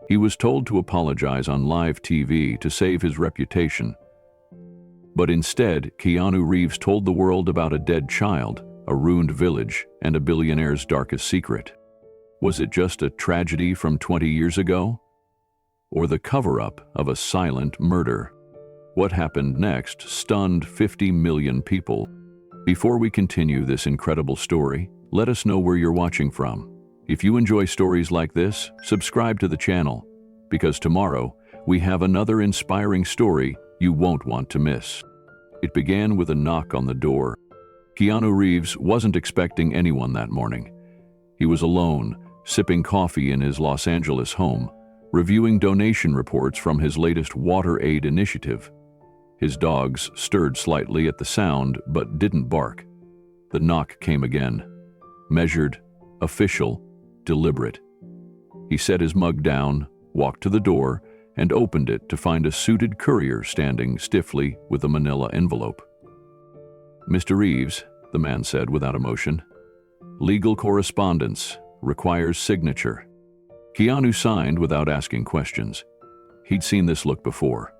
He was told to apologize on live TV to save his reputation. But instead, Keanu Reeves told the world about a dead child, a ruined village, and a billionaire's darkest secret. Was it just a tragedy from 20 years ago? Or the cover-up of a silent murder? What happened next stunned 50 million people. Before we continue this incredible story, let us know where you're watching from. If you enjoy stories like this, subscribe to the channel, because tomorrow we have another inspiring story you won't want to miss. It began with a knock on the door. Keanu Reeves wasn't expecting anyone that morning. He was alone, sipping coffee in his Los Angeles home, reviewing donation reports from his latest water aid initiative. His dogs stirred slightly at the sound but didn't bark. The knock came again. Measured, official, deliberate. He set his mug down, walked to the door, and opened it to find a suited courier standing stiffly with a manila envelope. "Mr. Reeves," the man said without emotion. "Legal correspondence, requires signature." Keanu signed without asking questions. He'd seen this look before.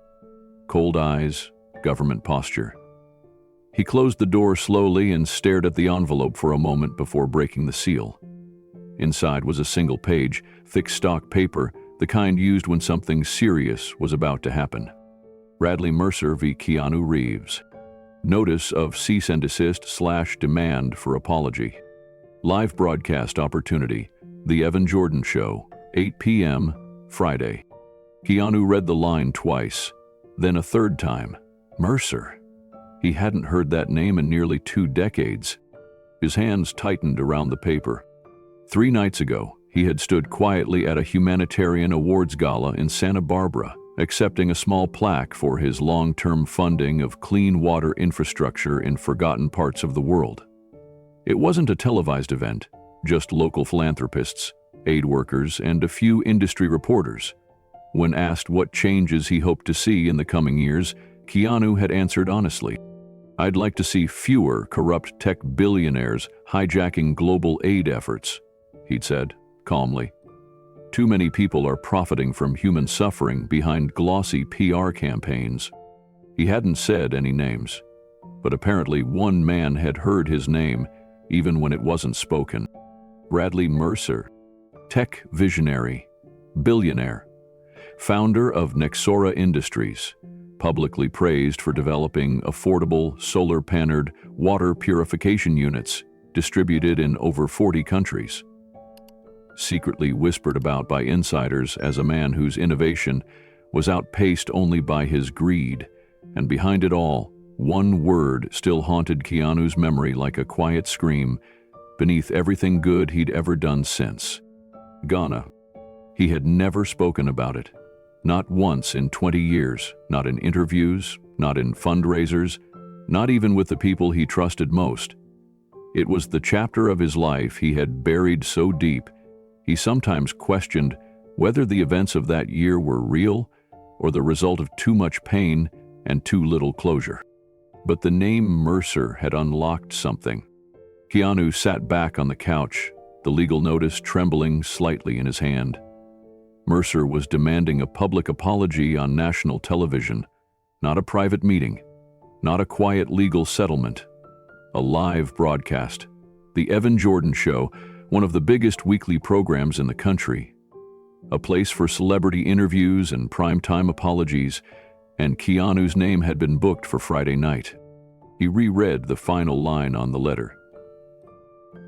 Cold eyes, government posture. He closed the door slowly and stared at the envelope for a moment before breaking the seal. Inside was a single page, thick stock paper, the kind used when something serious was about to happen. Bradley Mercer v. Keanu Reeves. Notice of cease and desist/demand for apology. Live broadcast opportunity. The Evan Jordan Show, 8 p.m., Friday. Keanu read the line twice, then a third time. Mercer. He hadn't heard that name in nearly 2 decades. His hands tightened around the paper. 3 nights ago, he had stood quietly at a humanitarian awards gala in Santa Barbara, accepting a small plaque for his long-term funding of clean water infrastructure in forgotten parts of the world. It wasn't a televised event, just local philanthropists, aid workers, and a few industry reporters. When asked what changes he hoped to see in the coming years, Keanu had answered honestly, "I'd like to see fewer corrupt tech billionaires hijacking global aid efforts," he'd said, calmly. "Too many people are profiting from human suffering behind glossy PR campaigns." He hadn't said any names, but apparently one man had heard his name, even when it wasn't spoken. Bradley Mercer, tech visionary, billionaire, founder of Nexora Industries, publicly praised for developing affordable, solar-paneled water purification units distributed in over 40 countries. Secretly whispered about by insiders as a man whose innovation was outpaced only by his greed, and behind it all, one word still haunted Keanu's memory like a quiet scream beneath everything good he'd ever done since. Ghana. He had never spoken about it. Not once in 20 years, not in interviews, not in fundraisers, not even with the people he trusted most. It was the chapter of his life he had buried so deep, he sometimes questioned whether the events of that year were real or the result of too much pain and too little closure. But the name Mercer had unlocked something. Keanu sat back on the couch, the legal notice trembling slightly in his hand. Mercer was demanding a public apology on national television, not a private meeting, not a quiet legal settlement, a live broadcast. The Evan Jordan Show, one of the biggest weekly programs in the country, a place for celebrity interviews and primetime apologies, and Keanu's name had been booked for Friday night. He reread the final line on the letter.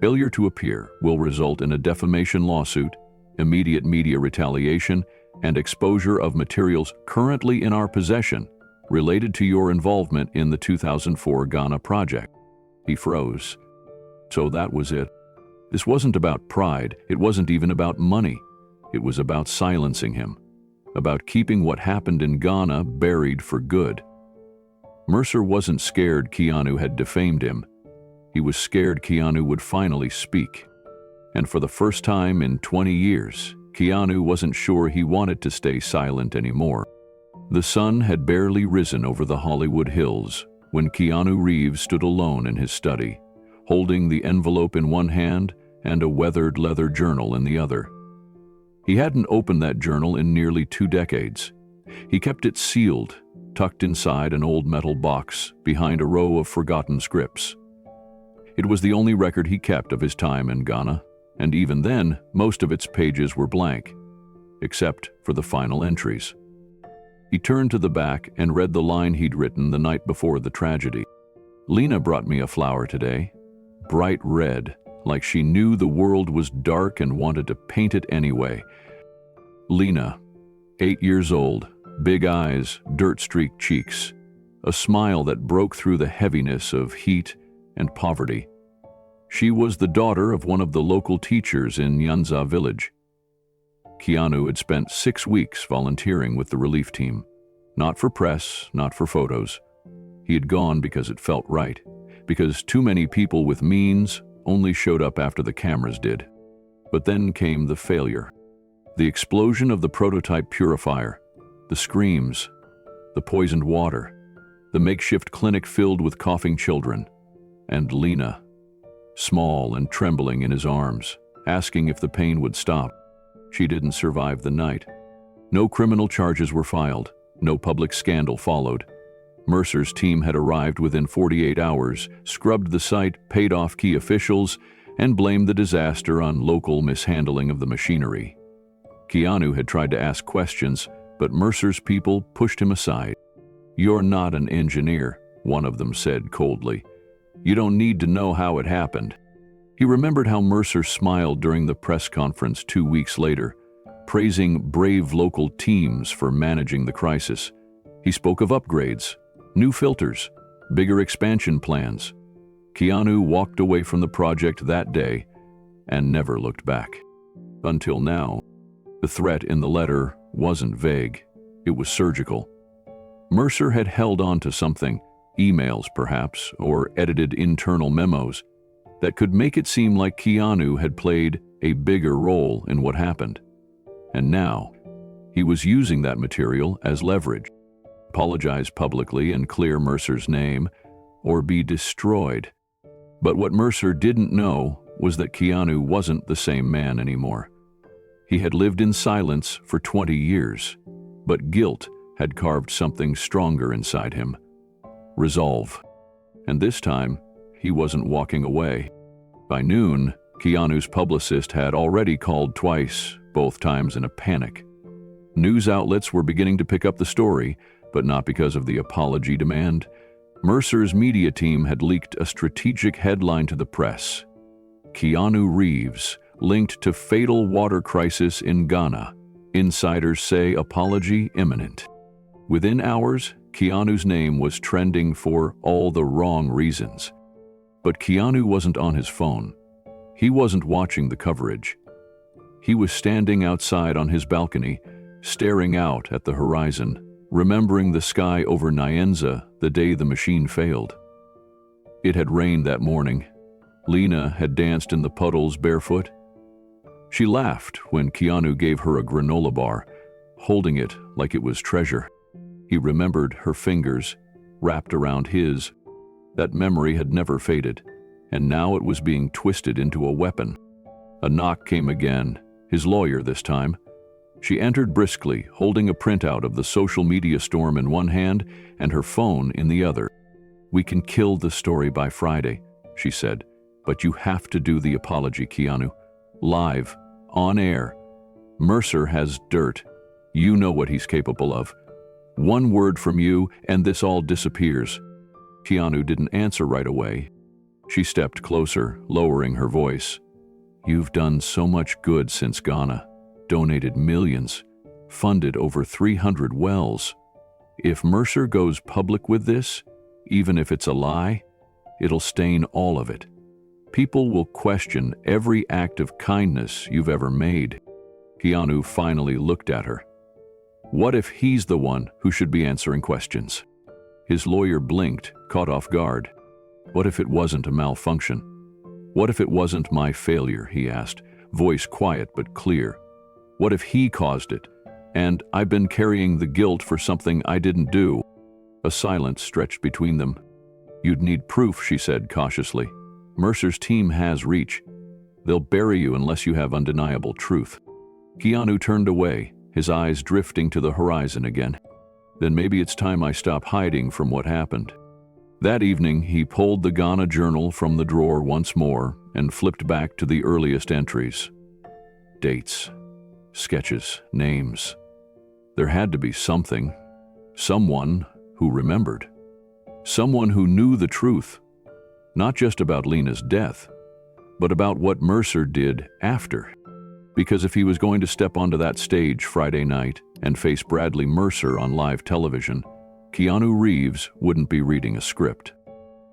"Failure to appear will result in a defamation lawsuit, immediate media retaliation, and exposure of materials currently in our possession related to your involvement in the 2004 Ghana project." He froze. So that was it. This wasn't about pride, it wasn't even about money. It was about silencing him, about keeping what happened in Ghana buried for good. Mercer wasn't scared Keanu had defamed him. He was scared Keanu would finally speak. And for the first time in 20 years, Keanu wasn't sure he wanted to stay silent anymore. The sun had barely risen over the Hollywood Hills when Keanu Reeves stood alone in his study, holding the envelope in one hand and a weathered leather journal in the other. He hadn't opened that journal in nearly 2 decades. He kept it sealed, tucked inside an old metal box behind a row of forgotten scripts. It was the only record he kept of his time in Ghana, and even then, most of its pages were blank, except for the final entries. He turned to the back and read the line he'd written the night before the tragedy. "Lena brought me a flower today, bright red, like she knew the world was dark and wanted to paint it anyway." Lena, 8 years old, big eyes, dirt-streaked cheeks, a smile that broke through the heaviness of heat and poverty. She was the daughter of one of the local teachers in Nyanza village. Keanu had spent 6 weeks volunteering with the relief team. Not for press, not for photos. He had gone because it felt right, because too many people with means only showed up after the cameras did. But then came the failure. The explosion of the prototype purifier, the screams, the poisoned water, the makeshift clinic filled with coughing children, and Lena, small and trembling in his arms, asking if the pain would stop. She didn't survive the night. No criminal charges were filed. No public scandal followed. Mercer's team had arrived within 48 hours, scrubbed the site, paid off key officials, and blamed the disaster on local mishandling of the machinery. Keanu had tried to ask questions, but Mercer's people pushed him aside. "You're not an engineer," one of them said coldly. "You don't need to know how it happened." He remembered how Mercer smiled during the press conference 2 weeks later, praising brave local teams for managing the crisis. He spoke of upgrades, new filters, bigger expansion plans. Keanu walked away from the project that day and never looked back. Until now. The threat in the letter wasn't vague. It was surgical. Mercer had held on to something, emails perhaps, or edited internal memos, that could make it seem like Keanu had played a bigger role in what happened. And now, he was using that material as leverage. Apologize publicly and clear Mercer's name, or be destroyed. But what Mercer didn't know was that Keanu wasn't the same man anymore. He had lived in silence for 20 years, but guilt had carved something stronger inside him. Resolve. And this time, he wasn't walking away. By noon, Keanu's publicist had already called twice, both times in a panic. News outlets were beginning to pick up the story, but not because of the apology demand. Mercer's media team had leaked a strategic headline to the press. "Keanu Reeves linked to fatal water crisis in Ghana. Insiders say apology imminent." Within hours, Keanu's name was trending for all the wrong reasons. But Keanu wasn't on his phone. He wasn't watching the coverage. He was standing outside on his balcony, staring out at the horizon, remembering the sky over Nyanza the day the machine failed. It had rained that morning. Lena had danced in the puddles barefoot. She laughed when Keanu gave her a granola bar, holding it like it was treasure. He remembered her fingers, wrapped around his. That memory had never faded, and now it was being twisted into a weapon. A knock came again, his lawyer this time. She entered briskly, holding a printout of the social media storm in one hand and her phone in the other. "We can kill the story by Friday," she said, "but you have to do the apology, Keanu. Live, on air. Mercer has dirt. You know what he's capable of. One word from you, and this all disappears." Keanu didn't answer right away. She stepped closer, lowering her voice. "You've done so much good since Ghana, donated millions, funded over 300 wells. If Mercer goes public with this, even if it's a lie, it'll stain all of it. People will question every act of kindness you've ever made." Keanu finally looked at her. What if he's the one who should be answering questions? His lawyer blinked, caught off guard. What if it wasn't a malfunction? What if it wasn't my failure, he asked, voice quiet but clear. What if he caused it, and I've been carrying the guilt for something I didn't do? A silence stretched between them. "You'd need proof," she said cautiously. "Mercer's team has reach. They'll bury you unless you have undeniable truth." Keanu turned away, his eyes drifting to the horizon again. Then maybe it's time I stop hiding from what happened. That evening, he pulled the Ghana journal from the drawer once more and flipped back to the earliest entries. Dates, sketches, names. There had to be something, someone who remembered. Someone who knew the truth, not just about Lena's death, but about what Mercer did after. Because if he was going to step onto that stage Friday night and face Bradley Mercer on live television, Keanu Reeves wouldn't be reading a script.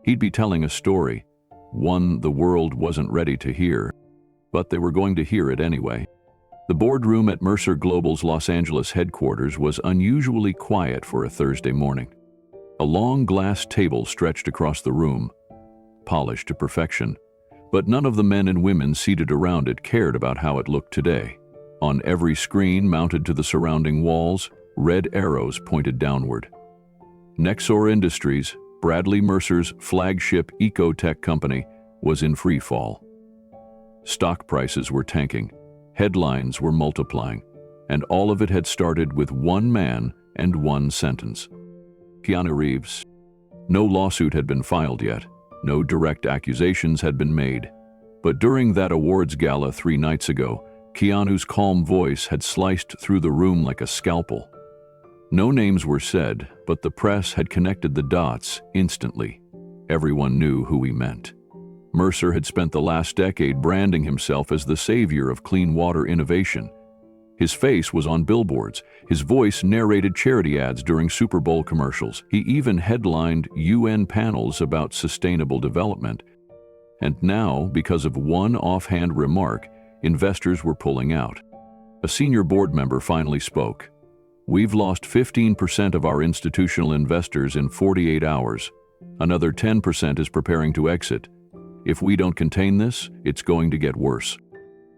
He'd be telling a story, one the world wasn't ready to hear, but they were going to hear it anyway. The boardroom at Mercer Global's Los Angeles headquarters was unusually quiet for a Thursday morning. A long glass table stretched across the room, polished to perfection, but none of the men and women seated around it cared about how it looked today. On every screen mounted to the surrounding walls, red arrows pointed downward. Nexor Industries, Bradley Mercer's flagship eco-tech company, was in free fall. Stock prices were tanking, headlines were multiplying, and all of it had started with one man and one sentence. Keanu Reeves. No lawsuit had been filed yet. No direct accusations had been made. But during that awards gala 3 nights ago, Keanu's calm voice had sliced through the room like a scalpel. No names were said, but the press had connected the dots instantly. Everyone knew who he meant. Mercer had spent the last decade branding himself as the savior of clean water innovation. His face was on billboards. His voice narrated charity ads during Super Bowl commercials. He even headlined UN panels about sustainable development. And now, because of one offhand remark, investors were pulling out. A senior board member finally spoke. "We've lost 15% of our institutional investors in 48 hours. Another 10% is preparing to exit. If we don't contain this, it's going to get worse."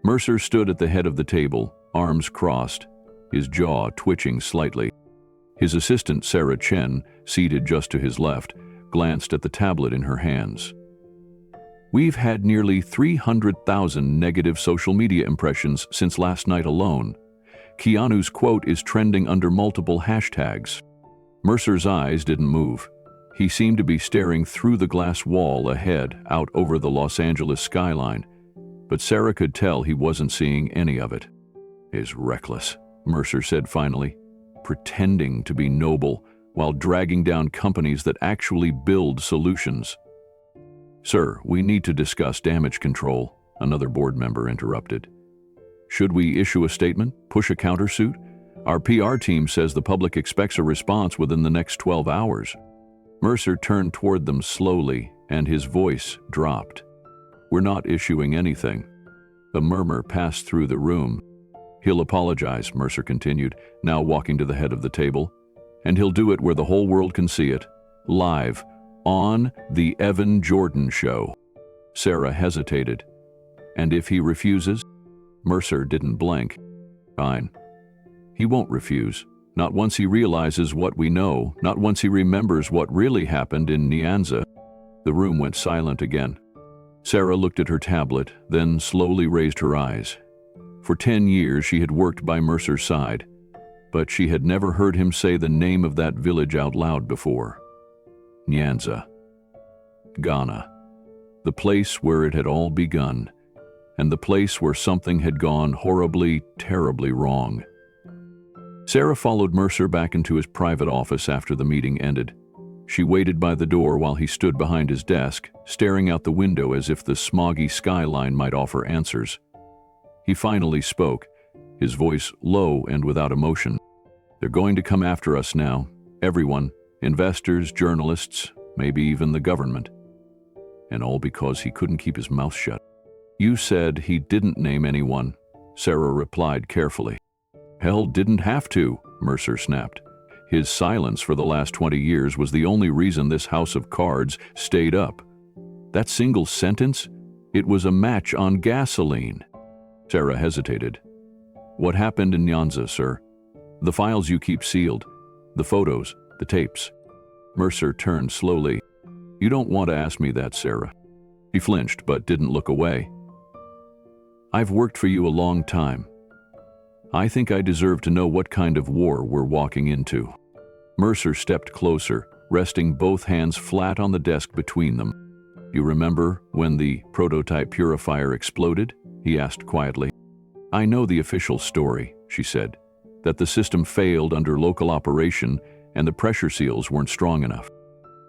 Mercer stood at the head of the table, arms crossed, his jaw twitching slightly. His assistant, Sarah Chen, seated just to his left, glanced at the tablet in her hands. "We've had nearly 300,000 negative social media impressions since last night alone. Keanu's quote is trending under multiple hashtags." Mercer's eyes didn't move. He seemed to be staring through the glass wall ahead, out over the Los Angeles skyline. But Sarah could tell he wasn't seeing any of it. "Is reckless," Mercer said finally, "pretending to be noble while dragging down companies that actually build solutions." "Sir, we need to discuss damage control," another board member interrupted. "Should we issue a statement, push a countersuit? Our PR team says the public expects a response within the next 12 hours. Mercer turned toward them slowly, and his voice dropped. "We're not issuing anything." A murmur passed through the room. "He'll apologize," Mercer continued, now walking to the head of the table. "And he'll do it where the whole world can see it. Live. On The Evan Jordan Show." Sarah hesitated. "And if he refuses?" Mercer didn't blink. "Fine. He won't refuse. Not once he realizes what we know, not once he remembers what really happened in Nyanza." The room went silent again. Sarah looked at her tablet, then slowly raised her eyes. For 10 years she had worked by Mercer's side, but she had never heard him say the name of that village out loud before. Nyanza. Ghana. The place where it had all begun, and the place where something had gone horribly, terribly wrong. Sarah followed Mercer back into his private office after the meeting ended. She waited by the door while he stood behind his desk, staring out the window as if the smoggy skyline might offer answers. He finally spoke, his voice low and without emotion. "They're going to come after us now. Everyone. Investors, journalists, maybe even the government." And all because he couldn't keep his mouth shut. "You said he didn't name anyone," Sarah replied carefully. "Hell, didn't have to," Mercer snapped. His silence for the last 20 years was the only reason this house of cards stayed up. That single sentence? It was a match on gasoline. Sarah hesitated. "What happened in Nyanza, sir? The files you keep sealed, the photos, the tapes." Mercer turned slowly. "You don't want to ask me that, Sarah." He flinched but didn't look away. "I've worked for you a long time. I think I deserve to know what kind of war we're walking into." Mercer stepped closer, resting both hands flat on the desk between them. "You remember when the prototype purifier exploded?" he asked quietly. "I know the official story," she said, "that the system failed under local operation and the pressure seals weren't strong enough."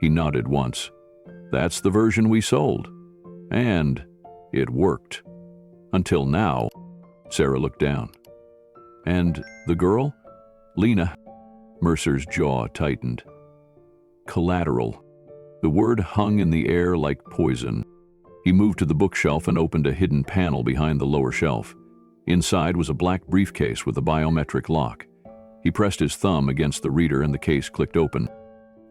He nodded once. "That's the version we sold. And it worked. Until now." Sarah looked down. "And the girl? Lena?" Mercer's jaw tightened. "Collateral." The word hung in the air like poison. He moved to the bookshelf and opened a hidden panel behind the lower shelf. Inside was a black briefcase with a biometric lock. He pressed his thumb against the reader and the case clicked open.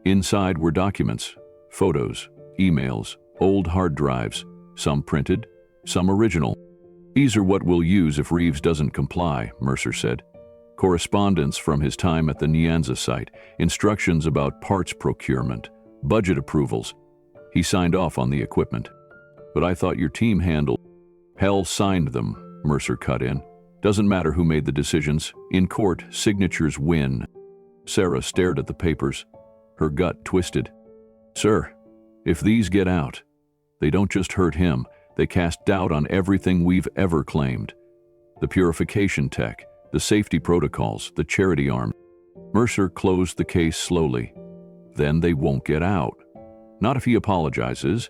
Inside were documents, photos, emails, old hard drives, some printed, some original. "These are what we'll use if Reeves doesn't comply," Mercer said. "Correspondence from his time at the Nyanza site, instructions about parts procurement, budget approvals." He signed off on the equipment. "But I thought your team handled—" "Hell signed them," Mercer cut in. "Doesn't matter who made the decisions. In court, signatures win." Sarah stared at the papers. Her gut twisted. "Sir, if these get out, they don't just hurt him, they cast doubt on everything we've ever claimed. The purification tech, the safety protocols, the charity arm." Mercer closed the case slowly. "Then they won't get out. Not if he apologizes.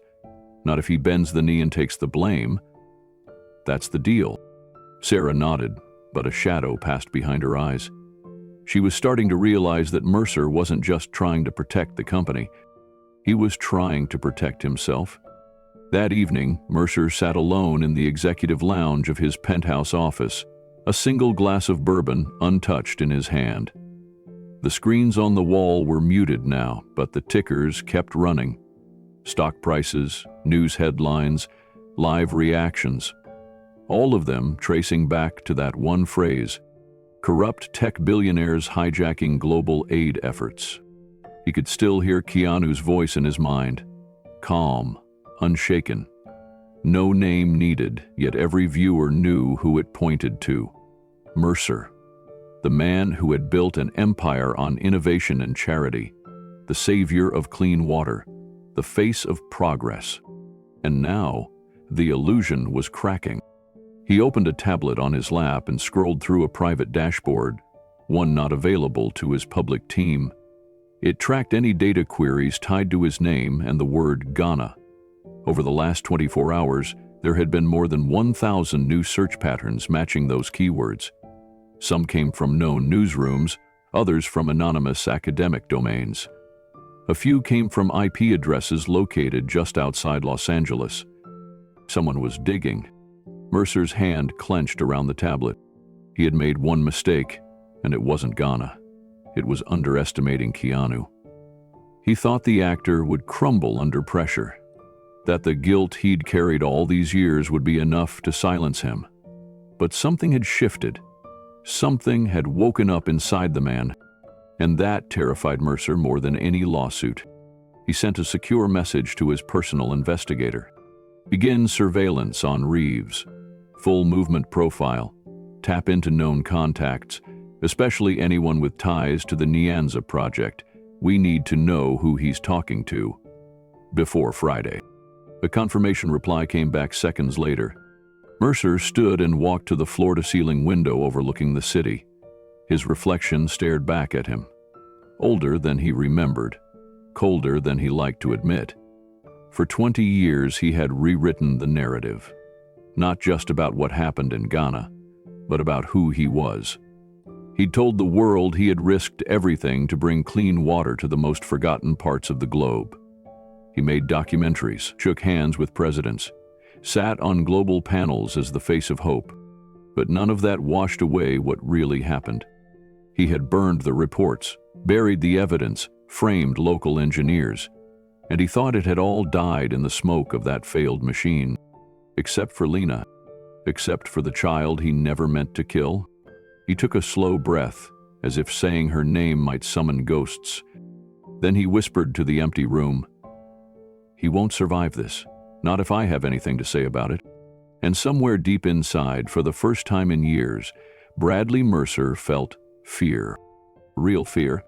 Not if he bends the knee and takes the blame. That's the deal." Sarah nodded, but a shadow passed behind her eyes. She was starting to realize that Mercer wasn't just trying to protect the company. He was trying to protect himself. That evening, Mercer sat alone in the executive lounge of his penthouse office, a single glass of bourbon untouched in his hand. The screens on the wall were muted now, but the tickers kept running. Stock prices, news headlines, live reactions. All of them tracing back to that one phrase: corrupt tech billionaires hijacking global aid efforts. He could still hear Keanu's voice in his mind, calm, unshaken. No name needed, yet every viewer knew who it pointed to. Mercer, the man who had built an empire on innovation and charity, the savior of clean water, the face of progress. And now, the illusion was cracking. He opened a tablet on his lap and scrolled through a private dashboard, one not available to his public team. It tracked any data queries tied to his name and the word Ghana. Over the last 24 hours, there had been more than 1,000 new search patterns matching those keywords. Some came from known newsrooms, others from anonymous academic domains. A few came from IP addresses located just outside Los Angeles. Someone was digging. Mercer's hand clenched around the tablet. He had made one mistake, and it wasn't Ghana. It was underestimating Keanu. He thought the actor would crumble under pressure, that the guilt he'd carried all these years would be enough to silence him. But something had shifted. Something had woken up inside the man, and that terrified Mercer more than any lawsuit. He sent a secure message to his personal investigator. "Begin surveillance on Reeves. Full movement profile. Tap into known contacts, especially anyone with ties to the Nyanza project. We need to know who he's talking to. Before Friday." A confirmation reply came back seconds later. Mercer stood and walked to the floor-to-ceiling window overlooking the city. His reflection stared back at him. Older than he remembered, colder than he liked to admit. For 20 years he had rewritten the narrative. Not just about what happened in Ghana, but about who he was. He'd told the world he had risked everything to bring clean water to the most forgotten parts of the globe. He made documentaries, shook hands with presidents, sat on global panels as the face of hope. But none of that washed away what really happened. He had burned the reports, buried the evidence, framed local engineers, and he thought it had all died in the smoke of that failed machine. Except for Lena, except for the child he never meant to kill. He took a slow breath, as if saying her name might summon ghosts. Then he whispered to the empty room, "He won't survive this, not if I have anything to say about it." And somewhere deep inside, for the first time in years, Bradley Mercer felt fear. Real fear.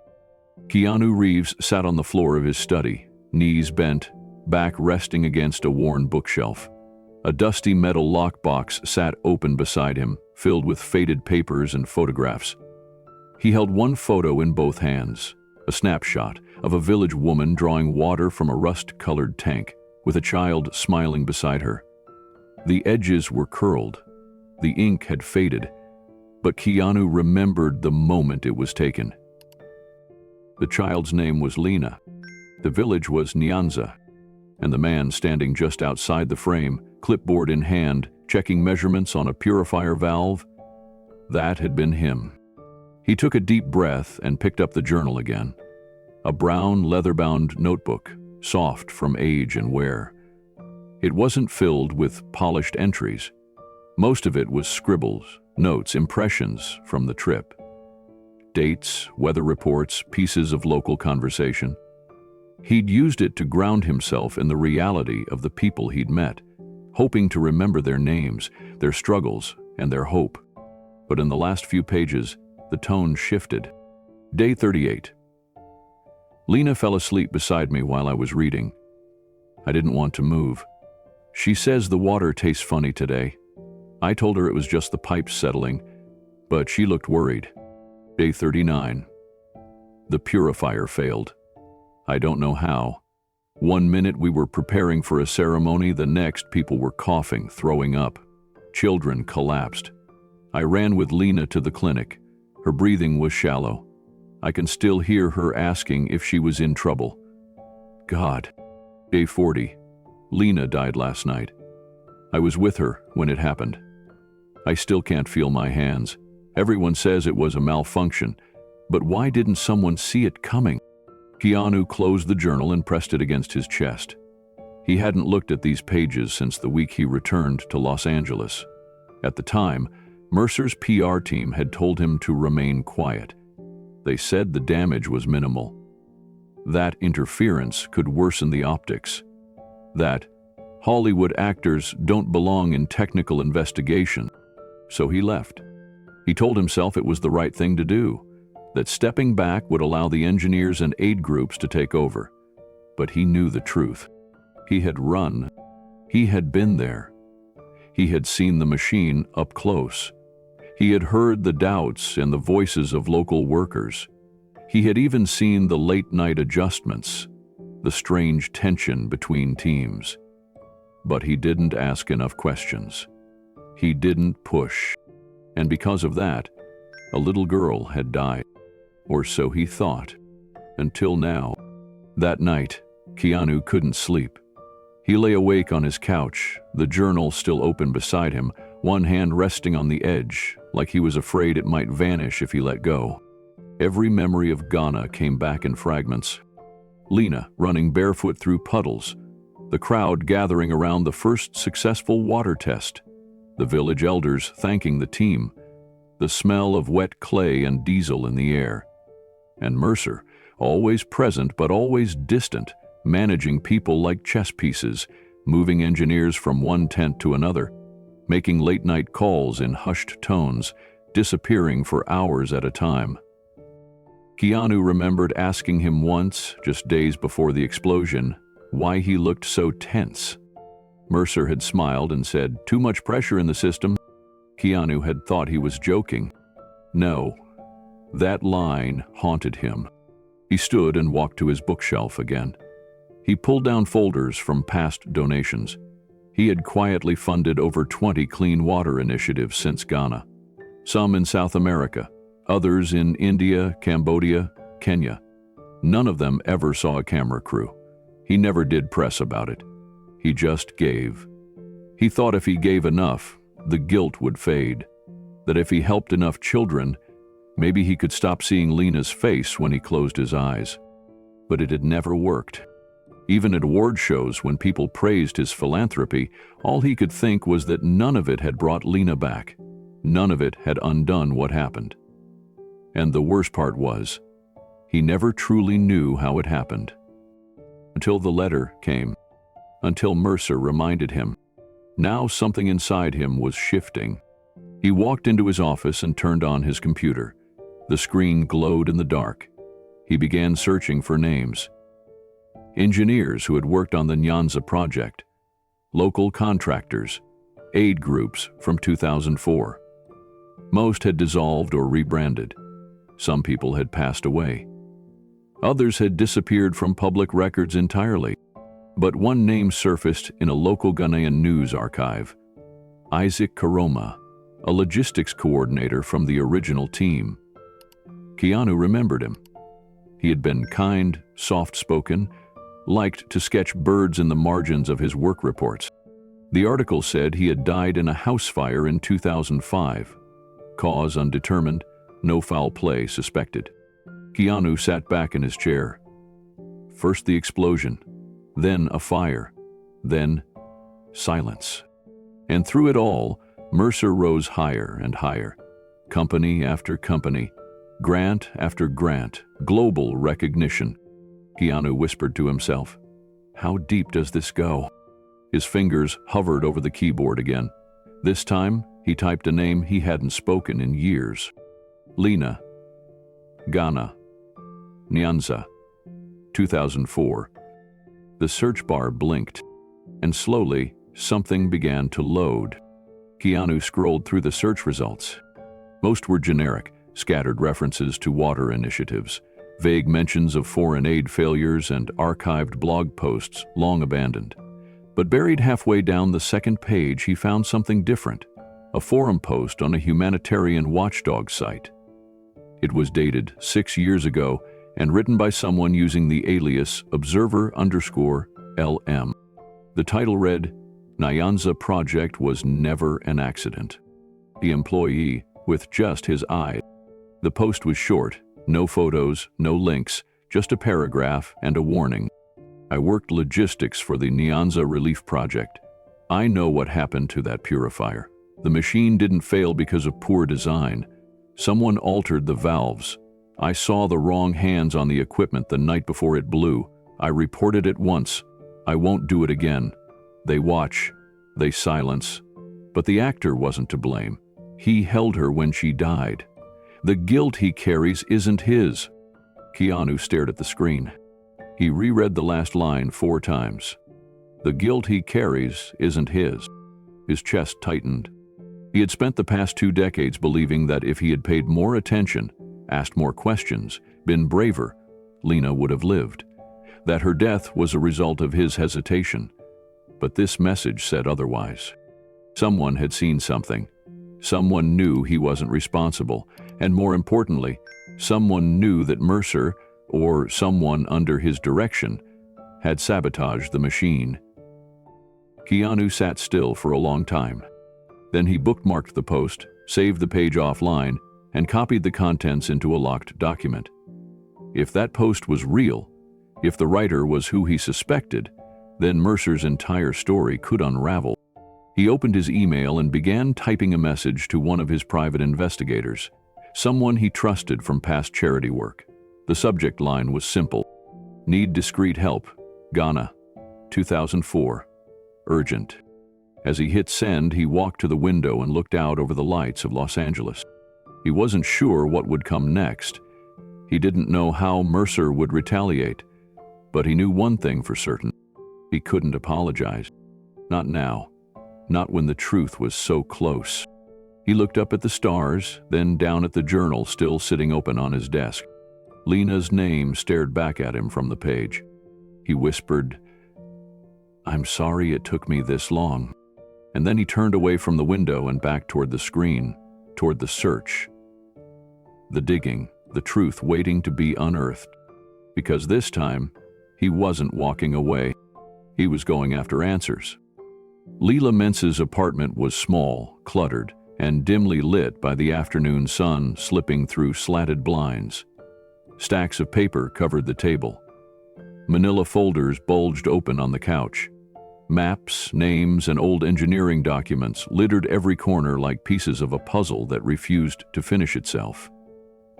Keanu Reeves sat on the floor of his study, knees bent, back resting against a worn bookshelf. A dusty metal lockbox sat open beside him, filled with faded papers and photographs. He held one photo in both hands, a snapshot of a village woman drawing water from a rust-colored tank, with a child smiling beside her. The edges were curled. The ink had faded, but Keanu remembered the moment it was taken. The child's name was Lena. The village was Nyanza, and the man standing just outside the frame, clipboard in hand, checking measurements on a purifier valve, that had been him. He took a deep breath and picked up the journal again. A brown, leather-bound notebook, soft from age and wear. It wasn't filled with polished entries. Most of it was scribbles, notes, impressions from the trip. Dates, weather reports, pieces of local conversation. He'd used it to ground himself in the reality of the people he'd met, hoping to remember their names, their struggles, and their hope. But in the last few pages, the tone shifted. Day 38. Lena fell asleep beside me while I was reading. I didn't want to move. She says the water tastes funny today. I told her it was just the pipes settling, but she looked worried. Day 39. The purifier failed. I don't know how. One minute we were preparing for a ceremony, the next people were coughing, throwing up. Children collapsed. I ran with Lena to the clinic. Her breathing was shallow. I can still hear her asking if she was in trouble. God. Day 40. Lena died last night. I was with her when it happened. I still can't feel my hands. Everyone says it was a malfunction, but why didn't someone see it coming? Keanu closed the journal and pressed it against his chest. He hadn't looked at these pages since the week he returned to Los Angeles. At the time, Mercer's PR team had told him to remain quiet. They said the damage was minimal. That interference could worsen the optics. That Hollywood actors don't belong in technical investigation. So he left. He told himself it was the right thing to do, that stepping back would allow the engineers and aid groups to take over. But he knew the truth. He had run. He had been there. He had seen the machine up close. He had heard the doubts and the voices of local workers. He had even seen the late-night adjustments, the strange tension between teams. But he didn't ask enough questions. He didn't push. And because of that, a little girl had died. Or so he thought. Until now. That night, Keanu couldn't sleep. He lay awake on his couch, the journal still open beside him, one hand resting on the edge, like he was afraid it might vanish if he let go. Every memory of Ghana came back in fragments. Lena running barefoot through puddles, the crowd gathering around the first successful water test, the village elders thanking the team, the smell of wet clay and diesel in the air. And Mercer, always present but always distant, managing people like chess pieces, moving engineers from one tent to another, making late-night calls in hushed tones, disappearing for hours at a time. Keanu remembered asking him once, just days before the explosion, why he looked so tense. Mercer had smiled and said, "Too much pressure in the system." Keanu had thought he was joking. No, that line haunted him. He stood and walked to his bookshelf again. He pulled down folders from past donations. He had quietly funded over 20 clean water initiatives since Ghana. Some in South America, others in India, Cambodia, Kenya. None of them ever saw a camera crew. He never did press about it. He just gave. He thought if he gave enough, the guilt would fade. That if he helped enough children, maybe he could stop seeing Lena's face when he closed his eyes. But it had never worked. Even at award shows, when people praised his philanthropy, all he could think was that none of it had brought Lena back. None of it had undone what happened. And the worst part was, he never truly knew how it happened. Until the letter came. Until Mercer reminded him. Now something inside him was shifting. He walked into his office and turned on his computer. The screen glowed in the dark. He began searching for names. Engineers who had worked on the Nyanza project, local contractors, aid groups from 2004. Most had dissolved or rebranded. Some people had passed away. Others had disappeared from public records entirely. But one name surfaced in a local Ghanaian news archive: Isaac Karoma, a logistics coordinator from the original team. Keanu remembered him. He had been kind, soft-spoken, liked to sketch birds in the margins of his work reports. The article said he had died in a house fire in 2005. Cause undetermined, no foul play suspected. Keanu sat back in his chair. First the explosion, then a fire, then silence. And through it all, Mercer rose higher and higher. Company after company, grant after grant, global recognition. Keanu whispered to himself, "How deep does this go?" His fingers hovered over the keyboard again. This time, he typed a name he hadn't spoken in years. Lena. Ghana. Nyanza. 2004. The search bar blinked, and slowly, something began to load. Keanu scrolled through the search results. Most were generic, scattered references to water initiatives, vague mentions of foreign aid failures, and archived blog posts long abandoned. But buried halfway down the second page, he found something different: a forum post on a humanitarian watchdog site. It was dated 6 years ago and written by someone using the alias observer_LM. The title read, "Nyanza Project was never an accident." The employee, with just his eyes. The post was short, no photos, no links, just a paragraph and a warning. "I worked logistics for the Nyanza Relief Project. I know what happened to that purifier. The machine didn't fail because of poor design. Someone altered the valves. I saw the wrong hands on the equipment the night before it blew. I reported it once. I won't do it again. They watch, they silence. But the actor wasn't to blame. He held her when she died. The guilt he carries isn't his." Keanu stared at the screen. He reread the last line 4 times. "The guilt he carries isn't his." His chest tightened. He had spent the past 2 decades believing that if he had paid more attention, asked more questions, been braver, Lena would have lived. That her death was a result of his hesitation. But this message said otherwise. Someone had seen something. Someone knew he wasn't responsible. And more importantly, someone knew that Mercer, or someone under his direction, had sabotaged the machine. Keanu sat still for a long time. Then he bookmarked the post, saved the page offline, and copied the contents into a locked document. If that post was real, if the writer was who he suspected, then Mercer's entire story could unravel. He opened his email and began typing a message to one of his private investigators, someone he trusted from past charity work. The subject line was simple: "Need discreet help. Ghana. 2004. Urgent." As he hit send, he walked to the window and looked out over the lights of Los Angeles. He wasn't sure what would come next. He didn't know how Mercer would retaliate, but he knew one thing for certain. He couldn't apologize. Not now. Not when the truth was so close. He looked up at the stars, then down at the journal still sitting open on his desk. Lena's name stared back at him from the page. He whispered, "I'm sorry it took me this long." And then he turned away from the window and back toward the screen, toward the search. The digging, the truth waiting to be unearthed. Because this time, he wasn't walking away. He was going after answers. Leela Mentz's apartment was small, cluttered, and dimly lit by the afternoon sun slipping through slatted blinds. Stacks of paper covered the table. Manila folders bulged open on the couch. Maps, names, and old engineering documents littered every corner like pieces of a puzzle that refused to finish itself.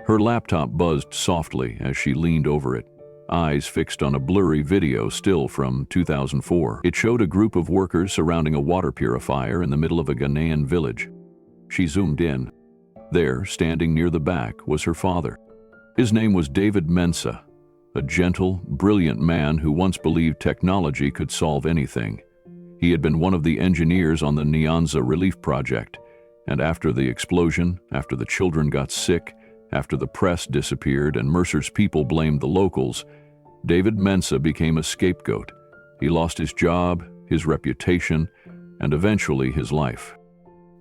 Her laptop buzzed softly as she leaned over it, eyes fixed on a blurry video still from 2004. It showed a group of workers surrounding a water purifier in the middle of a Ghanaian village. She zoomed in. There, standing near the back, was her father. His name was David Mensa, a gentle, brilliant man who once believed technology could solve anything. He had been one of the engineers on the Nyanza relief project, and after the explosion, after the children got sick, after the press disappeared and Mercer's people blamed the locals, David Mensa became a scapegoat. He lost his job, his reputation, and eventually his life.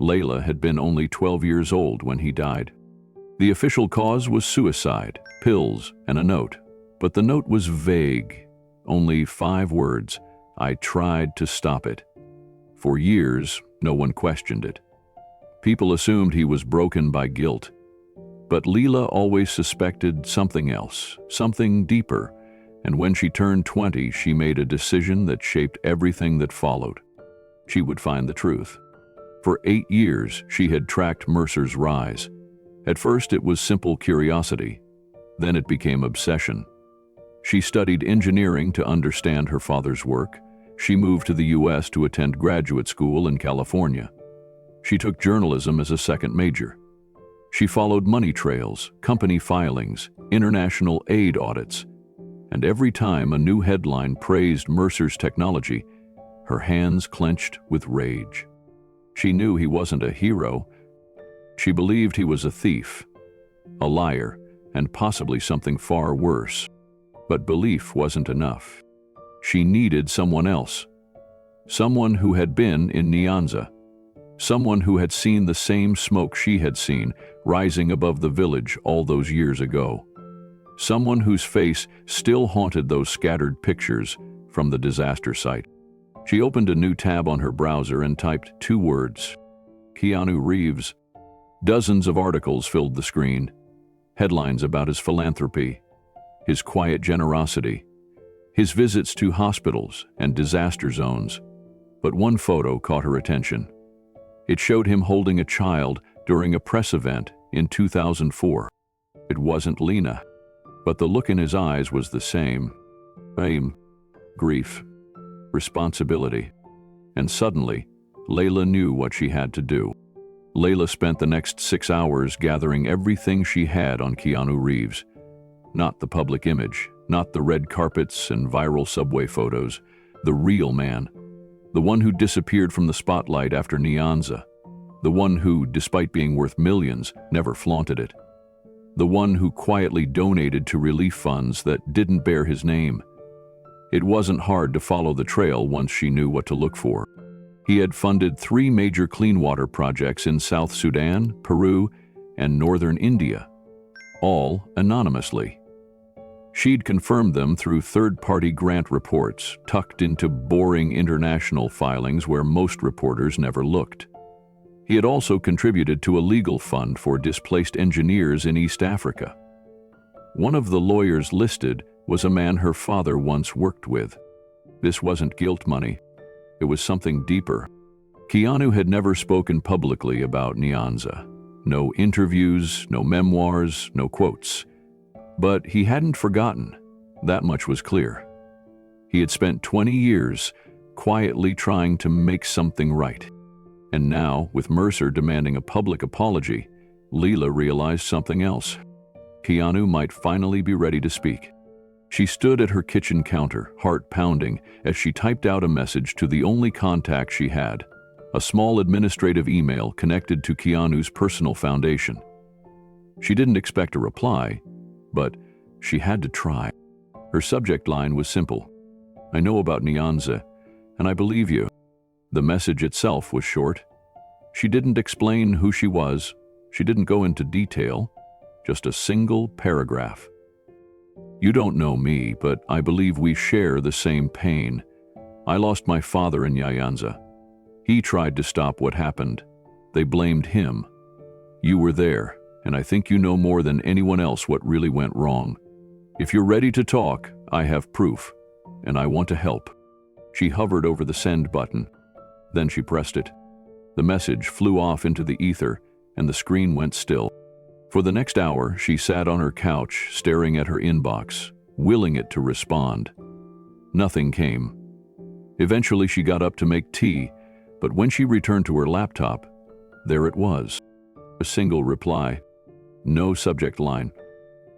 Layla had been only 12 years old when he died. The official cause was suicide, pills, and a note. But the note was vague, only 5 words. I tried to stop it. For years, no one questioned it. People assumed he was broken by guilt. But Leela always suspected something else, something deeper, and when she turned 20, she made a decision that shaped everything that followed. She would find the truth. For 8 years, she had tracked Mercer's rise. At first, it was simple curiosity. Then it became obsession. She studied engineering to understand her father's work. She moved to the U.S. to attend graduate school in California. She took journalism as a second major. She followed money trails, company filings, international aid audits, and every time a new headline praised Mercer's technology, her hands clenched with rage. She knew he wasn't a hero. She believed he was a thief, a liar, and possibly something far worse. But belief wasn't enough. She needed someone else. Someone who had been in Nyanza. Someone who had seen the same smoke she had seen rising above the village all those years ago. Someone whose face still haunted those scattered pictures from the disaster site. She opened a new tab on her browser and typed 2 words. Keanu Reeves. Dozens of articles filled the screen. Headlines about his philanthropy, his quiet generosity, his visits to hospitals and disaster zones. But one photo caught her attention. It showed him holding a child during a press event in 2004. It wasn't Lena, but the look in his eyes was the same. Fame, grief, responsibility. And suddenly, Layla knew what she had to do. Layla spent the next 6 hours gathering everything she had on Keanu Reeves. Not the public image, not the red carpets and viral subway photos, the real man. The one who disappeared from the spotlight after Nyanza. The one who, despite being worth millions, never flaunted it. The one who quietly donated to relief funds that didn't bear his name. It wasn't hard to follow the trail once she knew what to look for. He had funded 3 major clean water projects in South Sudan, Peru, and northern India, all anonymously. She'd confirmed them through third-party grant reports, tucked into boring international filings where most reporters never looked. He had also contributed to a legal fund for displaced engineers in East Africa. One of the lawyers listed was a man her father once worked with. This wasn't guilt money. It was something deeper. Keanu had never spoken publicly about Nyanza. No interviews, no memoirs, no quotes. But he hadn't forgotten. That much was clear. He had spent 20 years quietly trying to make something right. And now, with Mercer demanding a public apology, Leela realized something else. Keanu might finally be ready to speak. She stood at her kitchen counter, heart pounding, as she typed out a message to the only contact she had, a small administrative email connected to Keanu's personal foundation. She didn't expect a reply, but she had to try. Her subject line was simple. I know about Nyanza, and I believe you. The message itself was short. She didn't explain who she was. She didn't go into detail. Just a single paragraph. You don't know me, but I believe we share the same pain. I lost my father in Nyanza. He tried to stop what happened. They blamed him. You were there, and I think you know more than anyone else what really went wrong. If you're ready to talk, I have proof, and I want to help. She hovered over the send button. Then she pressed it. The message flew off into the ether, and the screen went still. For the next hour, she sat on her couch, staring at her inbox, willing it to respond. Nothing came. Eventually, she got up to make tea, but when she returned to her laptop, there it was. A single reply. No subject line.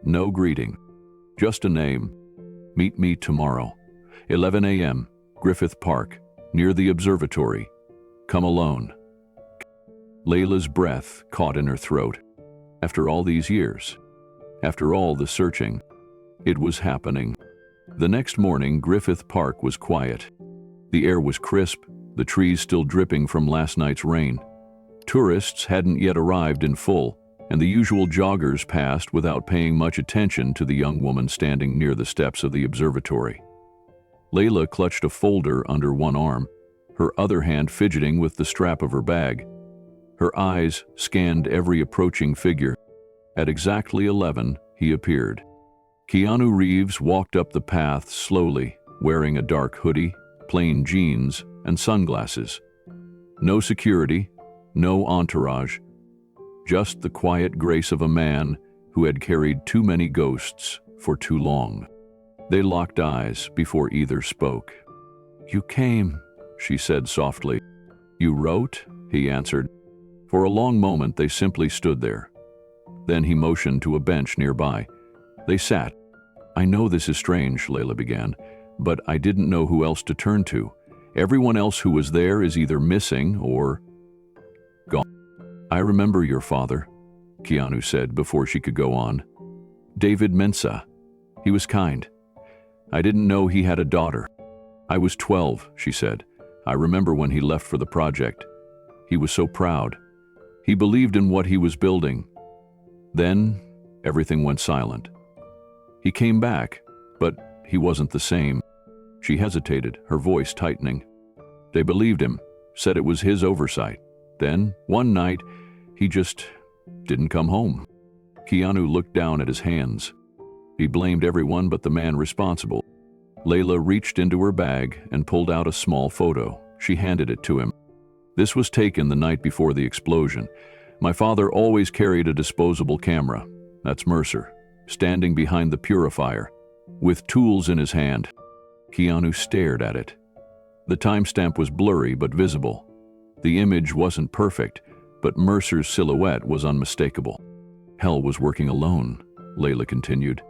No greeting. Just a name. Meet me tomorrow. 11 a.m. Griffith Park, near the observatory. Come alone. Layla's breath caught in her throat. After all these years, after all the searching, it was happening. The next morning, Griffith Park was quiet. The air was crisp, the trees still dripping from last night's rain. Tourists hadn't yet arrived in full, and the usual joggers passed without paying much attention to the young woman standing near the steps of the observatory. Layla clutched a folder under one arm, her other hand fidgeting with the strap of her bag. Her eyes scanned every approaching figure. At exactly 11, he appeared. Keanu Reeves walked up the path slowly, wearing a dark hoodie, plain jeans, and sunglasses. No security, no entourage, just the quiet grace of a man who had carried too many ghosts for too long. They locked eyes before either spoke. "You came," she said softly. "You wrote?" he answered. For a long moment they simply stood there. Then he motioned to a bench nearby. They sat. "I know this is strange," Layla began, "but I didn't know who else to turn to. Everyone else who was there is either missing or gone." "I remember your father," Keanu said before she could go on. "David Mensa. He was kind. I didn't know he had a daughter. I was 12, she said. I remember when he left for the project. He was so proud. He believed in what he was building. Then, everything went silent. He came back, but he wasn't the same." She hesitated, her voice tightening. "They believed him, said it was his oversight. Then, one night, he just didn't come home." Keanu looked down at his hands. He blamed everyone but the man responsible. Layla reached into her bag and pulled out a small photo. She handed it to him. "This was taken the night before the explosion. My father always carried a disposable camera. That's Mercer, standing behind the purifier, with tools in his hand." Keanu stared at it. The timestamp was blurry but visible. The image wasn't perfect, but Mercer's silhouette was unmistakable. "Hell was working alone," Layla continued.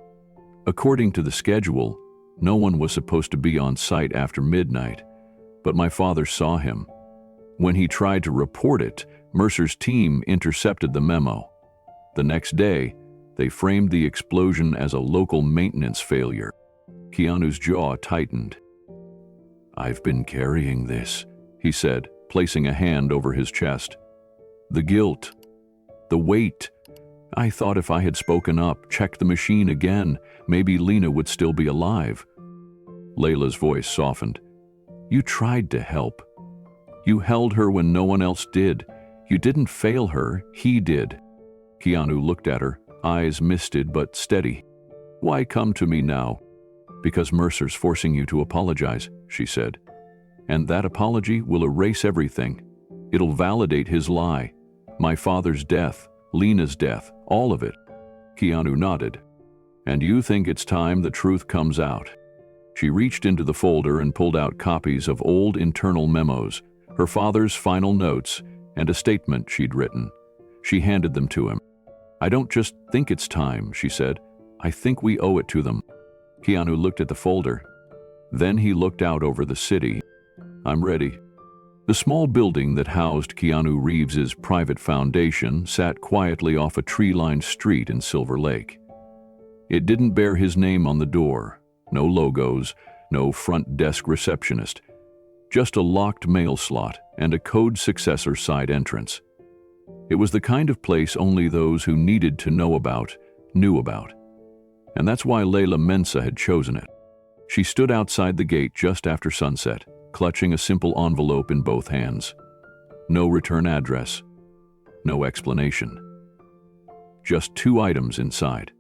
"According to the schedule, no one was supposed to be on site after midnight, but my father saw him. When he tried to report it, Mercer's team intercepted the memo. The next day, they framed the explosion as a local maintenance failure." Keanu's jaw tightened. "I've been carrying this," he said, placing a hand over his chest. "The guilt, the weight. I thought if I had spoken up, checked the machine again, maybe Lena would still be alive." Layla's voice softened. "You tried to help. You held her when no one else did. You didn't fail her, he did." Keanu looked at her, eyes misted but steady. "Why come to me now?" "Because Mercer's forcing you to apologize," she said. "And that apology will erase everything. It'll validate his lie. My father's death, Lena's death, all of it." Keanu nodded. "And you think it's time the truth comes out?" She reached into the folder and pulled out copies of old internal memos, her father's final notes, and a statement she'd written. She handed them to him. "I don't just think it's time," she said. "I think we owe it to them." Keanu looked at the folder. Then he looked out over the city. "I'm ready." The small building that housed Keanu Reeves's private foundation sat quietly off a tree-lined street in Silver Lake. It didn't bear his name on the door. No logos, no front desk receptionist. Just a locked mail slot and a code successor side entrance. It was the kind of place only those who needed to know about knew about. And that's why Layla Mensa had chosen it. She stood outside the gate just after sunset, clutching a simple envelope in both hands. No return address. No explanation. Just two items inside.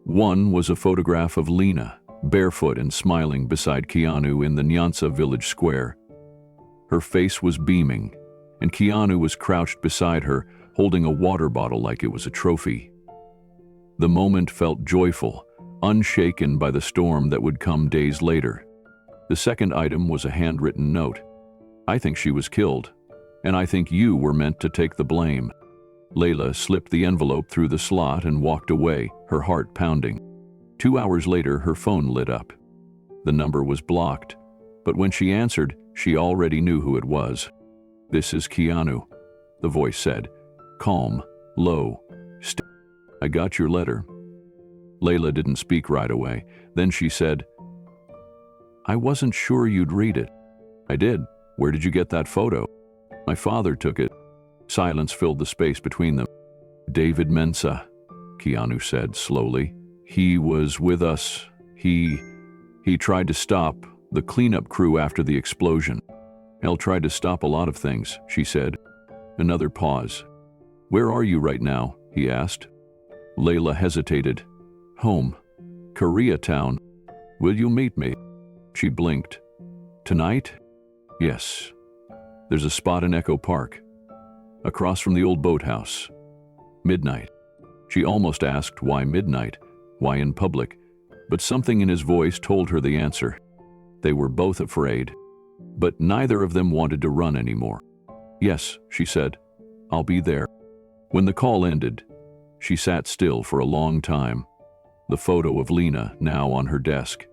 One was a photograph of Lena, barefoot and smiling beside Keanu in the Nyanza village square. Her face was beaming, and Keanu was crouched beside her, holding a water bottle like it was a trophy. The moment felt joyful, unshaken by the storm that would come days later. The second item was a handwritten note. "I think she was killed, and I think you were meant to take the blame." Layla slipped the envelope through the slot and walked away, her heart pounding. 2 hours later, her phone lit up. The number was blocked, but when she answered, she already knew who it was. "This is Keanu," the voice said, calm, low. "I got your letter." Layla didn't speak right away. Then she said, "I wasn't sure you'd read it." "I did. Where did you get that photo?" "My father took it." Silence filled the space between them. "David Mensa," Keanu said slowly. "He was with us. He tried to stop the cleanup crew after the explosion." "Elle tried to stop a lot of things," she said. Another pause. "Where are you right now?" he asked. Layla hesitated. "Home. Koreatown. Will you meet me?" She blinked. "Tonight?" "Yes. There's a spot in Echo Park, across from the old boathouse. Midnight." She almost asked why midnight, why in public, but something in his voice told her the answer. They were both afraid, but neither of them wanted to run anymore. "Yes," she said. "I'll be there." When the call ended, she sat still for a long time, the photo of Lena now on her desk.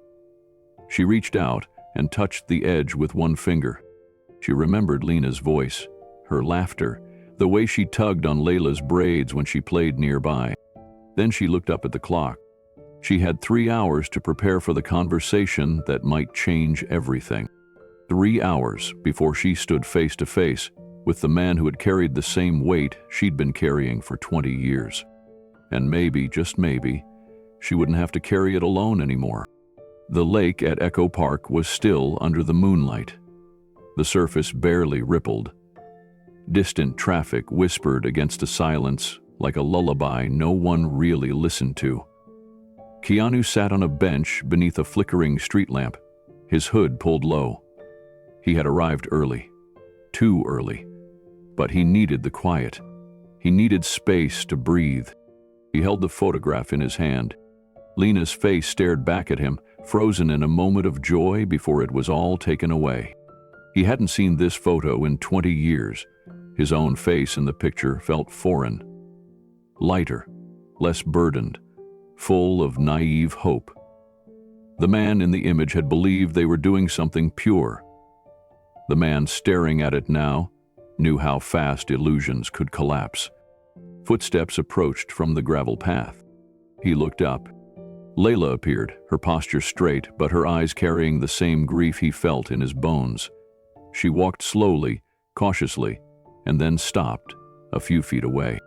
She reached out and touched the edge with one finger. She remembered Lena's voice, her laughter, the way she tugged on Layla's braids when she played nearby. Then she looked up at the clock. She had 3 hours to prepare for the conversation that might change everything. 3 hours before she stood face to face with the man who had carried the same weight she'd been carrying for 20 years. And maybe, just maybe, she wouldn't have to carry it alone anymore. The lake at Echo Park was still under the moonlight. The surface barely rippled. Distant traffic whispered against a silence like a lullaby no one really listened to. Keanu sat on a bench beneath a flickering street lamp, his hood pulled low. He had arrived early, too early, but he needed the quiet. He needed space to breathe. He held the photograph in his hand. Lena's face stared back at him, frozen in a moment of joy before it was all taken away. He hadn't seen this photo in 20 years. His own face in the picture felt foreign. Lighter, less burdened, full of naive hope. The man in the image had believed they were doing something pure. The man staring at it now knew how fast illusions could collapse. Footsteps approached from the gravel path. He looked up. Layla appeared, her posture straight, but her eyes carrying the same grief he felt in his bones. She walked slowly, cautiously, and then stopped, a few feet away.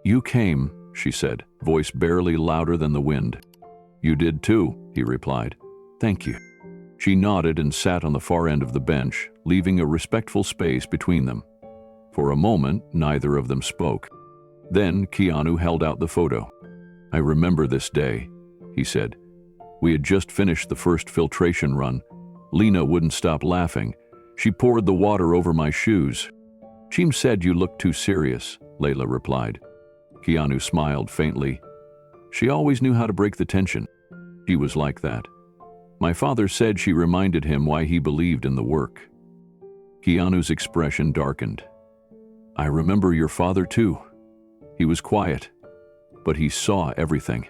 "You came," she said, voice barely louder than the wind. "You did too," he replied. "Thank you." She nodded and sat on the far end of the bench, leaving a respectful space between them. For a moment, neither of them spoke. Then Keanu held out the photo. "I remember this day," he said. "We had just finished the first filtration run. Lena wouldn't stop laughing. She poured the water over my shoes." "Cheem said you looked too serious," Layla replied. Keanu smiled faintly. "She always knew how to break the tension. She was like that. My father said she reminded him why he believed in the work." Keanu's expression darkened. "I remember your father too. He was quiet, but he saw everything."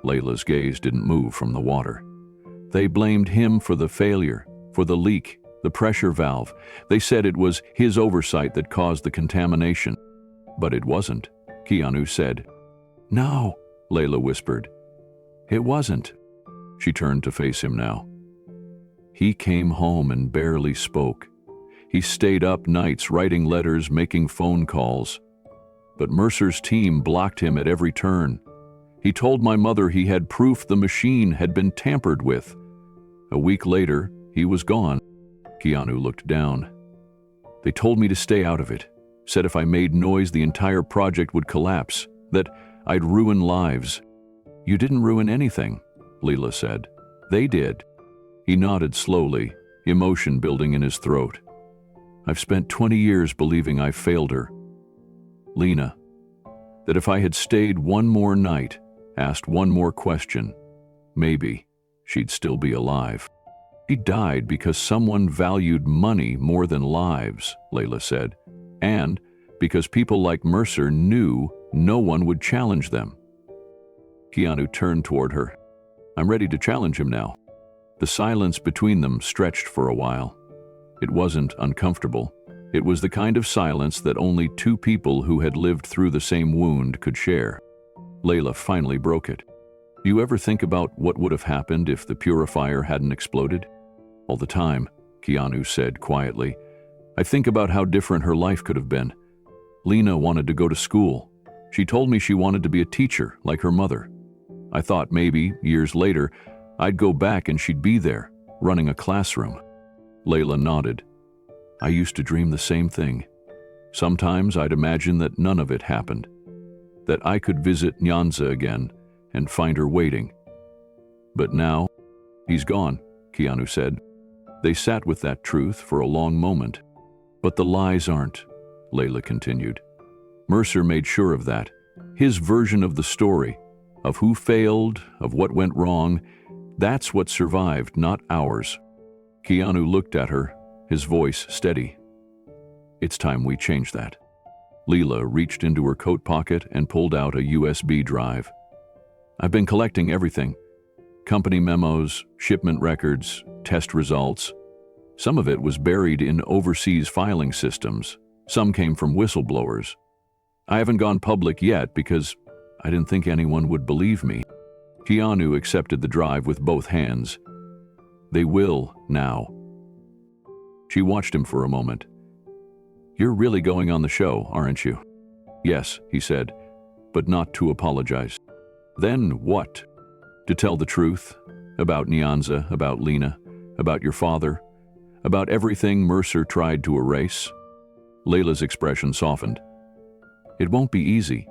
Layla's gaze didn't move from the water. "They blamed him for the failure, for the leak, the pressure valve. They said it was his oversight that caused the contamination. But it wasn't," Keanu said. "No," Layla whispered. "It wasn't." She turned to face him now. "He came home and barely spoke. He stayed up nights writing letters, making phone calls. But Mercer's team blocked him at every turn. He told my mother he had proof the machine had been tampered with. A week later, he was gone." Keanu looked down. "They told me to stay out of it, said if I made noise the entire project would collapse, that I'd ruin lives." "You didn't ruin anything," Layla said. "They did." He nodded slowly, emotion building in his throat. "I've spent 20 years believing I failed her. Lena, that if I had stayed one more night, asked one more question, maybe she'd still be alive." "She died because someone valued money more than lives," Layla said, "and because people like Mercer knew no one would challenge them. Keanu turned toward her. "I'm ready to challenge him now." The silence between them stretched for a while. It wasn't uncomfortable. It was the kind of silence that only two people who had lived through the same wound could share. Layla finally broke it. "Do you ever think about what would have happened if the purifier hadn't exploded?" "All the time," Keanu said quietly. "I think about how different her life could have been. Lena wanted to go to school. She told me she wanted to be a teacher, like her mother. I thought maybe, years later, I'd go back and she'd be there, running a classroom." Layla nodded. "I used to dream the same thing. Sometimes I'd imagine that none of it happened, that I could visit Nyanza again and find her waiting. But now, he's gone," Keanu said. They sat with that truth for a long moment. "But the lies aren't," Layla continued. "Mercer made sure of that. His version of the story, of who failed, of what went wrong, that's what survived, not ours." Keanu looked at her, his voice steady. "It's time we change that." Layla reached into her coat pocket and pulled out a USB drive. "I've been collecting everything. Company memos, shipment records, test results. Some of it was buried in overseas filing systems. Some came from whistleblowers. I haven't gone public yet because I didn't think anyone would believe me." Keanu accepted the drive with both hands. "They will now." She watched him for a moment. "You're really going on the show, aren't you?" "Yes," he said, "but not to apologize." "Then what?" "To tell the truth, about Nyanza, about Lena, about your father, about everything Mercer tried to erase." Layla's expression softened. "It won't be easy.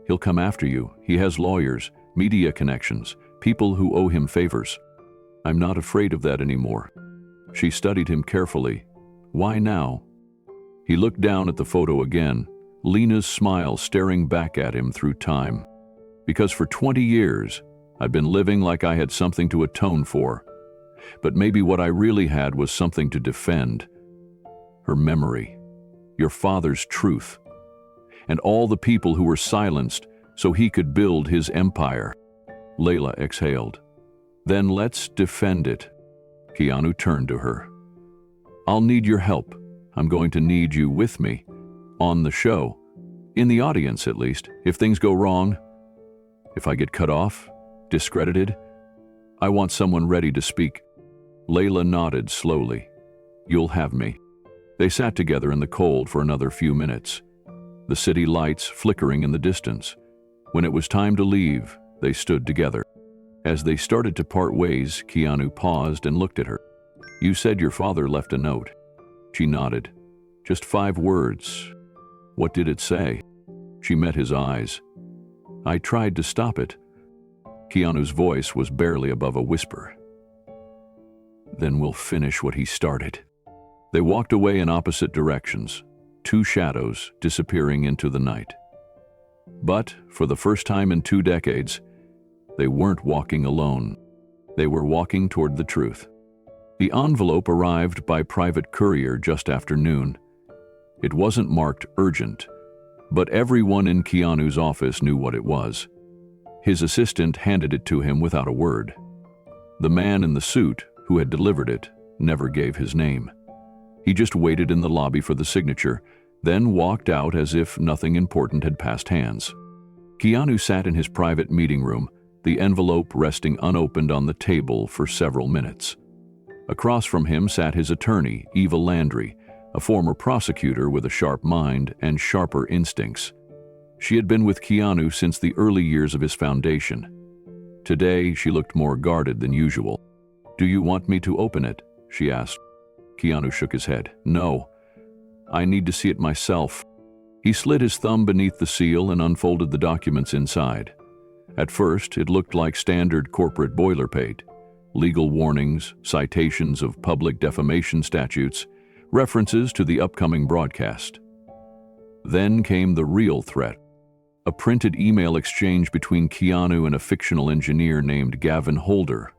He'll come after you. He has lawyers, media connections, people who owe him favors. I'm not afraid of that anymore." She studied him carefully. "Why now?" He looked down at the photo again, Lena's smile staring back at him through time. "Because for 20 years, I've been living like I had something to atone for. But maybe what I really had was something to defend. Her memory, your father's truth, and all the people who were silenced so he could build his empire." Layla exhaled. "Then let's defend it." Keanu turned to her. "I'll need your help. I'm going to need you with me. On the show. In the audience, at least. If things go wrong, if I get cut off, discredited, I want someone ready to speak." Layla nodded slowly. "You'll have me." They sat together in the cold for another few minutes, the city lights flickering in the distance. When it was time to leave, they stood together. As they started to part ways, Keanu paused and looked at her. "You said your father left a note." She nodded. "Just 5 words. What did it say?" She met his eyes. "I tried to stop it." Keanu's voice was barely above a whisper. "Then we'll finish what he started." They walked away in opposite directions, 2 shadows disappearing into the night. But, for the first time in 2 decades, they weren't walking alone. They were walking toward the truth. The envelope arrived by private courier just after noon. It wasn't marked urgent, but everyone in Keanu's office knew what it was. His assistant handed it to him without a word. The man in the suit who had delivered it never gave his name. He just waited in the lobby for the signature, then walked out as if nothing important had passed hands. Keanu sat in his private meeting room, the envelope resting unopened on the table for several minutes. Across from him sat his attorney, Eva Landry, a former prosecutor with a sharp mind and sharper instincts. She had been with Keanu since the early years of his foundation. Today, she looked more guarded than usual. "Do you want me to open it?" she asked. Keanu shook his head. "No. I need to see it myself." He slid his thumb beneath the seal and unfolded the documents inside. At first, it looked like standard corporate boilerplate. Legal warnings, citations of public defamation statutes, references to the upcoming broadcast. Then came the real threat. A printed email exchange between Keanu and a fictional engineer named Gavin Holder.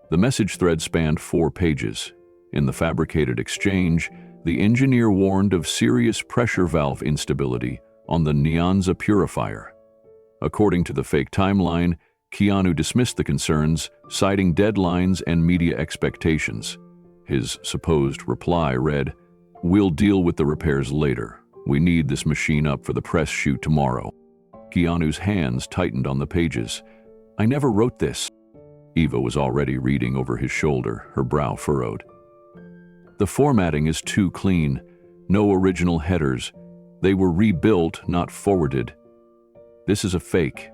The message thread spanned 4 pages. In the fabricated exchange, The engineer warned of serious pressure valve instability on the Nyanza purifier. According to the fake timeline, Keanu dismissed the concerns, citing deadlines and media expectations. His supposed reply read, "We'll deal with the repairs later. We need this machine up for the press shoot tomorrow." Keanu's hands tightened on the pages. "I never wrote this." Eva was already reading over his shoulder, her brow furrowed. "The formatting is too clean. No original headers. They were rebuilt, not forwarded. This is a fake.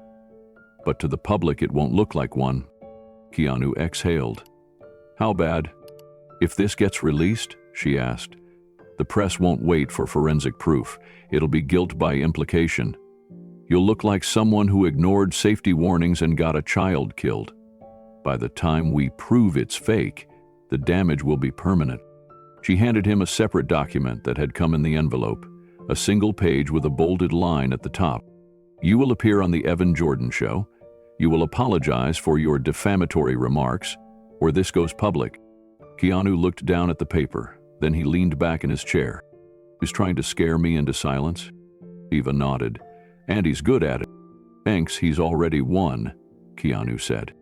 But to the public it won't look like one." Keanu exhaled. "How bad?" "If this gets released," she asked, "the press won't wait for forensic proof. It'll be guilt by implication. You'll look like someone who ignored safety warnings and got a child killed. By the time we prove it's fake, the damage will be permanent." She handed him a separate document that had come in the envelope, a single page with a bolded line at the top. "You will appear on the Evan Jordan Show. You will apologize for your defamatory remarks, or this goes public." Keanu looked down at the paper, then he leaned back in his chair. "He's trying to scare me into silence?" Eva nodded. "And he's good at it." "Thanks, he's already won," Keanu said.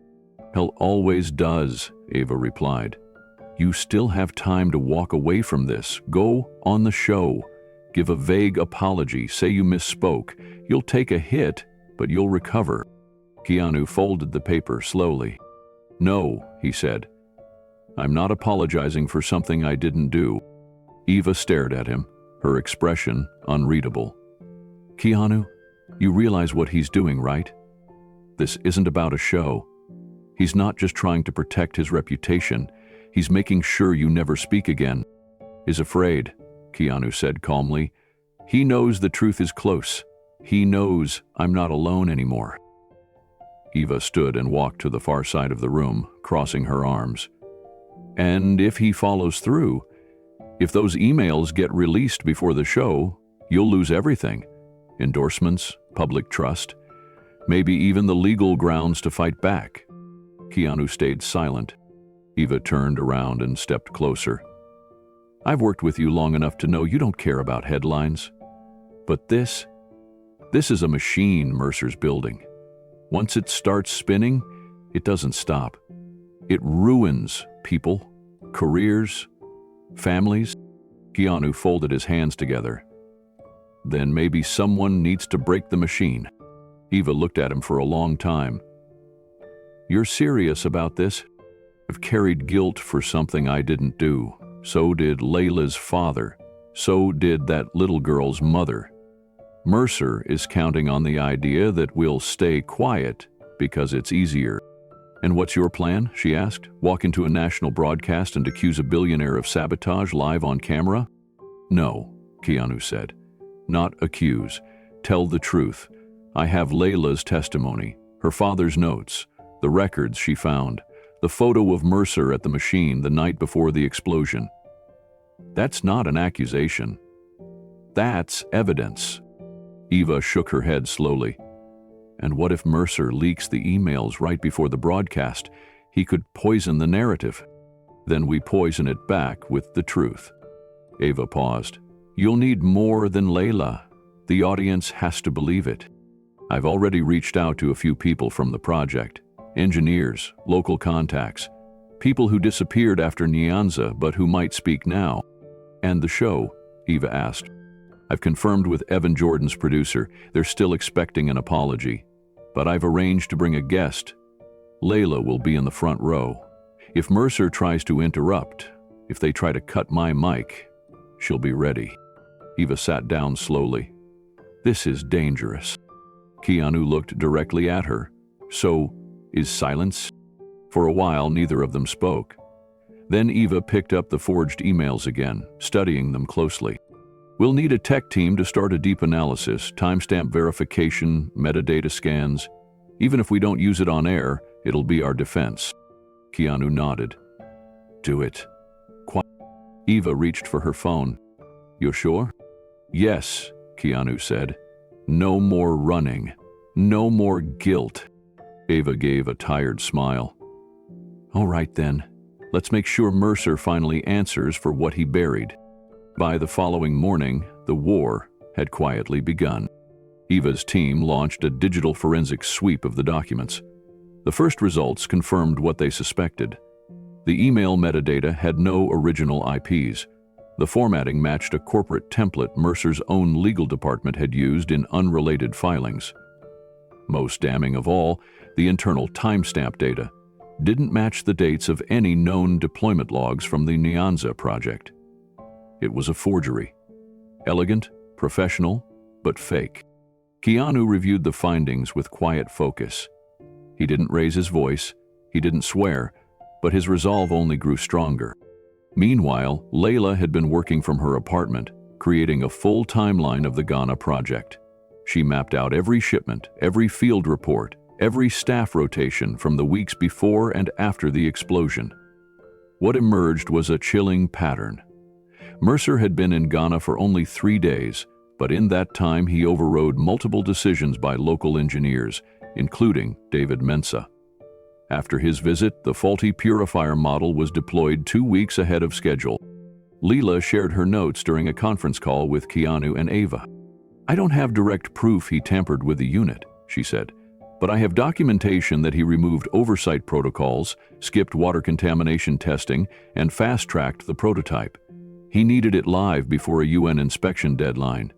"Hell always does," Eva replied. "You still have time to walk away from this. Go on the show. Give a vague apology. Say you misspoke. You'll take a hit, but you'll recover." Keanu folded the paper slowly. "No," he said. "I'm not apologizing for something I didn't do." Eva stared at him, her expression unreadable. "Keanu, you realize what he's doing, right? This isn't about a show. He's not just trying to protect his reputation. He's making sure you never speak again." "Is afraid," Keanu said calmly. "He knows the truth is close. He knows I'm not alone anymore." Eva stood and walked to the far side of the room, crossing her arms. "And if he follows through, if those emails get released before the show, you'll lose everything. Endorsements, public trust, maybe even the legal grounds to fight back." Keanu stayed silent. Eva turned around and stepped closer. "I've worked with you long enough to know you don't care about headlines. But this is a machine Mercer's building. Once it starts spinning, it doesn't stop. It ruins people, careers, families." Keanu folded his hands together. "Then maybe someone needs to break the machine." Eva looked at him for a long time. "You're serious about this?" "I've carried guilt for something I didn't do. So did Layla's father. So did that little girl's mother. Mercer is counting on the idea that we'll stay quiet because it's easier." "And what's your plan?" she asked. "Walk into a national broadcast and accuse a billionaire of sabotage live on camera?" "No," Keanu said. "Not accuse. Tell the truth. I have Layla's testimony, her father's notes, the records she found, the photo of Mercer at the machine the night before the explosion. That's not an accusation. That's evidence." Eva shook her head slowly. "And what if Mercer leaks the emails right before the broadcast? He could poison the narrative. Then we poison it back with the truth." Eva paused. "You'll need more than Layla. The audience has to believe it. I've already reached out to a few people from the project. Engineers, local contacts, people who disappeared after Nyanza but who might speak now." "And the show?" Eva asked. "I've confirmed with Evan Jordan's producer. They're still expecting an apology. But I've arranged to bring a guest. Layla will be in the front row. If Mercer tries to interrupt, if they try to cut my mic, she'll be ready." Eva sat down slowly. "This is dangerous." Keanu looked directly at her. "So, is silence?" For a while, neither of them spoke. Then Eva picked up the forged emails again, studying them closely. "We'll need a tech team to start a deep analysis, timestamp verification, metadata scans. Even if we don't use it on air, it'll be our defense." Keanu nodded. "Do it." Eva reached for her phone. "You're sure?" "Yes," Keanu said. "No more running. No more guilt." Eva gave a tired smile. "All right then. Let's make sure Mercer finally answers for what he buried." By the following morning, the war had quietly begun. Eva's team launched a digital forensics sweep of the documents. The first results confirmed what they suspected. The email metadata had no original IPs. The formatting matched a corporate template Mercer's own legal department had used in unrelated filings. Most damning of all, the internal timestamp data didn't match the dates of any known deployment logs from the Nyanza project. It was a forgery. Elegant, professional, but fake. Keanu reviewed the findings with quiet focus. He didn't raise his voice, he didn't swear, but his resolve only grew stronger. Meanwhile, Layla had been working from her apartment, creating a full timeline of the Ghana project. She mapped out every shipment, every field report, every staff rotation from the weeks before and after the explosion. What emerged was a chilling pattern. Mercer had been in Ghana for only 3 days, but in that time he overrode multiple decisions by local engineers, including David Mensah. After his visit, the faulty purifier model was deployed 2 weeks ahead of schedule. Leela shared her notes during a conference call with Keanu and Ava. "I don't have direct proof he tampered with the unit," she said, "but I have documentation that he removed oversight protocols, skipped water contamination testing, and fast-tracked the prototype. He needed it live before a UN inspection deadline.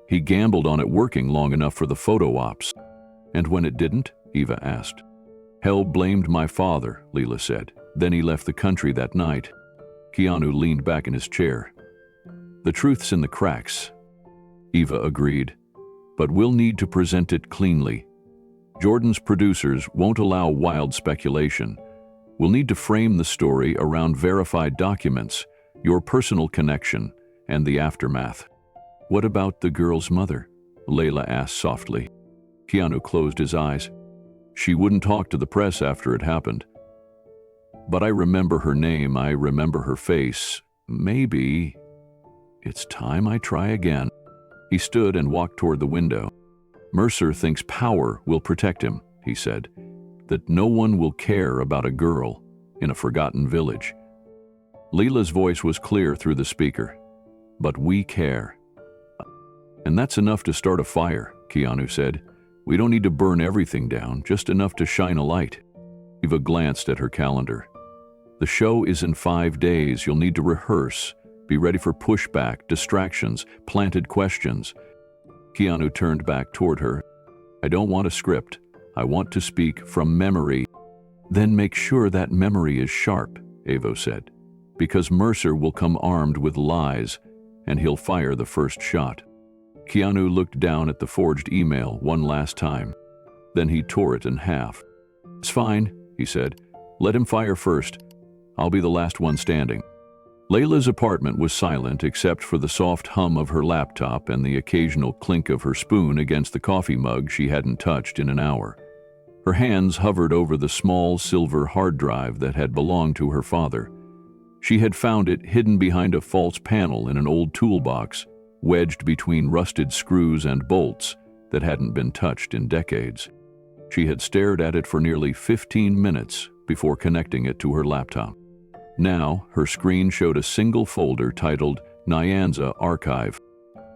He gambled on it working long enough for the photo ops." "And when it didn't?" Eva asked. "Hell blamed my father," Leela said. "Then he left the country that night." Keanu leaned back in his chair. "The truth's in the cracks," Eva agreed, "but we'll need to present it cleanly. Jordan's producers won't allow wild speculation. We'll need to frame the story around verified documents, your personal connection, and the aftermath." "What about the girl's mother?" Layla asked softly. Keanu closed his eyes. "She wouldn't talk to the press after it happened. But I remember her name, I remember her face. Maybe it's time I try again." He stood and walked toward the window. "Mercer thinks power will protect him," he said, "that no one will care about a girl in a forgotten village." Leela's voice was clear through the speaker. "But we care." "And that's enough to start a fire," Keanu said. "We don't need to burn everything down, just enough to shine a light." Eva glanced at her calendar. "The show is in 5 days. You'll need to rehearse. Be ready for pushback, distractions, planted questions." Keanu turned back toward her. "I don't want a script. I want to speak from memory." "Then make sure that memory is sharp," Ava said, "because Mercer will come armed with lies, and he'll fire the first shot." Keanu looked down at the forged email one last time. Then he tore it in half. "It's fine," he said. "Let him fire first. I'll be the last one standing." Layla's apartment was silent except for the soft hum of her laptop and the occasional clink of her spoon against the coffee mug she hadn't touched in an hour. Her hands hovered over the small silver hard drive that had belonged to her father. She had found it hidden behind a false panel in an old toolbox, wedged between rusted screws and bolts that hadn't been touched in decades. She had stared at it for nearly 15 minutes before connecting it to her laptop. Now, her screen showed a single folder titled Nyanza Archive.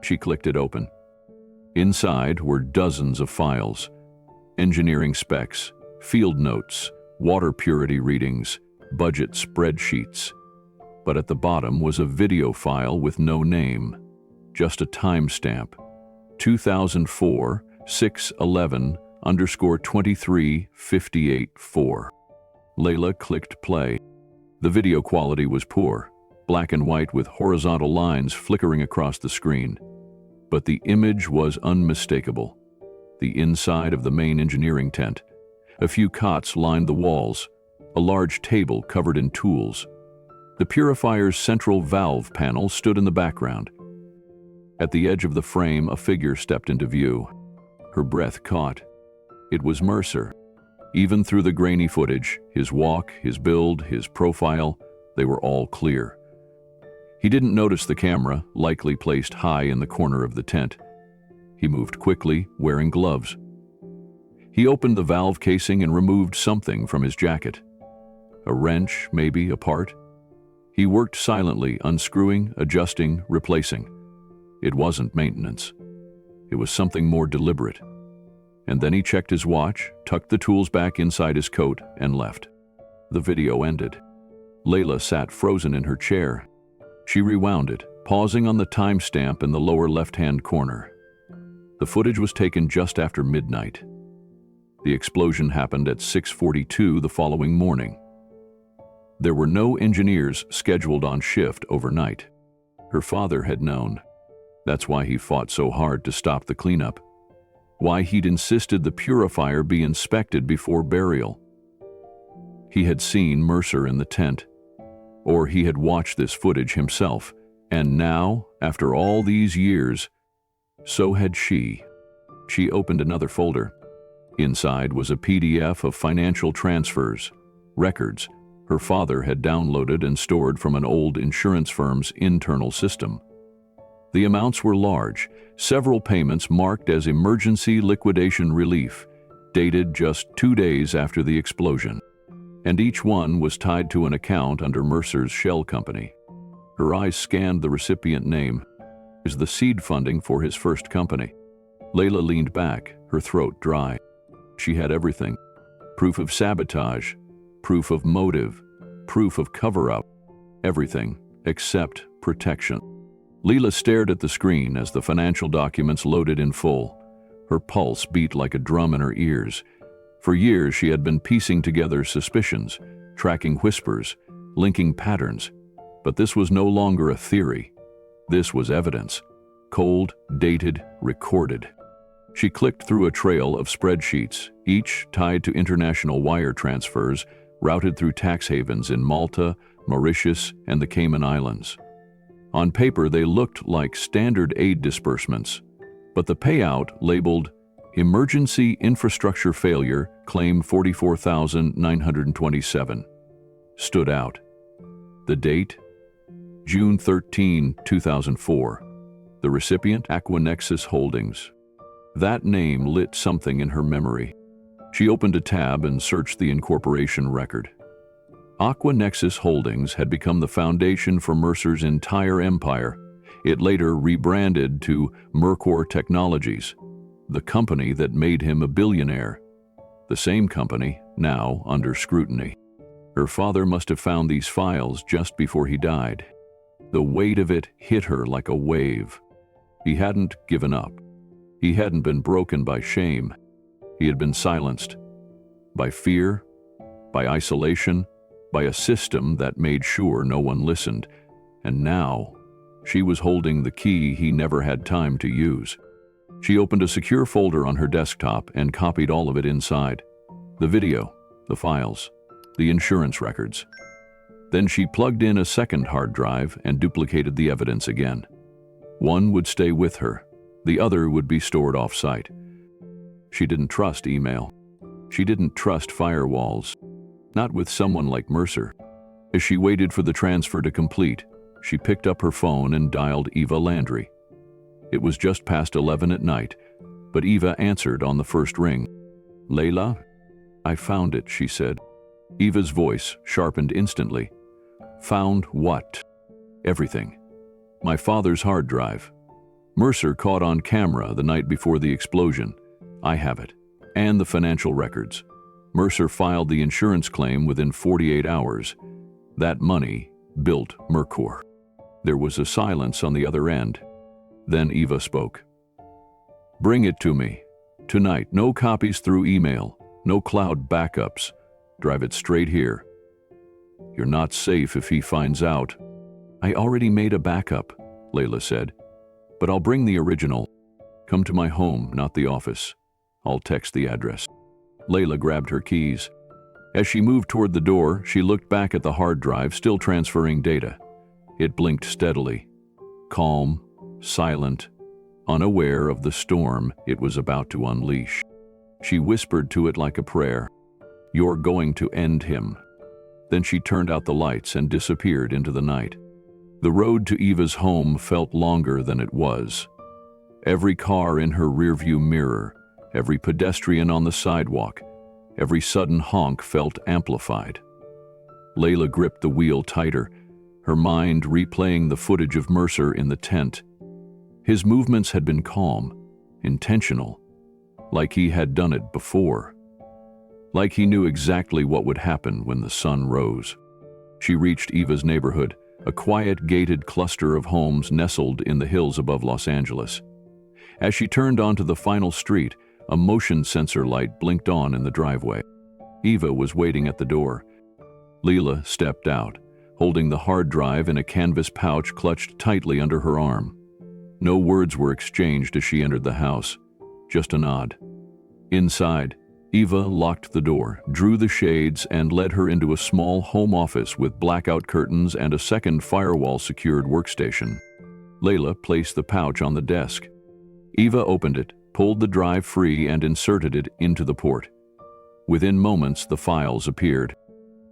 She clicked it open. Inside were dozens of files: engineering specs, field notes, water purity readings, budget spreadsheets. But at the bottom was a video file with no name, just a timestamp: 2004 6/11_2358-4. Layla clicked play. The video quality was poor, black and white with horizontal lines flickering across the screen. But the image was unmistakable. The inside of the main engineering tent. A few cots lined the walls, a large table covered in tools. The purifier's central valve panel stood in the background. At the edge of the frame, a figure stepped into view. Her breath caught. It was Mercer. Even through the grainy footage, his walk, his build, his profile, they were all clear. He didn't notice the camera, likely placed high in the corner of the tent. He moved quickly, wearing gloves. He opened the valve casing and removed something from his jacket. A wrench, maybe, a part. He worked silently, unscrewing, adjusting, replacing. It wasn't maintenance. It was something more deliberate. And then he checked his watch, tucked the tools back inside his coat, and left. The video ended. Layla sat frozen in her chair. She rewound it, pausing on the timestamp in the lower left-hand corner. The footage was taken just after midnight. The explosion happened at 6:42 the following morning. There were no engineers scheduled on shift overnight. Her father had known. That's why he fought so hard to stop the cleanup. Why he'd insisted the purifier be inspected before burial. He had seen Mercer in the tent, or he had watched this footage himself, and now, after all these years, so had she. She opened another folder. Inside was a PDF of financial transfers, records her father had downloaded and stored from an old insurance firm's internal system. The amounts were large, several payments marked as emergency liquidation relief, dated just 2 days after the explosion, and each one was tied to an account under Mercer's shell company. Her eyes scanned the recipient name. It was the seed funding for his first company. Layla leaned back, her throat dry. She had everything. Proof of sabotage, proof of motive, proof of cover-up. Everything except protection. Layla stared at the screen as the financial documents loaded in full. Her pulse beat like a drum in her ears. For years she had been piecing together suspicions, tracking whispers, linking patterns. But this was no longer a theory. This was evidence. Cold, dated, recorded. She clicked through a trail of spreadsheets, each tied to international wire transfers routed through tax havens in Malta, Mauritius, and the Cayman Islands. On paper, they looked like standard aid disbursements, but the payout, labeled Emergency Infrastructure Failure, Claim 44,927, stood out. The date? June 13, 2004. The recipient, Aquanexus Holdings. That name lit something in her memory. She opened a tab and searched the incorporation record. Aquanexus Holdings had become the foundation for Mercer's entire empire. It later rebranded to Mercor Technologies, the company that made him a billionaire. The same company, now under scrutiny. Her father must have found these files just before he died. The weight of it hit her like a wave. He hadn't given up. He hadn't been broken by shame. He had been silenced. By fear, by isolation, by a system that made sure no one listened. And now, she was holding the key he never had time to use. She opened a secure folder on her desktop and copied all of it inside. The video, the files, the insurance records. Then she plugged in a second hard drive and duplicated the evidence again. One would stay with her. The other would be stored off-site. She didn't trust email. She didn't trust firewalls. Not with someone like Mercer. As she waited for the transfer to complete, she picked up her phone and dialed Eva Landry. It was just past 11 at night, but Eva answered on the first ring. "Layla?" "I found it," she said. Eva's voice sharpened instantly. "Found what?" "Everything. My father's hard drive. Mercer caught on camera the night before the explosion. I have it. And the financial records. Mercer filed the insurance claim within 48 hours. That money built Mercor." There was a silence on the other end. Then Eva spoke. "Bring it to me. Tonight, no copies through email, no cloud backups. Drive it straight here. You're not safe if he finds out." "I already made a backup," Layla said. "But I'll bring the original. Come to my home, not the office. I'll text the address." Layla grabbed her keys. As she moved toward the door, she looked back at the hard drive, still transferring data. It blinked steadily. Calm, silent, unaware of the storm it was about to unleash. She whispered to it like a prayer. "You're going to end him." Then she turned out the lights and disappeared into the night. The road to Eva's home felt longer than it was. Every car in her rearview mirror, every pedestrian on the sidewalk, every sudden honk felt amplified. Layla gripped the wheel tighter, her mind replaying the footage of Mercer in the tent. His movements had been calm, intentional, like he had done it before. Like he knew exactly what would happen when the sun rose. She reached Eva's neighborhood, a quiet, gated cluster of homes nestled in the hills above Los Angeles. As she turned onto the final street, a motion sensor light blinked on in the driveway. Eva was waiting at the door. Leila stepped out, holding the hard drive in a canvas pouch clutched tightly under her arm. No words were exchanged as she entered the house, just a nod. Inside, Eva locked the door, drew the shades, and led her into a small home office with blackout curtains and a second firewall-secured workstation. Leila placed the pouch on the desk. Eva opened it, pulled the drive free, and inserted it into the port. Within moments, the files appeared.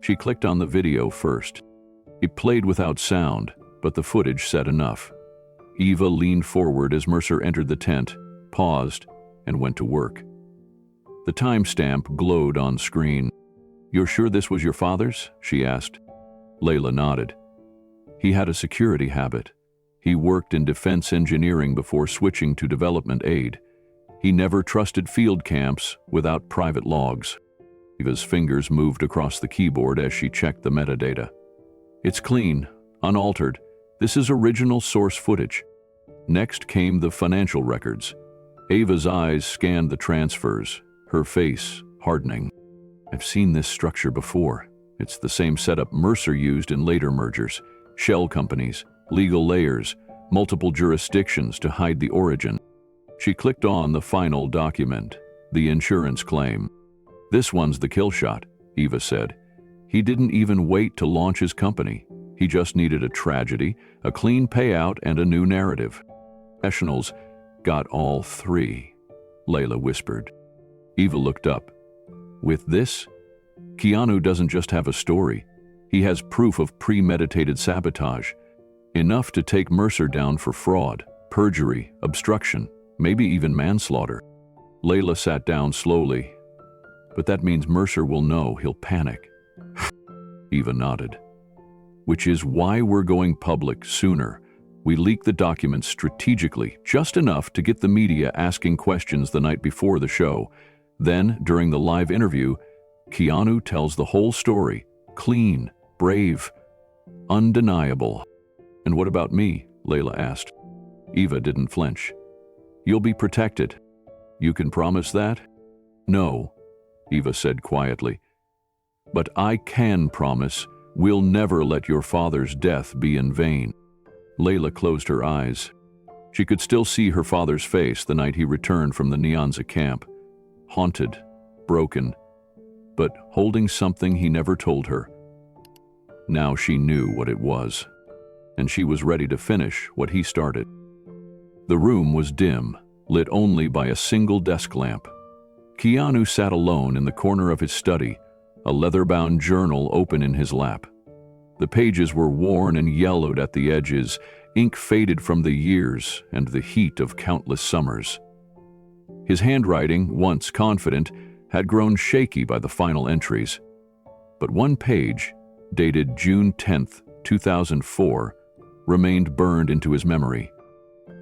She clicked on the video first. It played without sound, but the footage said enough. Eva leaned forward as Mercer entered the tent, paused, and went to work. The timestamp glowed on screen. "You're sure this was your father's?" she asked. Leila nodded. He had a security habit. He worked in defense engineering before switching to development aid. He never trusted field camps without private logs. Eva's fingers moved across the keyboard as she checked the metadata. "It's clean, unaltered. This is original source footage." Next came the financial records. Eva's eyes scanned the transfers, her face hardening. "I've seen this structure before. It's the same setup Mercer used in later mergers. Shell companies, legal layers, multiple jurisdictions to hide the origin." She clicked on the final document, the insurance claim. "This one's the kill shot," Eva said. "He didn't even wait to launch his company. He just needed a tragedy, a clean payout, and a new narrative." "Professionals got all three," Leila whispered. Eva looked up. "With this, Keanu doesn't just have a story. He has proof of premeditated sabotage. Enough to take Mercer down for fraud, perjury, obstruction, maybe even manslaughter." Leila sat down slowly. "But that means Mercer will know. He'll panic." Eva nodded. "Which is why we're going public sooner. We leak the documents strategically, just enough to get the media asking questions the night before the show. Then, during the live interview, Keanu tells the whole story, clean, brave, undeniable." "And what about me?" Leila asked. Eva didn't flinch. "You'll be protected. You can promise that?" "No," Eva said quietly. "But I can promise we'll never let your father's death be in vain." Leila closed her eyes. She could still see her father's face the night he returned from the Nyanza camp. Haunted, broken, but holding something he never told her. Now she knew what it was, and she was ready to finish what he started. The room was dim, lit only by a single desk lamp. Keanu sat alone in the corner of his study, a leather-bound journal open in his lap. The pages were worn and yellowed at the edges, ink faded from the years and the heat of countless summers. His handwriting, once confident, had grown shaky by the final entries. But one page, dated June 10th, 2004, remained burned into his memory.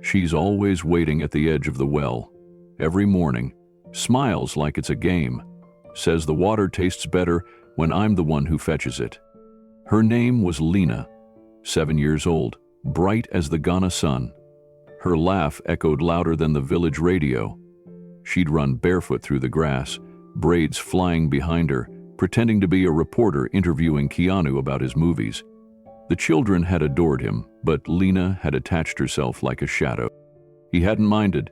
"She's always waiting at the edge of the well. Every morning, smiles like it's a game. Says the water tastes better when I'm the one who fetches it." Her name was Lena, 7 years old, bright as the Ghana sun. Her laugh echoed louder than the village radio. She'd run barefoot through the grass, braids flying behind her, pretending to be a reporter interviewing Keanu about his movies. The children had adored him, but Lena had attached herself like a shadow. He hadn't minded.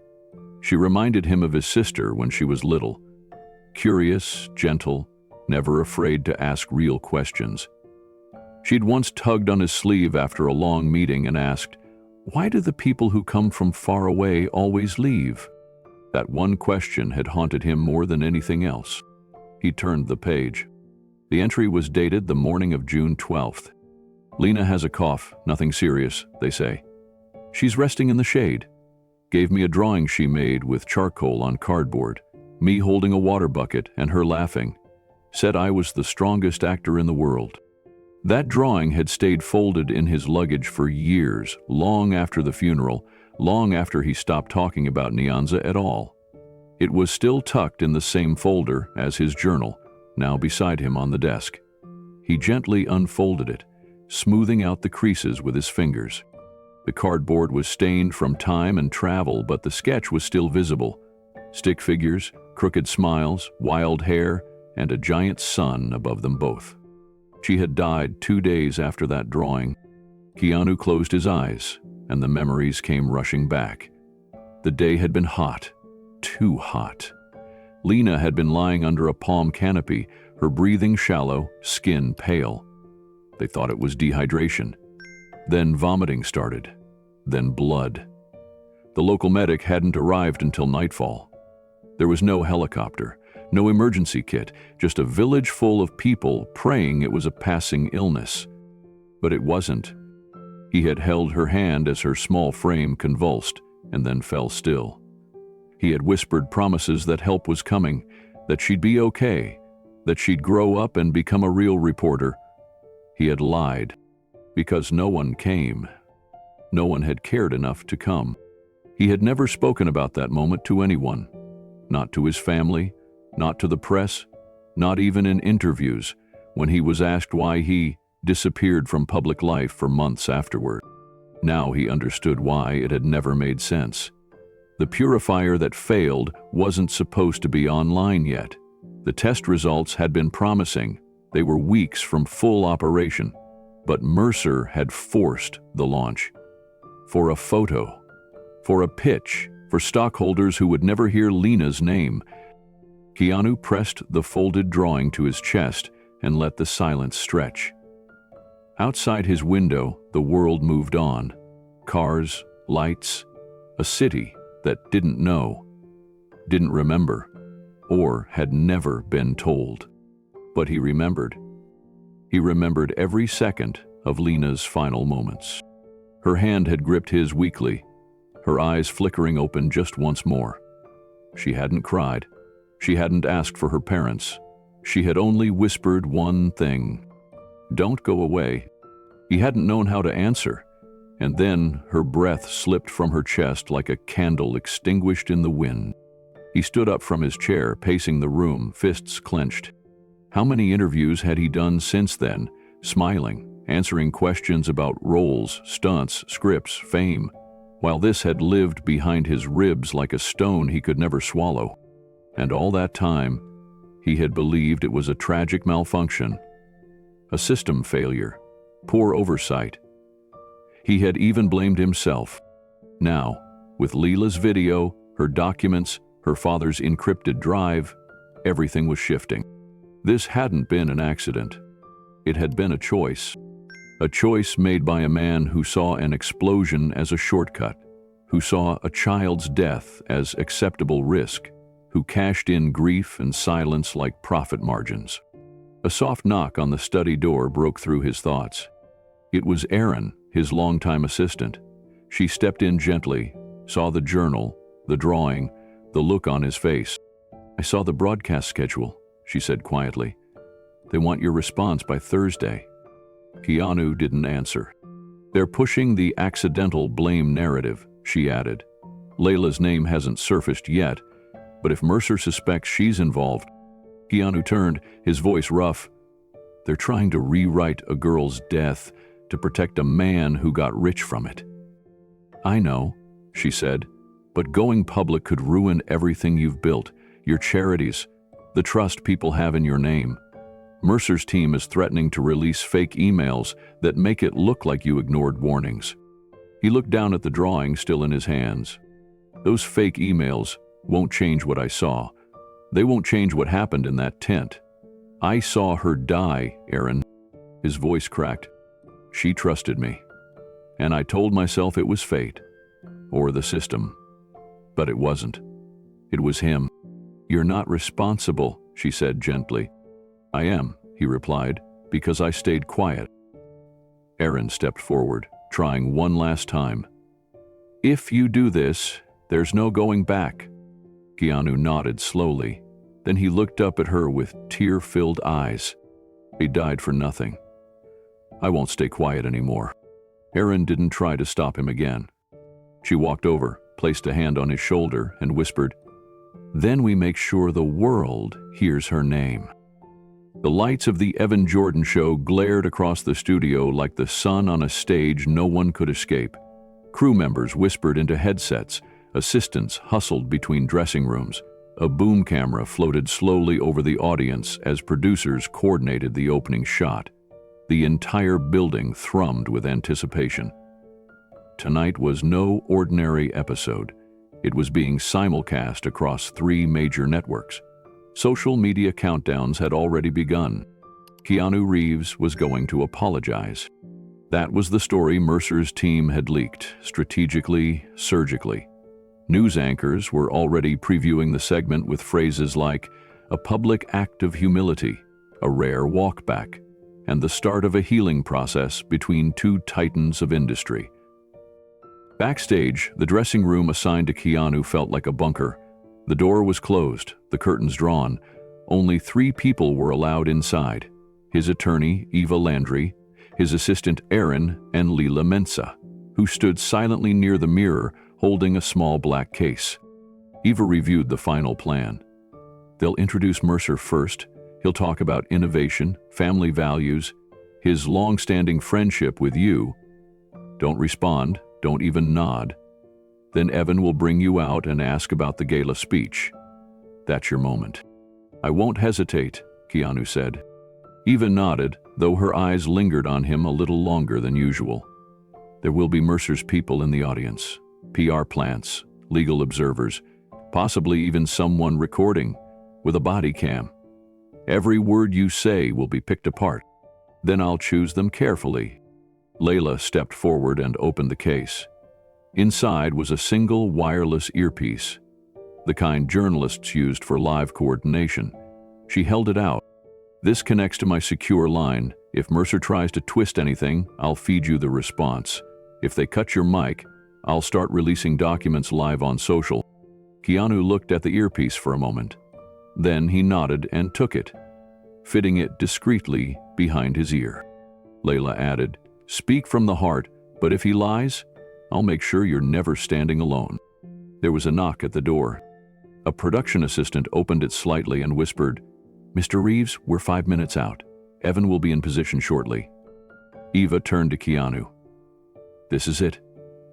She reminded him of his sister when she was little. Curious, gentle, never afraid to ask real questions. She'd once tugged on his sleeve after a long meeting and asked, "Why do the people who come from far away always leave?" That one question had haunted him more than anything else. He turned the page. The entry was dated the morning of June 12th. "Lena has a cough, nothing serious, they say. She's resting in the shade. Gave me a drawing she made with charcoal on cardboard, me holding a water bucket and her laughing. Said I was the strongest actor in the world." That drawing had stayed folded in his luggage for years, long after the funeral, long after he stopped talking about Nyanza at all. It was still tucked in the same folder as his journal, now beside him on the desk. He gently unfolded it, smoothing out the creases with his fingers. The cardboard was stained from time and travel, but the sketch was still visible. Stick figures, crooked smiles, wild hair, and a giant sun above them both. She had died 2 days after that drawing. Keanu closed his eyes, and the memories came rushing back. The day had been hot, too hot. Lena had been lying under a palm canopy, her breathing shallow, skin pale. They thought it was dehydration. Then vomiting started, then blood. The local medic hadn't arrived until nightfall. There was no helicopter, no emergency kit, just a village full of people praying it was a passing illness. But it wasn't. He had held her hand as her small frame convulsed and then fell still. He had whispered promises that help was coming, that she'd be okay, that she'd grow up and become a real reporter. He had lied, because no one came. No one had cared enough to come. He had never spoken about that moment to anyone, not to his family, not to the press, not even in interviews when he was asked why he disappeared from public life for months afterward. Now he understood why it had never made sense. The purifier that failed wasn't supposed to be online yet. The test results had been promising. They were weeks from full operation. But Mercer had forced the launch. For a photo, for a pitch, for stockholders who would never hear Lena's name. Keanu pressed the folded drawing to his chest and let the silence stretch. Outside his window, the world moved on. Cars, lights, a city that didn't know, didn't remember, or had never been told. But he remembered. He remembered every second of Lena's final moments. Her hand had gripped his weakly, her eyes flickering open just once more. She hadn't cried. She hadn't asked for her parents. She had only whispered one thing: "Don't go away." He hadn't known how to answer, and then her breath slipped from her chest like a candle extinguished in the wind. He stood up from his chair, pacing the room, fists clenched. How many interviews had he done since then, smiling, answering questions about roles, stunts, scripts, fame, while this had lived behind his ribs like a stone he could never swallow. And all that time, he had believed it was a tragic malfunction, a system failure, poor oversight. He had even blamed himself. Now, with Leela's video, her documents, her father's encrypted drive, everything was shifting. This hadn't been an accident. It had been a choice made by a man who saw an explosion as a shortcut, who saw a child's death as acceptable risk, who cashed in grief and silence like profit margins. A soft knock on the study door broke through his thoughts. It was Erin, his longtime assistant. She stepped in gently, saw the journal, the drawing, the look on his face. "I saw the broadcast schedule," she said quietly. "They want your response by Thursday." Keanu didn't answer. "They're pushing the accidental blame narrative," she added. "Layla's name hasn't surfaced yet, but if Mercer suspects she's involved..." Keanu turned, his voice rough. "They're trying to rewrite a girl's death to protect a man who got rich from it." "I know," she said, "but going public could ruin everything you've built, your charities, the trust people have in your name. Mercer's team is threatening to release fake emails that make it look like you ignored warnings." He looked down at the drawing still in his hands. "Those fake emails won't change what I saw. They won't change what happened in that tent. I saw her die, Erin." His voice cracked. "She trusted me. And I told myself it was fate, or the system. But it wasn't. It was him." "You're not responsible," she said gently. "I am," he replied, "because I stayed quiet." Erin stepped forward, trying one last time. "If you do this, there's no going back." Keanu nodded slowly. Then he looked up at her with tear-filled eyes. "He died for nothing. I won't stay quiet anymore." Erin didn't try to stop him again. She walked over, placed a hand on his shoulder, and whispered, "Then we make sure the world hears her name." The lights of the Evan Jordan show glared across the studio like the sun on a stage no one could escape. Crew members whispered into headsets, assistants hustled between dressing rooms. A boom camera floated slowly over the audience as producers coordinated the opening shot. The entire building thrummed with anticipation. Tonight was no ordinary episode. It was being simulcast across 3 major networks. Social media countdowns had already begun. Keanu Reeves was going to apologize. That was the story Mercer's team had leaked, strategically, surgically. News anchors were already previewing the segment with phrases like, "a public act of humility," "a rare walkback," and the start of a healing process between 2 titans of industry. Backstage, the dressing room assigned to Keanu felt like a bunker. The door was closed, the curtains drawn. Only 3 people were allowed inside: his attorney, Eva Landry, his assistant Erin, and Leila Mensa, who stood silently near the mirror holding a small black case. Eva reviewed the final plan. They'll introduce Mercer first. He'll talk about innovation, family values, his long-standing friendship with you. Don't respond, don't even nod. Then Evan will bring you out and ask about the gala speech. That's your moment. "I won't hesitate," Keanu said. Eva nodded, though her eyes lingered on him a little longer than usual. There will be Mercer's people in the audience. PR plants, legal observers, possibly even someone recording with a body cam. Every word you say will be picked apart. Then I'll choose them carefully. Leila stepped forward and opened the case. Inside was a single wireless earpiece, the kind journalists used for live coordination. She held it out. "This connects to my secure line. If Mercer tries to twist anything, I'll feed you the response. If they cut your mic, I'll start releasing documents live on social." Keanu looked at the earpiece for a moment. Then he nodded and took it, fitting it discreetly behind his ear. Leila added, "Speak from the heart, but if he lies, I'll make sure you're never standing alone." There was a knock at the door. A production assistant opened it slightly and whispered, "Mr. Reeves, we're 5 minutes out. Evan will be in position shortly." Eva turned to Keanu. "This is it.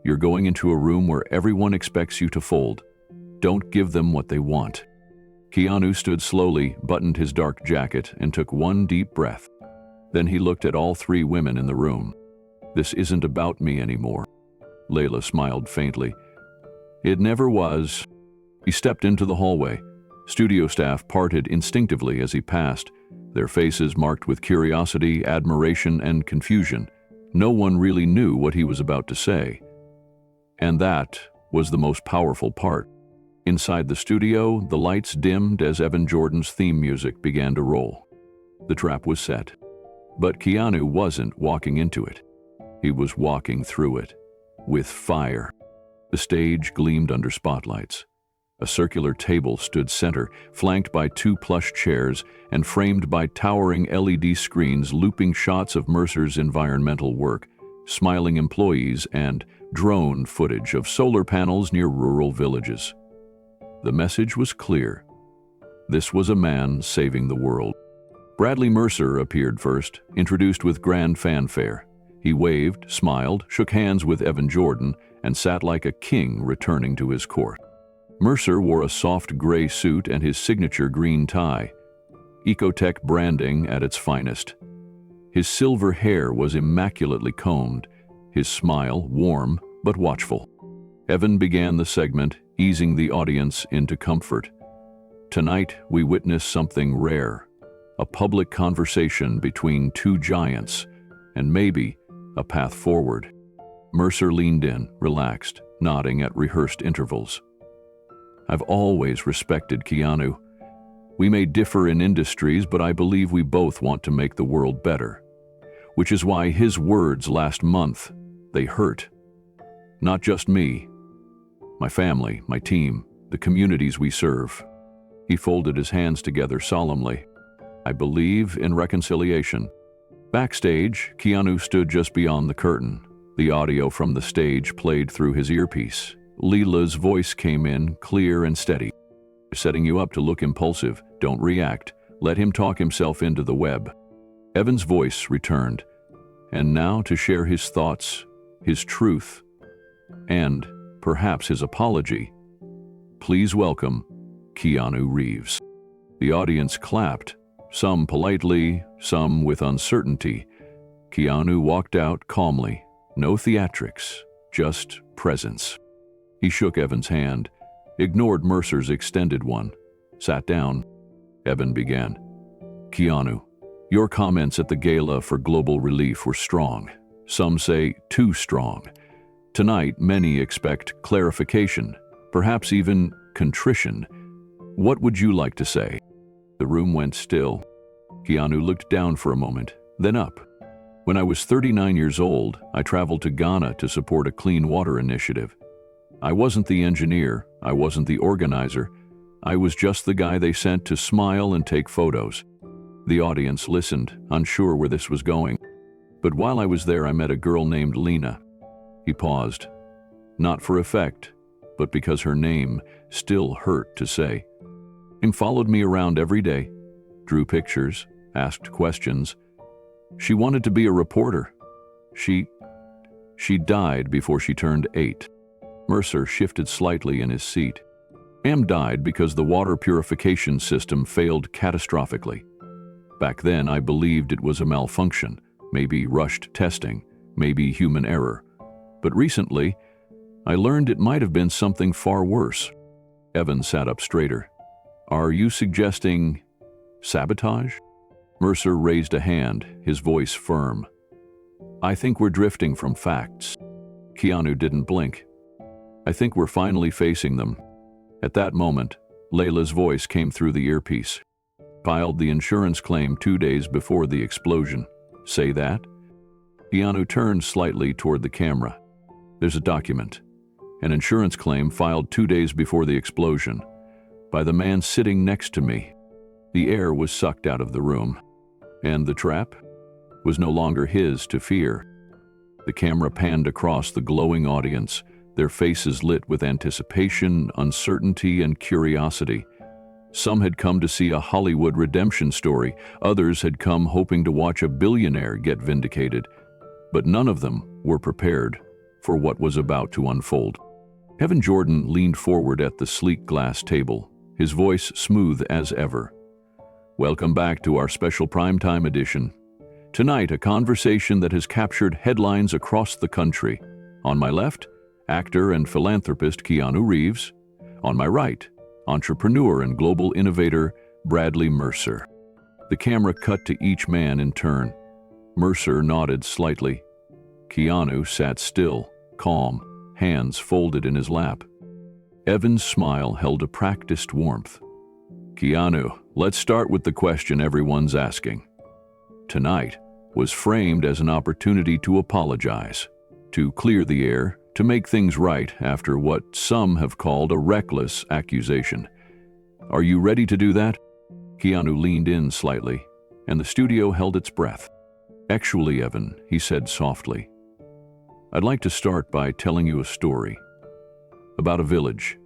You're going into a room where everyone expects you to fold. Don't give them what they want." Keanu stood slowly, buttoned his dark jacket, and took one deep breath. Then he looked at all 3 women in the room. "This isn't about me anymore." Leila smiled faintly. "It never was." He stepped into the hallway. Studio staff parted instinctively as he passed, their faces marked with curiosity, admiration, and confusion. No one really knew what he was about to say. And that was the most powerful part. Inside the studio, the lights dimmed as Evan Jordan's theme music began to roll. The trap was set. But Keanu wasn't walking into it. He was walking through it, with fire. The stage gleamed under spotlights. A circular table stood center, flanked by 2 plush chairs and framed by towering LED screens looping shots of Mercer's environmental work, smiling employees, and drone footage of solar panels near rural villages. The message was clear. This was a man saving the world. Bradley Mercer appeared first, introduced with grand fanfare. He waved, smiled, shook hands with Evan Jordan, and sat like a king returning to his court. Mercer wore a soft gray suit and his signature green tie, Ecotech branding at its finest. His silver hair was immaculately combed, his smile warm but watchful. Evan began the segment, easing the audience into comfort. Tonight, we witness something rare, a public conversation between 2 giants, and maybe a path forward. Mercer leaned in, relaxed, nodding at rehearsed intervals. "I've always respected Keanu. We may differ in industries, but I believe we both want to make the world better. Which is why his words last month, they hurt. Not just me, my family, my team, the communities we serve." He folded his hands together solemnly. "I believe in reconciliation. Backstage, Keanu stood just beyond the curtain. The audio from the stage played through his earpiece. Leela's voice came in, clear and steady. Setting you up to look impulsive, don't react. Let him talk himself into the web. Evan's voice returned, and now to share his thoughts, his truth, and perhaps his apology. Please welcome Keanu Reeves. The audience clapped, some politely, some with uncertainty. Keanu walked out calmly, no theatrics, just presence. He shook Evan's hand, ignored Mercer's extended one, sat down. Evan began. Keanu, your comments at the gala for global relief were strong. Some say too strong. Tonight, many expect clarification, perhaps even contrition. What would you like to say? The room went still. Keanu looked down for a moment, then up. When I was 39 years old, I traveled to Ghana to support a clean water initiative. I wasn't the engineer, I wasn't the organizer. I was just the guy they sent to smile and take photos. The audience listened, unsure where this was going. But while I was there, I met a girl named Lena. He paused. Not for effect, but because her name still hurt to say. She followed me around every day, drew pictures, asked questions. She wanted to be a reporter. She died before she turned 8. Mercer shifted slightly in his seat. Am died because the water purification system failed catastrophically. Back then, I believed it was a malfunction, maybe rushed testing, maybe human error. But recently, I learned it might have been something far worse. Evan sat up straighter. Are you suggesting sabotage? Mercer raised a hand, his voice firm. I think we're drifting from facts. Keanu didn't blink. I think we're finally facing them. At that moment, Layla's voice came through the earpiece. Filed the insurance claim 2 days before the explosion. Say that? Keanu turned slightly toward the camera. There's a document. An insurance claim filed 2 days before the explosion. By the man sitting next to me. The air was sucked out of the room. And the trap was no longer his to fear. The camera panned across the glowing audience, their faces lit with anticipation, uncertainty, and curiosity. Some had come to see a Hollywood redemption story. Others had come hoping to watch a billionaire get vindicated. But none of them were prepared for what was about to unfold. Evan Jordan leaned forward at the sleek glass table, his voice smooth as ever. Welcome back to our special primetime edition. Tonight, a conversation that has captured headlines across the country. On my left, actor and philanthropist Keanu Reeves. On my right, entrepreneur and global innovator Bradley Mercer. The camera cut to each man in turn. Mercer nodded slightly. Keanu sat still, calm, hands folded in his lap. Evan's smile held a practiced warmth. Keanu, let's start with the question everyone's asking. Tonight was framed as an opportunity to apologize, to clear the air, to make things right after what some have called a reckless accusation. Are you ready to do that? Keanu leaned in slightly, and the studio held its breath. Actually, Evan, he said softly, I'd like to start by telling you a story about a village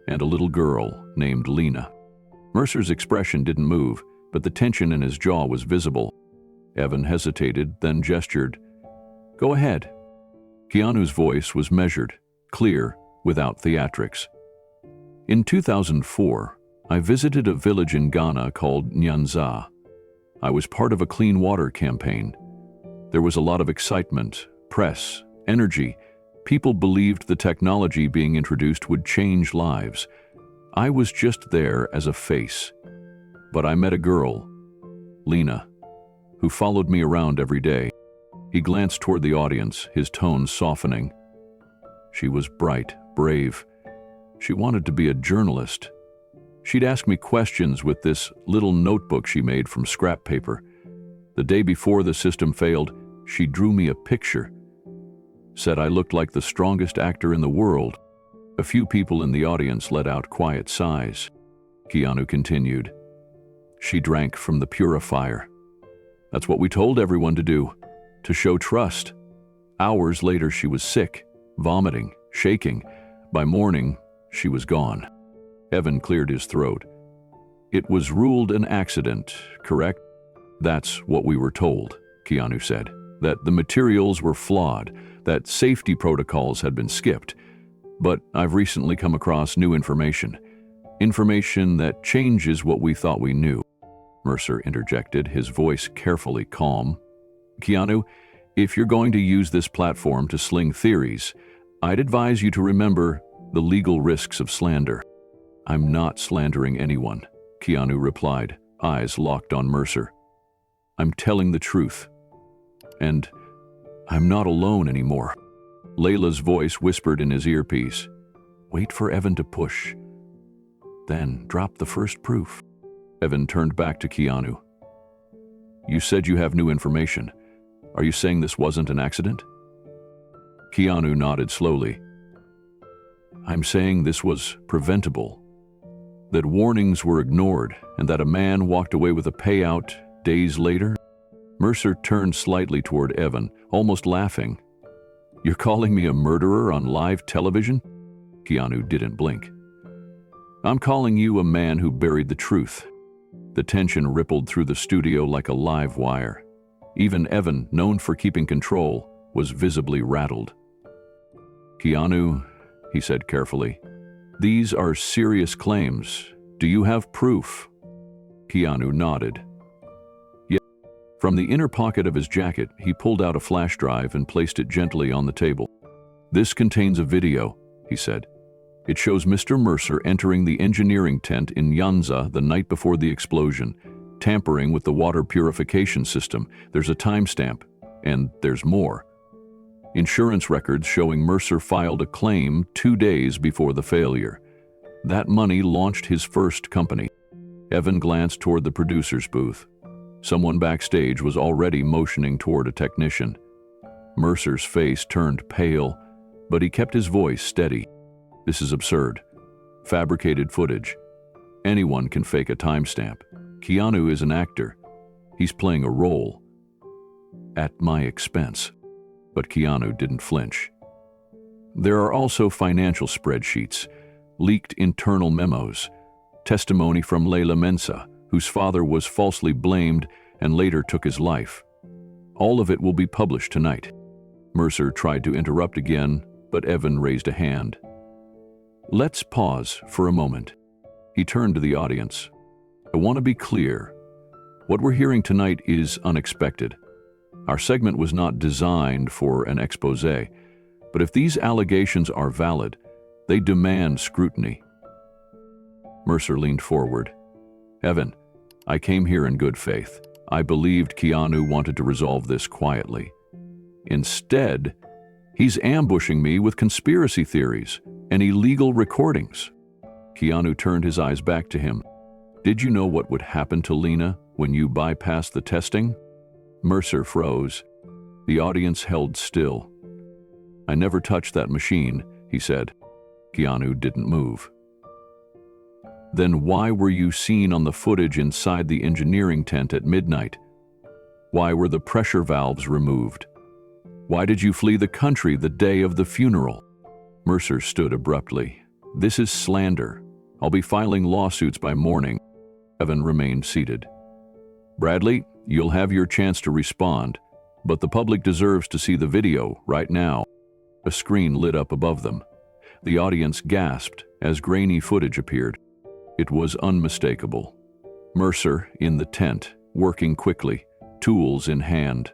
and a little girl named Lena. Mercer's expression didn't move, but the tension in his jaw was visible. Evan hesitated, then gestured. Go ahead. Keanu's voice was measured, clear, without theatrics. In 2004, I visited a village in Ghana called Nyanza. I was part of a clean water campaign. There was a lot of excitement, press, energy. People believed the technology being introduced would change lives. I was just there as a face. But I met a girl, Lena, who followed me around every day. He glanced toward the audience, his tone softening. She was bright, brave. She wanted to be a journalist. She'd ask me questions with this little notebook she made from scrap paper. The day before the system failed, she drew me a picture. Said I looked like the strongest actor in the world. A few people in the audience let out quiet sighs. Keanu continued. She drank from the purifier. That's what we told everyone to do, to show trust. Hours later, she was sick, vomiting, shaking. By morning, she was gone. Evan cleared his throat. It was ruled an accident, correct? That's what we were told, Keanu said. That the materials were flawed, that safety protocols had been skipped. But I've recently come across new information. Information that changes what we thought we knew. Mercer interjected, his voice carefully calm. Keanu, if you're going to use this platform to sling theories, I'd advise you to remember the legal risks of slander. I'm not slandering anyone, Keanu replied, eyes locked on Mercer. I'm telling the truth. And I'm not alone anymore. Layla's voice whispered in his earpiece. Wait for Evan to push. Then drop the first proof. Evan turned back to Keanu. You said you have new information. Are you saying this wasn't an accident? Keanu nodded slowly. I'm saying this was preventable. That warnings were ignored and that a man walked away with a payout days later. Mercer turned slightly toward Evan, almost laughing. You're calling me a murderer on live television? Keanu didn't blink. I'm calling you a man who buried the truth. The tension rippled through the studio like a live wire. Even Evan, known for keeping control, was visibly rattled. Keanu, he said carefully, these are serious claims. Do you have proof? Keanu nodded. Yes. From the inner pocket of his jacket, he pulled out a flash drive and placed it gently on the table. This contains a video, he said. It shows Mr. Mercer entering the engineering tent in Yanza the night before the explosion, tampering with the water purification system. There's a timestamp, and there's more. Insurance records showing Mercer filed a claim 2 days before the failure. That money launched his first company. Evan glanced toward the producer's booth. Someone backstage was already motioning toward a technician. Mercer's face turned pale, but he kept his voice steady. This is absurd. Fabricated footage. Anyone can fake a timestamp. Keanu is an actor. He's playing a role. At my expense. But Keanu didn't flinch. There are also financial spreadsheets, leaked internal memos, testimony from Layla Mensa, whose father was falsely blamed and later took his life. All of it will be published tonight. Mercer tried to interrupt again, but Evan raised a hand. Let's pause for a moment. He turned to the audience. I want to be clear. What we're hearing tonight is unexpected. Our segment was not designed for an expose, but if these allegations are valid, they demand scrutiny. Mercer leaned forward. Evan, I came here in good faith. I believed Keanu wanted to resolve this quietly. Instead, he's ambushing me with conspiracy theories and illegal recordings. Keanu turned his eyes back to him. Did you know what would happen to Lena when you bypassed the testing? Mercer froze. The audience held still. I never touched that machine, he said. Keanu didn't move. Then why were you seen on the footage inside the engineering tent at midnight? Why were the pressure valves removed? Why did you flee the country the day of the funeral? Mercer stood abruptly. This is slander. I'll be filing lawsuits by morning. Evan remained seated. Bradley, you'll have your chance to respond, but the public deserves to see the video right now. A screen lit up above them. The audience gasped as grainy footage appeared. It was unmistakable. Mercer in the tent, working quickly, tools in hand.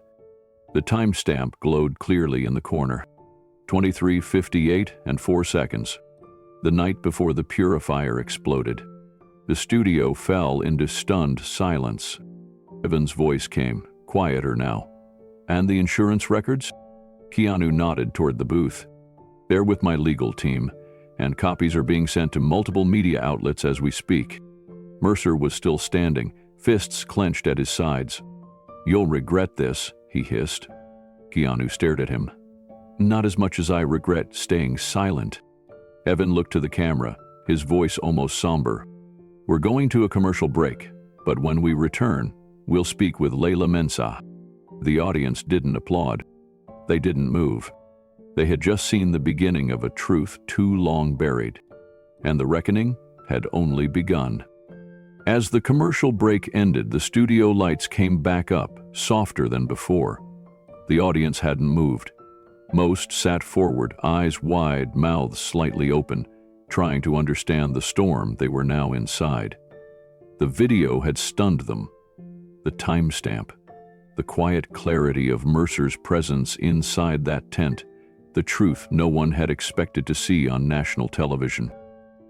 The timestamp glowed clearly in the corner. 23:58 and 4 seconds. The night before the purifier exploded. The studio fell into stunned silence. Evan's voice came, quieter now. And the insurance records? Keanu nodded toward the booth. They're with my legal team, and copies are being sent to multiple media outlets as we speak. Mercer was still standing, fists clenched at his sides. You'll regret this, he hissed. Keanu stared at him. Not as much as I regret staying silent. Evan looked to the camera, his voice almost somber. We're going to a commercial break, but when we return, "We'll speak with Layla Mensah." The audience didn't applaud. They didn't move. They had just seen the beginning of a truth too long buried, and the reckoning had only begun. As the commercial break ended, the studio lights came back up, softer than before. The audience hadn't moved. Most sat forward, eyes wide, mouths slightly open, trying to understand the storm they were now inside. The video had stunned them. The timestamp, the quiet clarity of Mercer's presence inside that tent, the truth no one had expected to see on national television.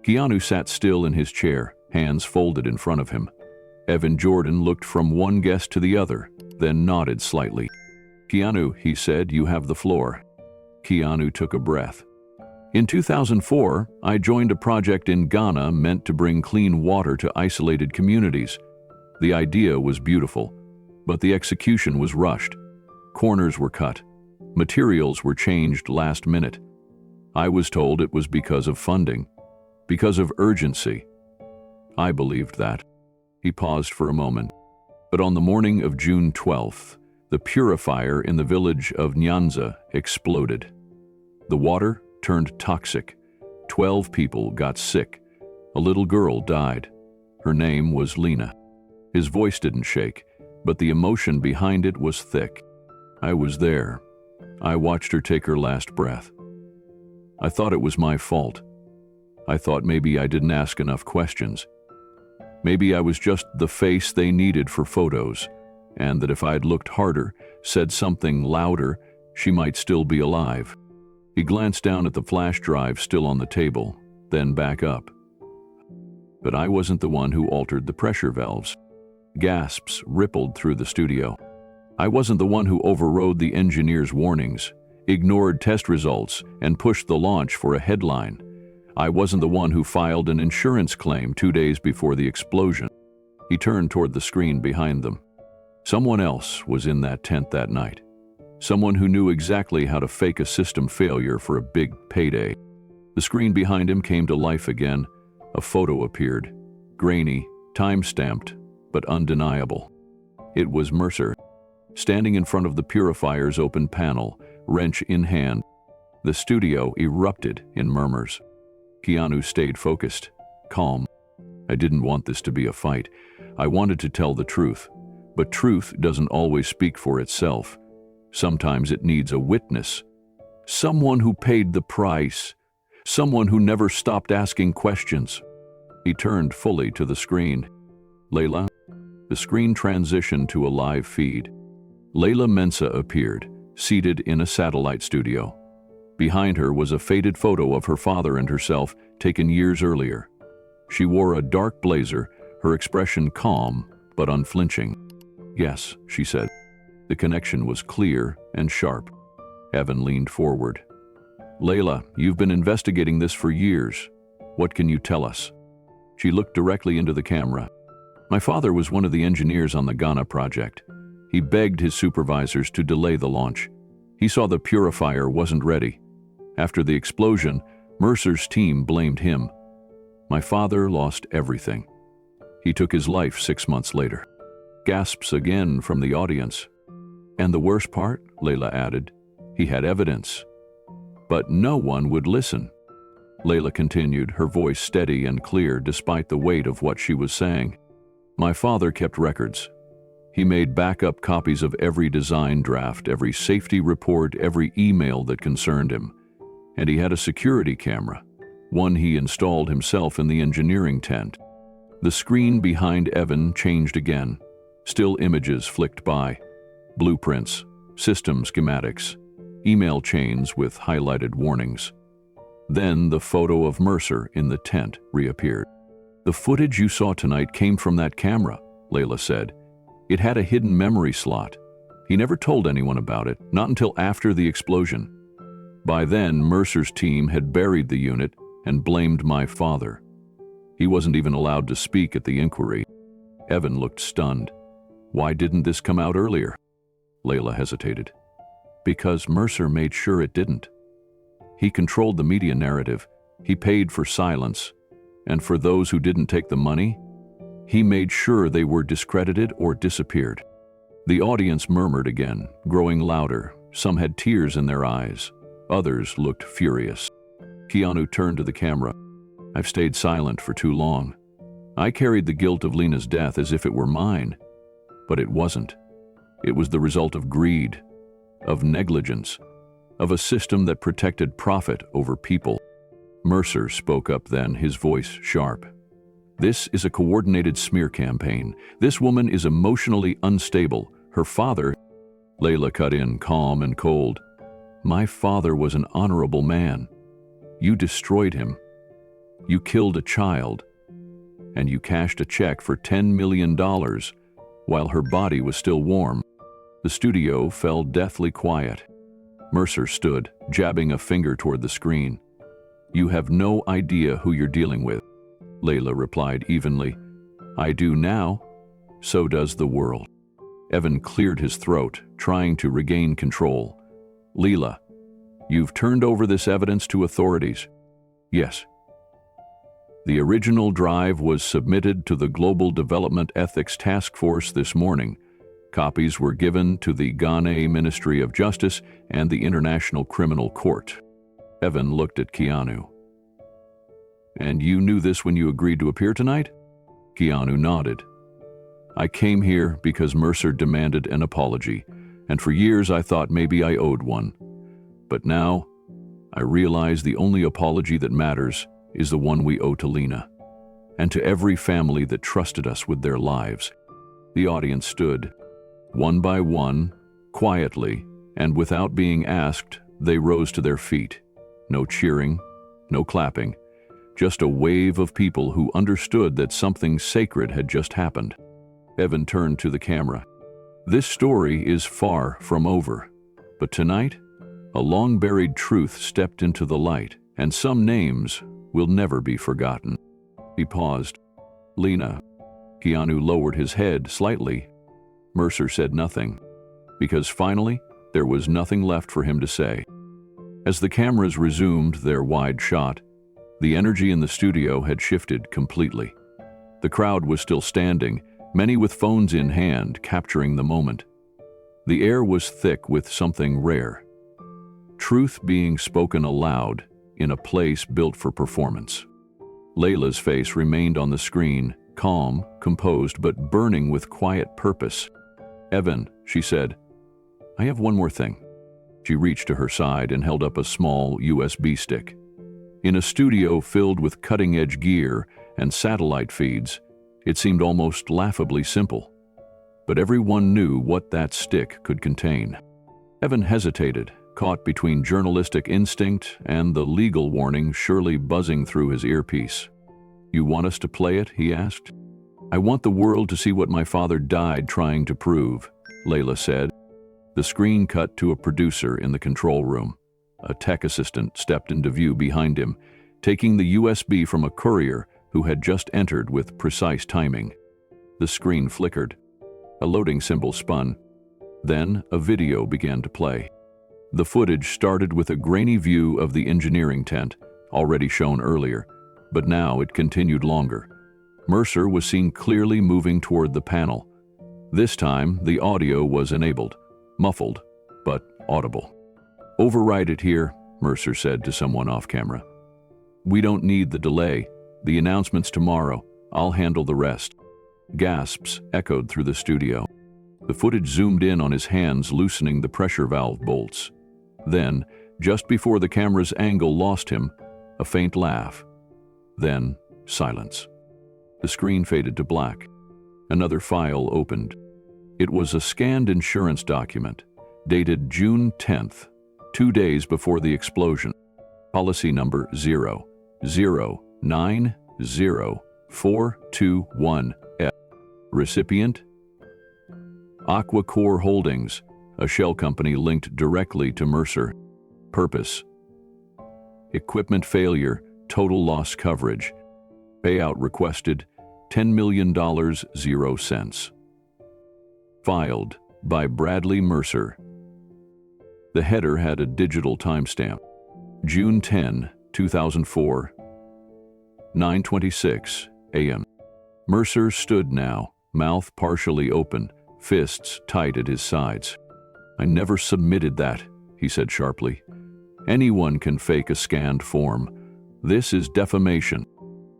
Keanu sat still in his chair, hands folded in front of him. Evan Jordan looked from one guest to the other, then nodded slightly. "Keanu," he said, "you have the floor." Keanu took a breath. "In 2004, I joined a project in Ghana meant to bring clean water to isolated communities. The idea was beautiful, but the execution was rushed. Corners were cut. Materials were changed last minute. I was told it was because of funding, because of urgency. I believed that." He paused for a moment. But on the morning of June 12th, the purifier in the village of Nyanza exploded. The water turned toxic. 12 people got sick. A little girl died. Her name was Lena. His voice didn't shake, but the emotion behind it was thick. "I was there. I watched her take her last breath. I thought it was my fault. I thought maybe I didn't ask enough questions. Maybe I was just the face they needed for photos, and that if I'd looked harder, said something louder, she might still be alive." He glanced down at the flash drive still on the table, then back up. "But I wasn't the one who altered the pressure valves." Gasps rippled through the studio. "I wasn't the one who overrode the engineer's warnings, ignored test results, and pushed the launch for a headline. I wasn't the one who filed an insurance claim 2 days before the explosion." He turned toward the screen behind them. Someone else was in that tent that night. Someone who knew exactly how to fake a system failure for a big payday. The screen behind him came to life again. A photo appeared, grainy, time-stamped, but undeniable. It was Mercer, standing in front of the purifier's open panel, wrench in hand. The studio erupted in murmurs. Keanu stayed focused, calm. "I didn't want this to be a fight. I wanted to tell the truth. But truth doesn't always speak for itself. Sometimes it needs a witness. Someone who paid the price. Someone who never stopped asking questions." He turned fully to the screen. "Layla?" The screen transitioned to a live feed. Layla Mensah appeared, seated in a satellite studio. Behind her was a faded photo of her father and herself taken years earlier. She wore a dark blazer, her expression calm but unflinching. "Yes," she said. The connection was clear and sharp. Evan leaned forward. "Layla, you've been investigating this for years. What can you tell us?" She looked directly into the camera. "My father was one of the engineers on the Ghana project. He begged his supervisors to delay the launch. He saw the purifier wasn't ready. After the explosion, Mercer's team blamed him. My father lost everything. He took his life 6 months later." Gasps again from the audience. "And the worst part," Layla added, "he had evidence. But no one would listen." Layla continued, her voice steady and clear despite the weight of what she was saying. "My father kept records. He made backup copies of every design draft, every safety report, every email that concerned him. And he had a security camera, one he installed himself in the engineering tent." The screen behind Evan changed again. Still images flicked by. Blueprints, system schematics, email chains with highlighted warnings. Then the photo of Mercer in the tent reappeared. "The footage you saw tonight came from that camera," Layla said. "It had a hidden memory slot. He never told anyone about it, not until after the explosion. By then, Mercer's team had buried the unit and blamed my father. He wasn't even allowed to speak at the inquiry." Evan looked stunned. "Why didn't this come out earlier?" Layla hesitated. "Because Mercer made sure it didn't. He controlled the media narrative. He paid for silence. And for those who didn't take the money, He made sure they were discredited or disappeared. The audience murmured again, growing louder. Some had tears in their eyes. Others looked furious. Keanu turned to the camera. "I've stayed silent for too long. I carried the guilt of Lena's death as if it were mine. But it wasn't. It was the result of greed, of negligence, of a system that protected profit over people." Mercer spoke up then, his voice sharp. "This is a coordinated smear campaign. This woman is emotionally unstable. Her father—" Layla cut in, calm and cold. "My father was an honorable man. You destroyed him. You killed a child. And you cashed a check for $10 million while her body was still warm." The studio fell deathly quiet. Mercer stood, jabbing a finger toward the screen. "You have no idea who you're dealing with," Layla replied evenly. "I do now. So does the world." Evan cleared his throat, trying to regain control. "Leela, you've turned over this evidence to authorities." "Yes." "The original drive was submitted to the Global Development Ethics Task Force this morning. Copies were given to the Ghana Ministry of Justice and the International Criminal Court." Evan looked at Keanu. "And you knew this when you agreed to appear tonight?" Keanu nodded. "I came here because Mercer demanded an apology, and for years I thought maybe I owed one. But now, I realize the only apology that matters is the one we owe to Lena, and to every family that trusted us with their lives." The audience stood. One by one, quietly, and without being asked, they rose to their feet. No cheering, no clapping, just a wave of people who understood that something sacred had just happened. Evan turned to the camera. "This story is far from over, but tonight, a long-buried truth stepped into the light, and some names will never be forgotten." He paused. "Lena." Keanu lowered his head slightly. Mercer said nothing, because finally, there was nothing left for him to say. As the cameras resumed their wide shot, the energy in the studio had shifted completely. The crowd was still standing, many with phones in hand, capturing the moment. The air was thick with something rare. Truth being spoken aloud in a place built for performance. Layla's face remained on the screen, calm, composed, but burning with quiet purpose. "Evan," she said, "I have one more thing." She reached to her side and held up a small USB stick. In a studio filled with cutting-edge gear and satellite feeds, it seemed almost laughably simple. But everyone knew what that stick could contain. Evan hesitated, caught between journalistic instinct and the legal warning surely buzzing through his earpiece. "You want us to play it?" he asked. "I want the world to see what my father died trying to prove," Layla said. The screen cut to a producer in the control room. A tech assistant stepped into view behind him, taking the USB from a courier who had just entered with precise timing. The screen flickered. A loading symbol spun. Then a video began to play. The footage started with a grainy view of the engineering tent, already shown earlier, but now it continued longer. Mercer was seen clearly moving toward the panel. This time, the audio was enabled, muffled, but audible. "Override it here," Mercer said to someone off camera. "We don't need the delay. The announcement's tomorrow. I'll handle the rest." Gasps echoed through the studio. The footage zoomed in on his hands loosening the pressure valve bolts. Then, just before the camera's angle lost him, a faint laugh. Then, silence. The screen faded to black. Another file opened. It was a scanned insurance document, dated June 10th, 2 days before the explosion. Policy number 0090421F. Recipient? Aquacore Holdings, a shell company linked directly to Mercer. Purpose: equipment failure, total loss coverage. Payout requested, $10 million, 0 cents. Filed by Bradley Mercer. The header had a digital timestamp. June 10, 2004, 9:26 a.m. Mercer stood now, mouth partially open, fists tight at his sides. "I never submitted that," he said sharply. "Anyone can fake a scanned form. This is defamation."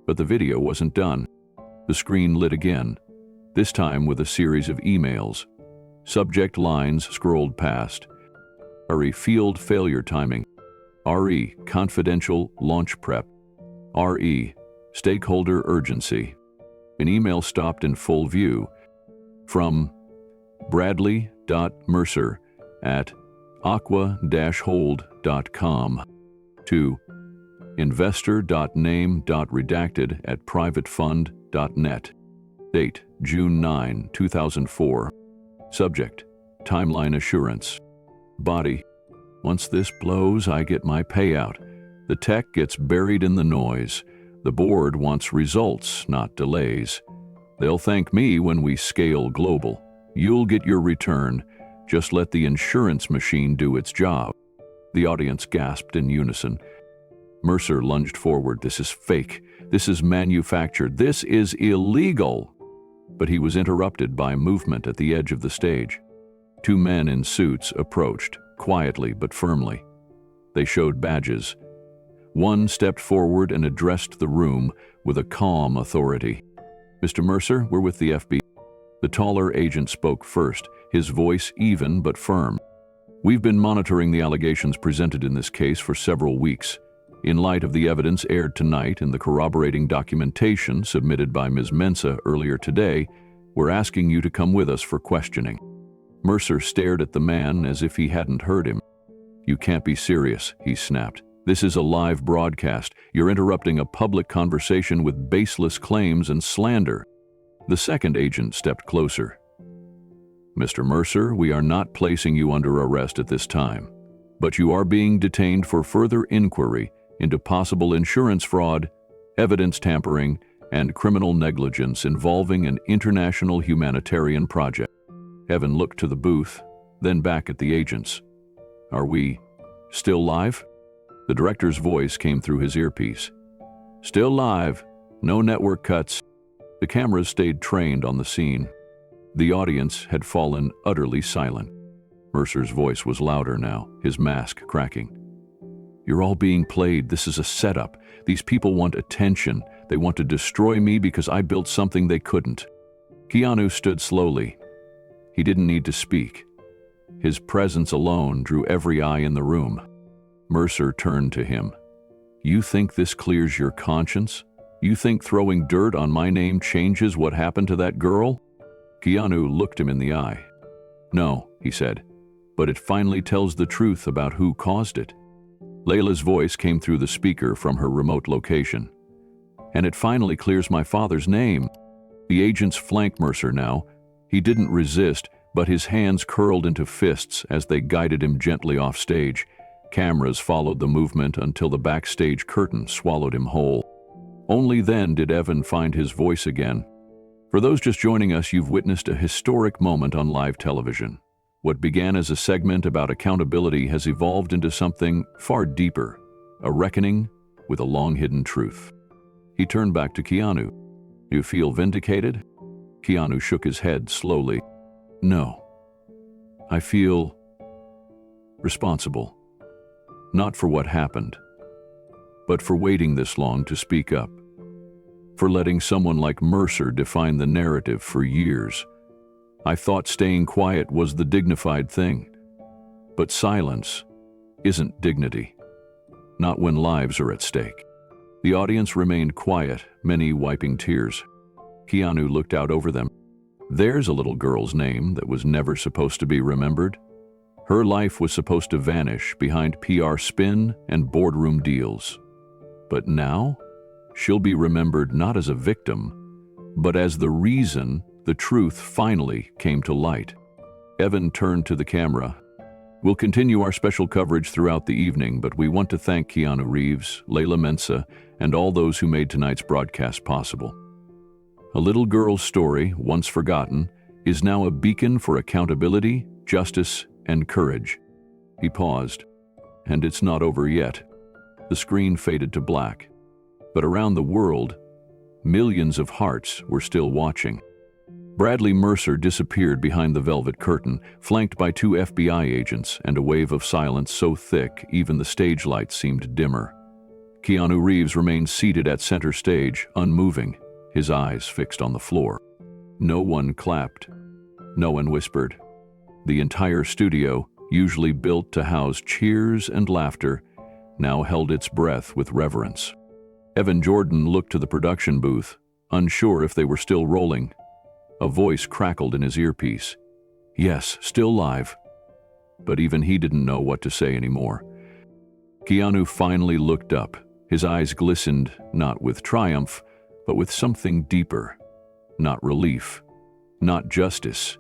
But the video wasn't done. The screen lit again, this time with a series of emails. Subject lines scrolled past. RE field failure timing. RE confidential launch prep. RE stakeholder urgency. An email stopped in full view. From bradley.mercer@aqua-hold.com to investor.name.redacted@privatefund.net. Date, June 9, 2004. Subject, timeline assurance. Body, once this blows, I get my payout. The tech gets buried in the noise. The board wants results, not delays. They'll thank me when we scale global. You'll get your return. Just let the insurance machine do its job. The audience gasped in unison. Mercer lunged forward. "This is fake. This is manufactured. This is illegal." But he was interrupted by movement at the edge of the stage. Two men in suits approached, quietly but firmly. They showed badges. One stepped forward and addressed the room with a calm authority. "Mr. Mercer, we're with the FBI." The taller agent spoke first, his voice even but firm. "We've been monitoring the allegations presented in this case for several weeks. In light of the evidence aired tonight and the corroborating documentation submitted by Ms. Mensah earlier today, we're asking you to come with us for questioning." Mercer stared at the man as if he hadn't heard him. "You can't be serious," he snapped. "This is a live broadcast. You're interrupting a public conversation with baseless claims and slander." The second agent stepped closer. "Mr. Mercer, we are not placing you under arrest at this time, but you are being detained for further inquiry into possible insurance fraud, evidence tampering, and criminal negligence involving an international humanitarian project." Evan looked to the booth, then back at the agents. "Are we still live?" The director's voice came through his earpiece. "Still live. No network cuts." The cameras stayed trained on the scene. The audience had fallen utterly silent. Mercer's voice was louder now, his mask cracking. "You're all being played. This is a setup. These people want attention. They want to destroy me because I built something they couldn't." Keanu stood slowly. He didn't need to speak. His presence alone drew every eye in the room. Mercer turned to him. "You think this clears your conscience? You think throwing dirt on my name changes what happened to that girl?" Keanu looked him in the eye. "No," he said, "but it finally tells the truth about who caused it." Layla's voice came through the speaker from her remote location. "And it finally clears my father's name." The agents flanked Mercer now. He didn't resist, but his hands curled into fists as they guided him gently off stage. Cameras followed the movement until the backstage curtain swallowed him whole. Only then did Evan find his voice again. For those just joining us, you've witnessed a historic moment on live television. What began as a segment about accountability has evolved into something far deeper, a reckoning with a long-hidden truth. He turned back to Keanu. "You feel vindicated?" Keanu shook his head slowly. "No. I feel responsible. Not for what happened, but for waiting this long to speak up. For letting someone like Mercer define the narrative for years. I thought staying quiet was the dignified thing. But silence isn't dignity. Not when lives are at stake." The audience remained quiet, many wiping tears. Keanu looked out over them. "There's a little girl's name that was never supposed to be remembered. Her life was supposed to vanish behind PR spin and boardroom deals. But now, she'll be remembered not as a victim, but as the reason the truth finally came to light." Evan turned to the camera. "We'll continue our special coverage throughout the evening, but we want to thank Keanu Reeves, Layla Mensah, and all those who made tonight's broadcast possible. A little girl's story, once forgotten, is now a beacon for accountability, justice, and courage." He paused. "And it's not over yet." The screen faded to black. But around the world, Millions of hearts were still watching. Bradley Mercer disappeared behind the velvet curtain, flanked by 2 FBI agents and a wave of silence so thick even the stage lights seemed dimmer. Keanu Reeves remained seated at center stage, unmoving, his eyes fixed on the floor. No one clapped. No one whispered. The entire studio, usually built to house cheers and laughter, now held its breath with reverence. Evan Jordan looked to the production booth, unsure if they were still rolling. A voice crackled in his earpiece. Yes, still live. But even he didn't know what to say anymore. Keanu finally looked up. His eyes glistened, not with triumph, but with something deeper. Not relief, not justice.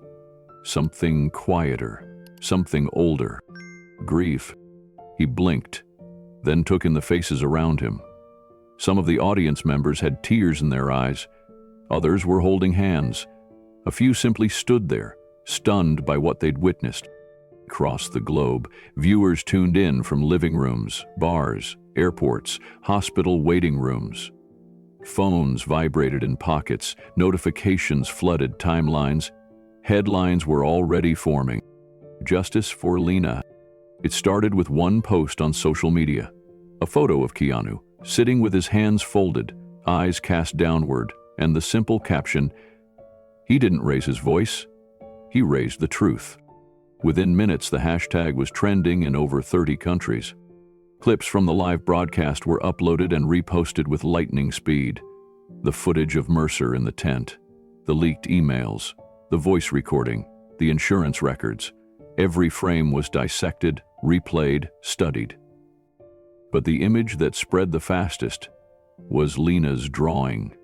Something quieter, something older. Grief. He blinked, then took in the faces around him. Some of the audience members had tears in their eyes. Others were holding hands. A few simply stood there, stunned by what they'd witnessed. Across the globe, viewers tuned in from living rooms, bars, airports, hospital waiting rooms. Phones vibrated in pockets, notifications flooded timelines. Headlines were already forming. Justice for Lena. It started with one post on social media. A photo of Keanu, sitting with his hands folded, eyes cast downward, and the simple caption, "He didn't raise his voice, he raised the truth." Within minutes, the hashtag was trending in over 30 countries. Clips from the live broadcast were uploaded and reposted with lightning speed. The footage of Mercer in the tent, the leaked emails, the voice recording, the insurance records. Every frame was dissected, replayed, studied. But the image that spread the fastest was Lena's drawing.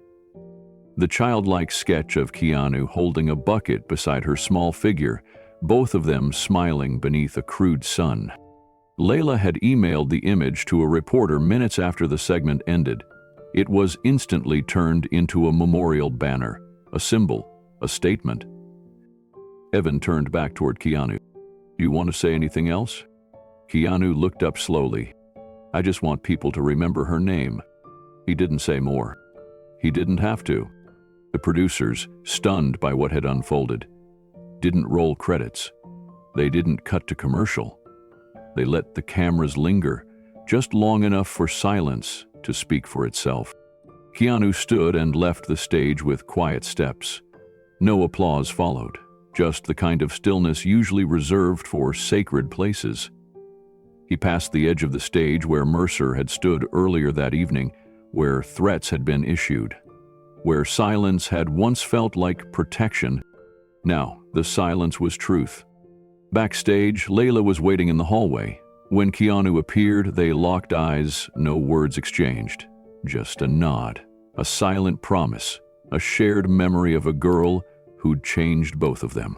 The childlike sketch of Keanu holding a bucket beside her small figure, both of them smiling beneath a crude sun. Layla had emailed the image to a reporter minutes after the segment ended. It was instantly turned into a memorial banner, a symbol, a statement. Evan turned back toward Keanu. "Do you want to say anything else?" Keanu looked up slowly. "I just want people to remember her name." He didn't say more. He didn't have to. The producers, stunned by what had unfolded, didn't roll credits. They didn't cut to commercial. They let the cameras linger, just long enough for silence to speak for itself. Keanu stood and left the stage with quiet steps. No applause followed, just the kind of stillness usually reserved for sacred places. He passed the edge of the stage where Mercer had stood earlier that evening, where threats had been issued, where silence had once felt like protection. Now, the silence was truth. Backstage, Layla was waiting in the hallway. When Keanu appeared, they locked eyes, no words exchanged. Just a nod, a silent promise, a shared memory of a girl who'd changed both of them.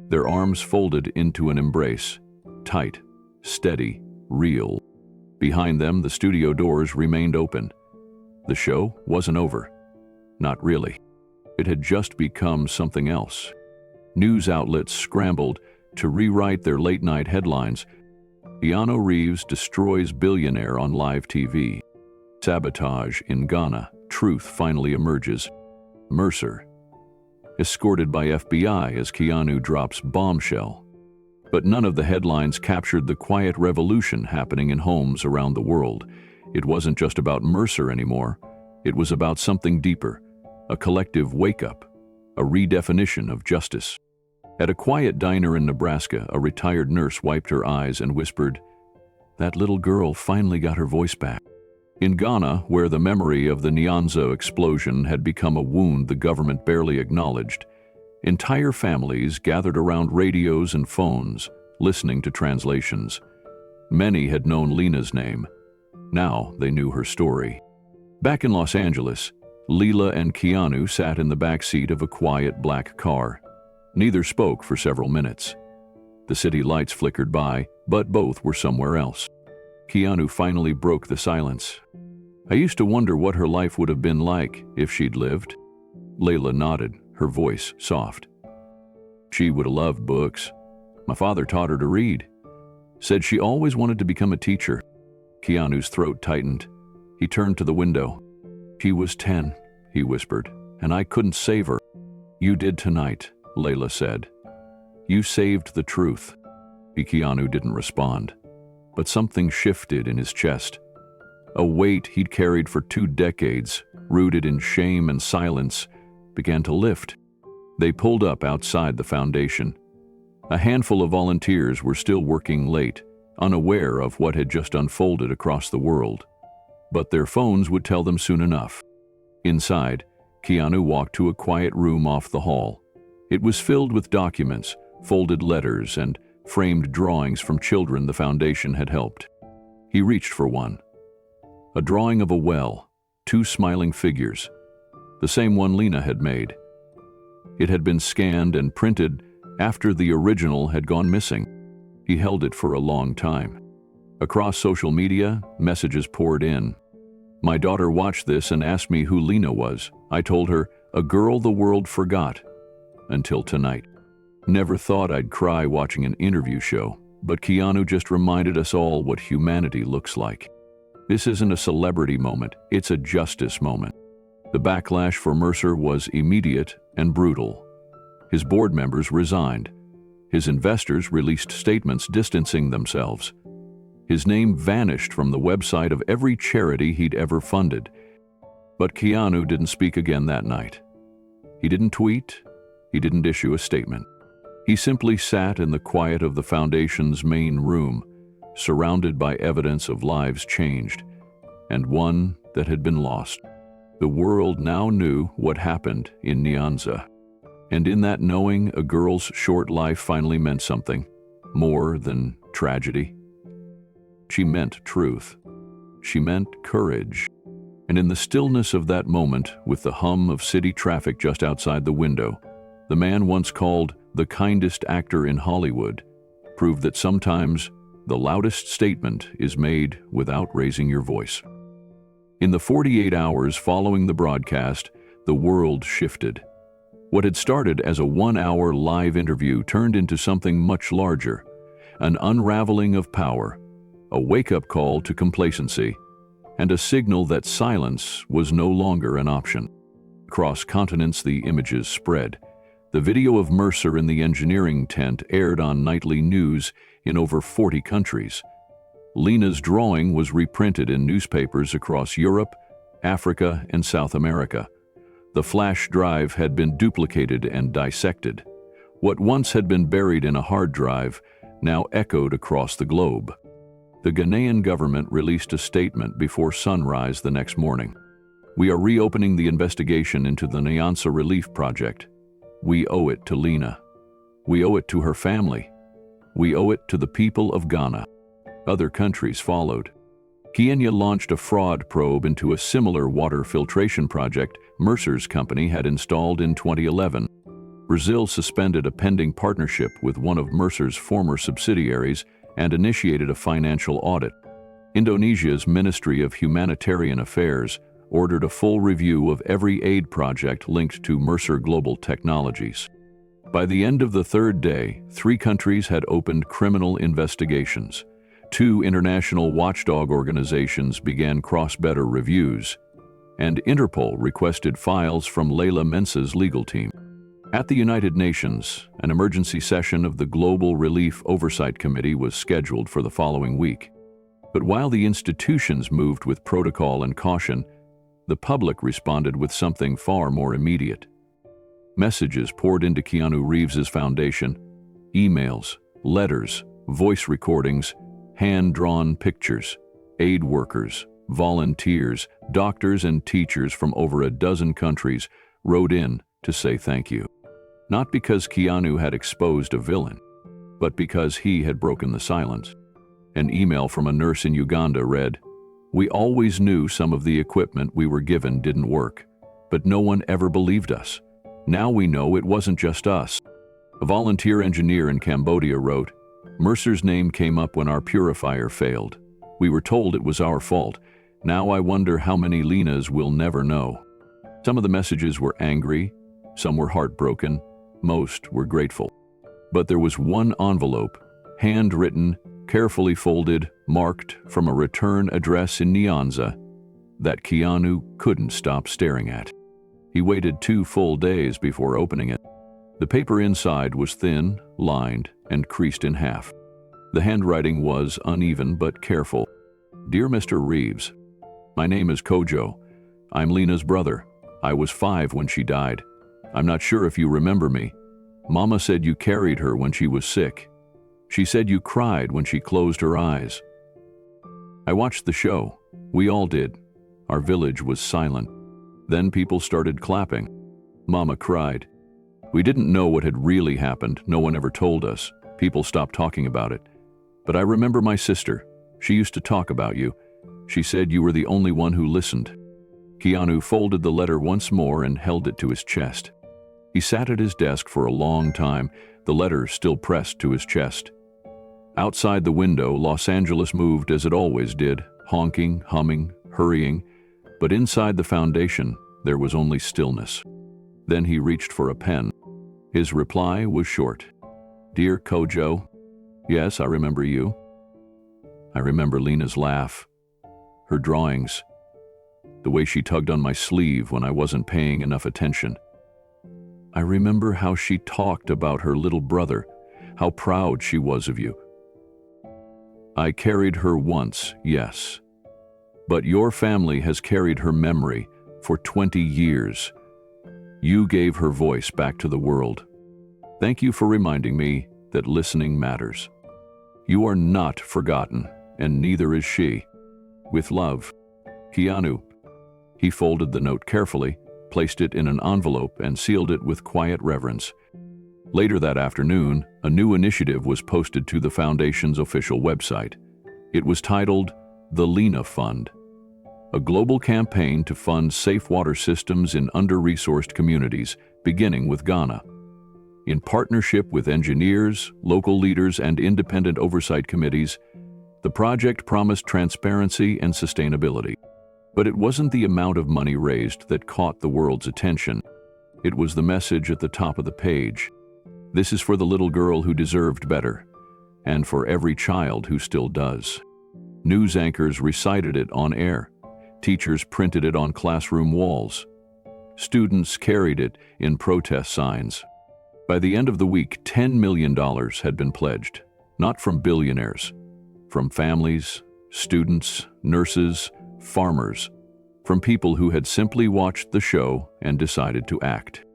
Their arms folded into an embrace, tight, steady, real. Behind them, the studio doors remained open. The show wasn't over. Not really. It had just become something else. News outlets scrambled to rewrite their late-night headlines. Keanu Reeves destroys billionaire on live TV. Sabotage in Ghana. Truth finally emerges. Mercer. Escorted by FBI as Keanu drops bombshell. But none of the headlines captured the quiet revolution happening in homes around the world. It wasn't just about Mercer anymore. It was about something deeper, a collective wake-up, a redefinition of justice. At a quiet diner in Nebraska, a retired nurse wiped her eyes and whispered, "That little girl finally got her voice back." In Ghana, where the memory of the Nyanza explosion had become a wound the government barely acknowledged, entire families gathered around radios and phones, listening to translations. Many had known Lena's name. Now they knew her story. Back in Los Angeles, Leela and Keanu sat in the back seat of a quiet black car. Neither spoke for several minutes. The city lights flickered by, but both were somewhere else. Keanu finally broke the silence. "I used to wonder what her life would have been like if she'd lived." Layla nodded, her voice soft. "She would have loved books. My father taught her to read. Said she always wanted to become a teacher." Keanu's throat tightened. He turned to the window. She was 10, he whispered, "and I couldn't save her." "You did tonight," Layla said. "You saved the truth." Keanu didn't respond, but something shifted in his chest. A weight he'd carried for 2 decades, rooted in shame and silence, began to lift. They pulled up outside the foundation. A handful of volunteers were still working late, unaware of what had just unfolded across the world. But their phones would tell them soon enough. Inside, Keanu walked to a quiet room off the hall. It was filled with documents, folded letters, and framed drawings from children the foundation had helped. He reached for one. A drawing of a well, 2 smiling figures, the same one Lena had made. It had been scanned and printed after the original had gone missing. He held it for a long time. Across social media, messages poured in. "My daughter watched this and asked me who Lena was. I told her, a girl the world forgot. Until tonight. Never thought I'd cry watching an interview show, but Keanu just reminded us all what humanity looks like. This isn't a celebrity moment, it's a justice moment." The backlash for Mercer was immediate and brutal. His board members resigned. His investors released statements distancing themselves. His name vanished from the website of every charity he'd ever funded. But Keanu didn't speak again that night. He didn't tweet. He didn't issue a statement. He simply sat in the quiet of the foundation's main room, surrounded by evidence of lives changed, and one that had been lost. The world now knew what happened in Nyanza. And in that knowing, a girl's short life finally meant something, more than tragedy. She meant truth. She meant courage. And in the stillness of that moment, with the hum of city traffic just outside the window, the man once called the kindest actor in Hollywood proved that sometimes the loudest statement is made without raising your voice. In the 48 hours following the broadcast, the world shifted. What had started as a 1-hour live interview turned into something much larger, an unraveling of power, a wake-up call to complacency, and a signal that silence was no longer an option. Across continents, the images spread. The video of Mercer in the engineering tent aired on nightly news in over 40 countries. Lena's drawing was reprinted in newspapers across Europe, Africa, and South America. The flash drive had been duplicated and dissected. What once had been buried in a hard drive now echoed across the globe. The Ghanaian government released a statement before sunrise the next morning. "We are reopening the investigation into the Nyanza Relief Project. We owe it to Lena. We owe it to her family. We owe it to the people of Ghana." Other countries followed. Kenya launched a fraud probe into a similar water filtration project Mercer's company had installed in 2011. Brazil suspended a pending partnership with one of Mercer's former subsidiaries and initiated a financial audit. Indonesia's Ministry of Humanitarian Affairs ordered a full review of every aid project linked to Mercer Global Technologies. By the end of the 3rd day, 3 countries had opened criminal investigations. 2 international watchdog organizations began cross-border reviews, and Interpol requested files from Layla Mensa's legal team. At the United Nations, an emergency session of the Global Relief Oversight Committee was scheduled for the following week. But while the institutions moved with protocol and caution, the public responded with something far more immediate. Messages poured into Keanu Reeves's foundation, emails, letters, voice recordings, hand-drawn pictures. Aid workers, volunteers, doctors, and teachers from over a dozen countries wrote in to say thank you. Not because Keanu had exposed a villain, but because he had broken the silence. An email from a nurse in Uganda read, "We always knew some of the equipment we were given didn't work, but no one ever believed us. Now we know it wasn't just us." A volunteer engineer in Cambodia wrote, "Mercer's name came up when our purifier failed. We were told it was our fault. Now I wonder how many Lenas we'll never know." Some of the messages were angry, some were heartbroken, most were grateful. But there was one envelope, handwritten, carefully folded, marked from a return address in Nyanza, that Keanu couldn't stop staring at. He waited 2 full days before opening it. The paper inside was thin, lined, and creased in half. The handwriting was uneven but careful. Dear Mr. Reeves, my name is Kojo. I'm Lena's brother. I was 5 when she died. I'm not sure if you remember me. Mama said you carried her when she was sick. She said you cried when she closed her eyes. I watched the show. We all did. Our village was silent. Then people started clapping. Mama cried. We didn't know what had really happened. No one ever told us. People stopped talking about it. But I remember my sister. She used to talk about you. She said you were the only one who listened. Keanu folded the letter once more and held it to his chest. He sat at his desk for a long time, the letter still pressed to his chest. Outside the window, Los Angeles moved as it always did, honking, humming, hurrying, but inside the foundation, there was only stillness. Then he reached for a pen. His reply was short. Dear Kojo, yes, I remember you. I remember Lena's laugh, her drawings, the way she tugged on my sleeve when I wasn't paying enough attention. I remember how she talked about her little brother, how proud she was of you. I carried her once, yes, but your family has carried her memory for 20 years. You gave her voice back to the world. Thank you for reminding me that listening matters. You are not forgotten, and neither is she. With love, Keanu. He folded the note carefully, placed it in an envelope, and sealed it with quiet reverence. Later that afternoon, a new initiative was posted to the Foundation's official website. It was titled the Lena Fund, a global campaign to fund safe water systems in under-resourced communities, beginning with Ghana. In partnership with engineers, local leaders, and independent oversight committees, the project promised transparency and sustainability. But it wasn't the amount of money raised that caught the world's attention. It was the message at the top of the page. This is for the little girl who deserved better, and for every child who still does. News anchors recited it on air. Teachers printed it on classroom walls. Students carried it in protest signs. By the end of the week, $10 million had been pledged, not from billionaires, from families, students, nurses, farmers, from people who had simply watched the show and decided to act.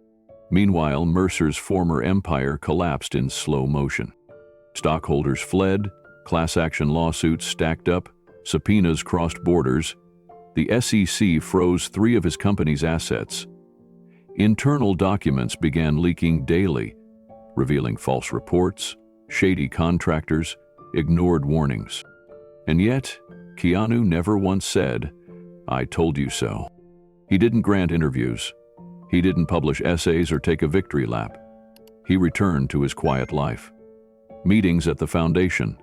Meanwhile, Mercer's former empire collapsed in slow motion. Stockholders fled, class action lawsuits stacked up, subpoenas crossed borders. The SEC froze 3 of his company's assets. Internal documents began leaking daily, revealing false reports, shady contractors, ignored warnings. And yet, Keanu never once said, "I told you so." He didn't grant interviews. He didn't publish essays or take a victory lap. He returned to his quiet life. Meetings at the Foundation,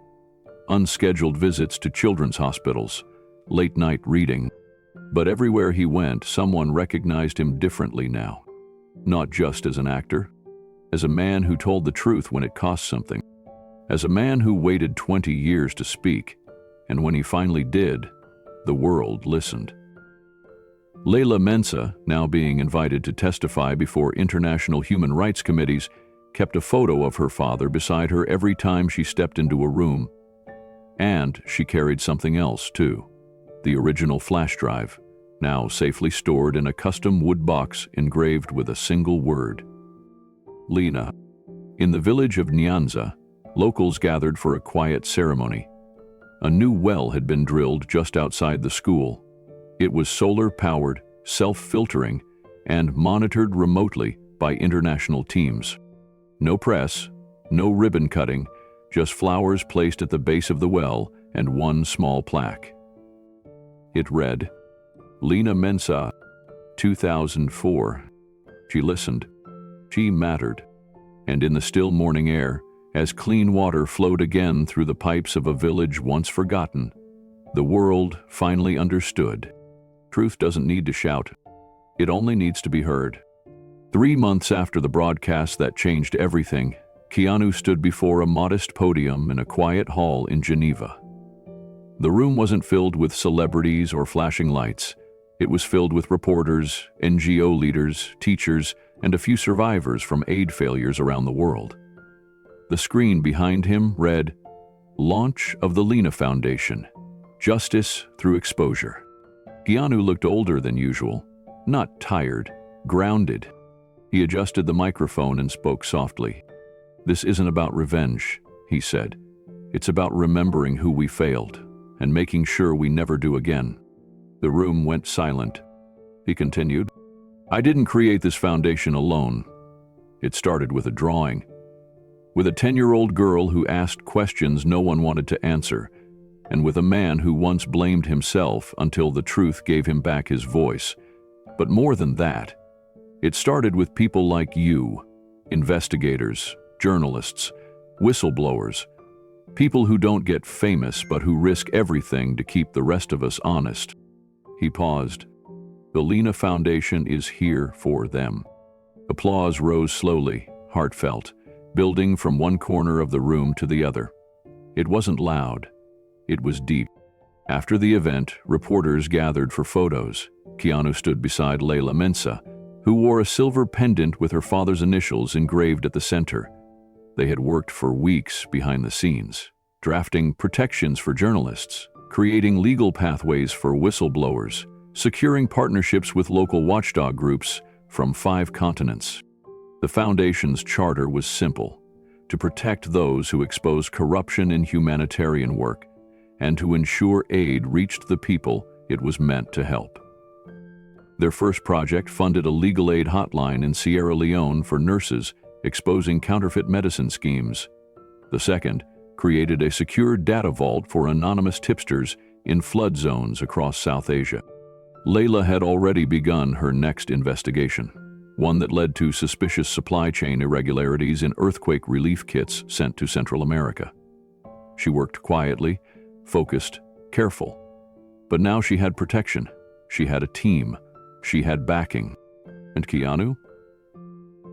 unscheduled visits to children's hospitals, late-night reading. But everywhere he went, someone recognized him differently now. Not just as an actor, as a man who told the truth when it cost something, as a man who waited 20 years to speak, and when he finally did, the world listened. Leila Mensa, now being invited to testify before international human rights committees, kept a photo of her father beside her every time she stepped into a room. And she carried something else, too. The original flash drive, now safely stored in a custom wood box engraved with a single word. Lena. In the village of Nyanza, locals gathered for a quiet ceremony. A new well had been drilled just outside the school. It was solar-powered, self-filtering, and monitored remotely by international teams. No press, no ribbon cutting, just flowers placed at the base of the well and one small plaque. It read, Lena Mensa, 2004. She listened. She mattered. And in the still morning air, as clean water flowed again through the pipes of a village once forgotten, the world finally understood. Truth doesn't need to shout. It only needs to be heard. 3 months after the broadcast that changed everything, Keanu stood before a modest podium in a quiet hall in Geneva. The room wasn't filled with celebrities or flashing lights. It was filled with reporters, NGO leaders, teachers, and a few survivors from aid failures around the world. The screen behind him read, "Launch of the Lena Foundation. Justice through exposure." Keanu looked older than usual, not tired, grounded. He adjusted the microphone and spoke softly. "This isn't about revenge," he said. "It's about remembering who we failed and making sure we never do again." The room went silent. He continued, "I didn't create this foundation alone. It started with a drawing. With a 10-year-old girl who asked questions no one wanted to answer, and with a man who once blamed himself until the truth gave him back his voice. But more than that, it started with people like you, investigators, journalists, whistleblowers, people who don't get famous but who risk everything to keep the rest of us honest." He paused. "The Lena Foundation is here for them." Applause rose slowly, heartfelt, building from one corner of the room to the other. It wasn't loud. It was deep. After the event, reporters gathered for photos. Keanu stood beside Layla Mensa, who wore a silver pendant with her father's initials engraved at the center. They had worked for weeks behind the scenes, drafting protections for journalists, creating legal pathways for whistleblowers, securing partnerships with local watchdog groups from 5 continents. The foundation's charter was simple: to protect those who expose corruption in humanitarian work, and to ensure aid reached the people it was meant to help. Their first project funded a legal aid hotline in Sierra Leone for nurses exposing counterfeit medicine schemes. The second created a secure data vault for anonymous tipsters in flood zones across South Asia. Layla had already begun her next investigation, one that led to suspicious supply chain irregularities in earthquake relief kits sent to Central America. She worked quietly, focused, careful. But now she had protection. She had a team. She had backing. And Keanu?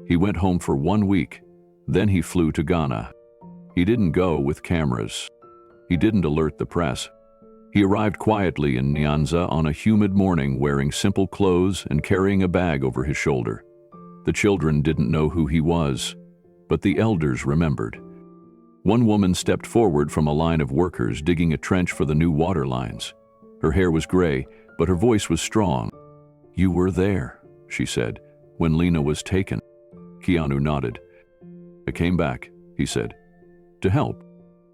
He went home for 1 week. Then he flew to Ghana. He didn't go with cameras. He didn't alert the press. He arrived quietly in Nyanza on a humid morning, wearing simple clothes and carrying a bag over his shoulder. The children didn't know who he was, but the elders remembered. One woman stepped forward from a line of workers digging a trench for the new water lines. Her hair was gray, but her voice was strong. "You were there," she said, "when Lena was taken." Keanu nodded. "I came back," he said, "to help."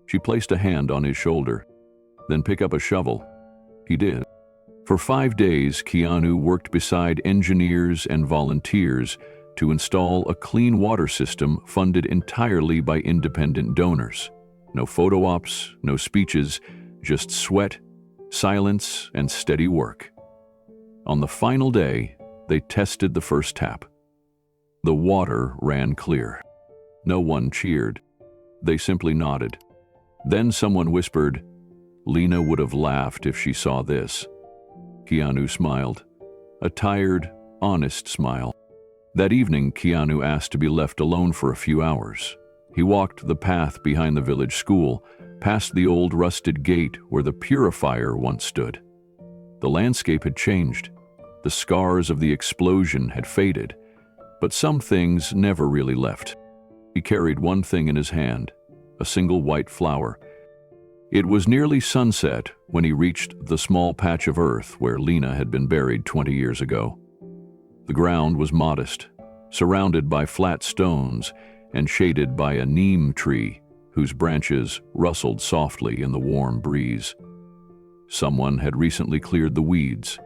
She placed a hand on his shoulder. "Then pick up a shovel." He did. For 5 days, Keanu worked beside engineers and volunteers to install a clean water system funded entirely by independent donors. No photo ops, no speeches, just sweat, silence, and steady work. On the final day, they tested the first tap. The water ran clear. No one cheered. They simply nodded. Then someone whispered, "Lena would have laughed if she saw this." Keanu smiled. A tired, honest smile. That evening, Keanu asked to be left alone for a few hours. He walked the path behind the village school, past the old rusted gate where the purifier once stood. The landscape had changed. The scars of the explosion had faded, but some things never really left. He carried one thing in his hand, a single white flower. It was nearly sunset when he reached the small patch of earth where Lena had been buried 20 years ago. The ground was modest, surrounded by flat stones and shaded by a neem tree whose branches rustled softly in the warm breeze. Someone had recently cleared the weeds.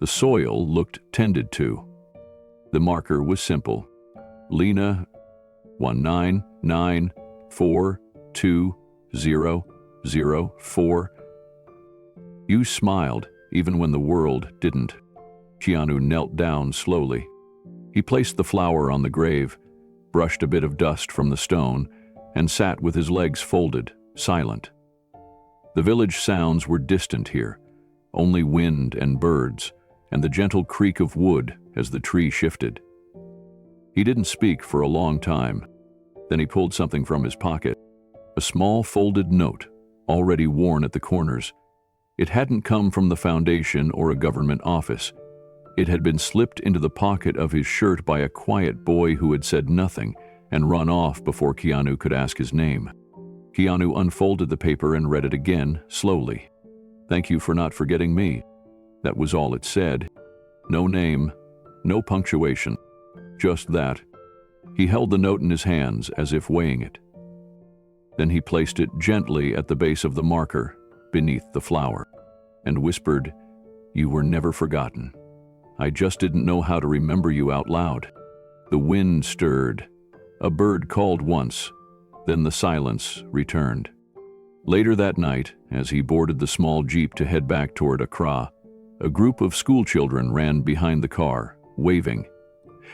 The soil looked tended to. The marker was simple: Lena 199420004. You smiled even when the world didn't. Keanu knelt down slowly. He placed the flower on the grave, brushed a bit of dust from the stone, and sat with his legs folded, silent. The village sounds were distant here, only wind and birds, and the gentle creak of wood as the tree shifted. He didn't speak for a long time. Then he pulled something from his pocket, a small folded note, already worn at the corners. It hadn't come from the foundation or a government office. It had been slipped into the pocket of his shirt by a quiet boy who had said nothing and run off before Keanu could ask his name. Keanu unfolded the paper and read it again, slowly. "Thank you for not forgetting me." That was all it said. No name, no punctuation, just that. He held the note in his hands as if weighing it. Then he placed it gently at the base of the marker, beneath the flower, and whispered, "You were never forgotten. I just didn't know how to remember you out loud." The wind stirred. A bird called once, then the silence returned. Later that night, as he boarded the small jeep to head back toward Accra, a group of schoolchildren ran behind the car, waving.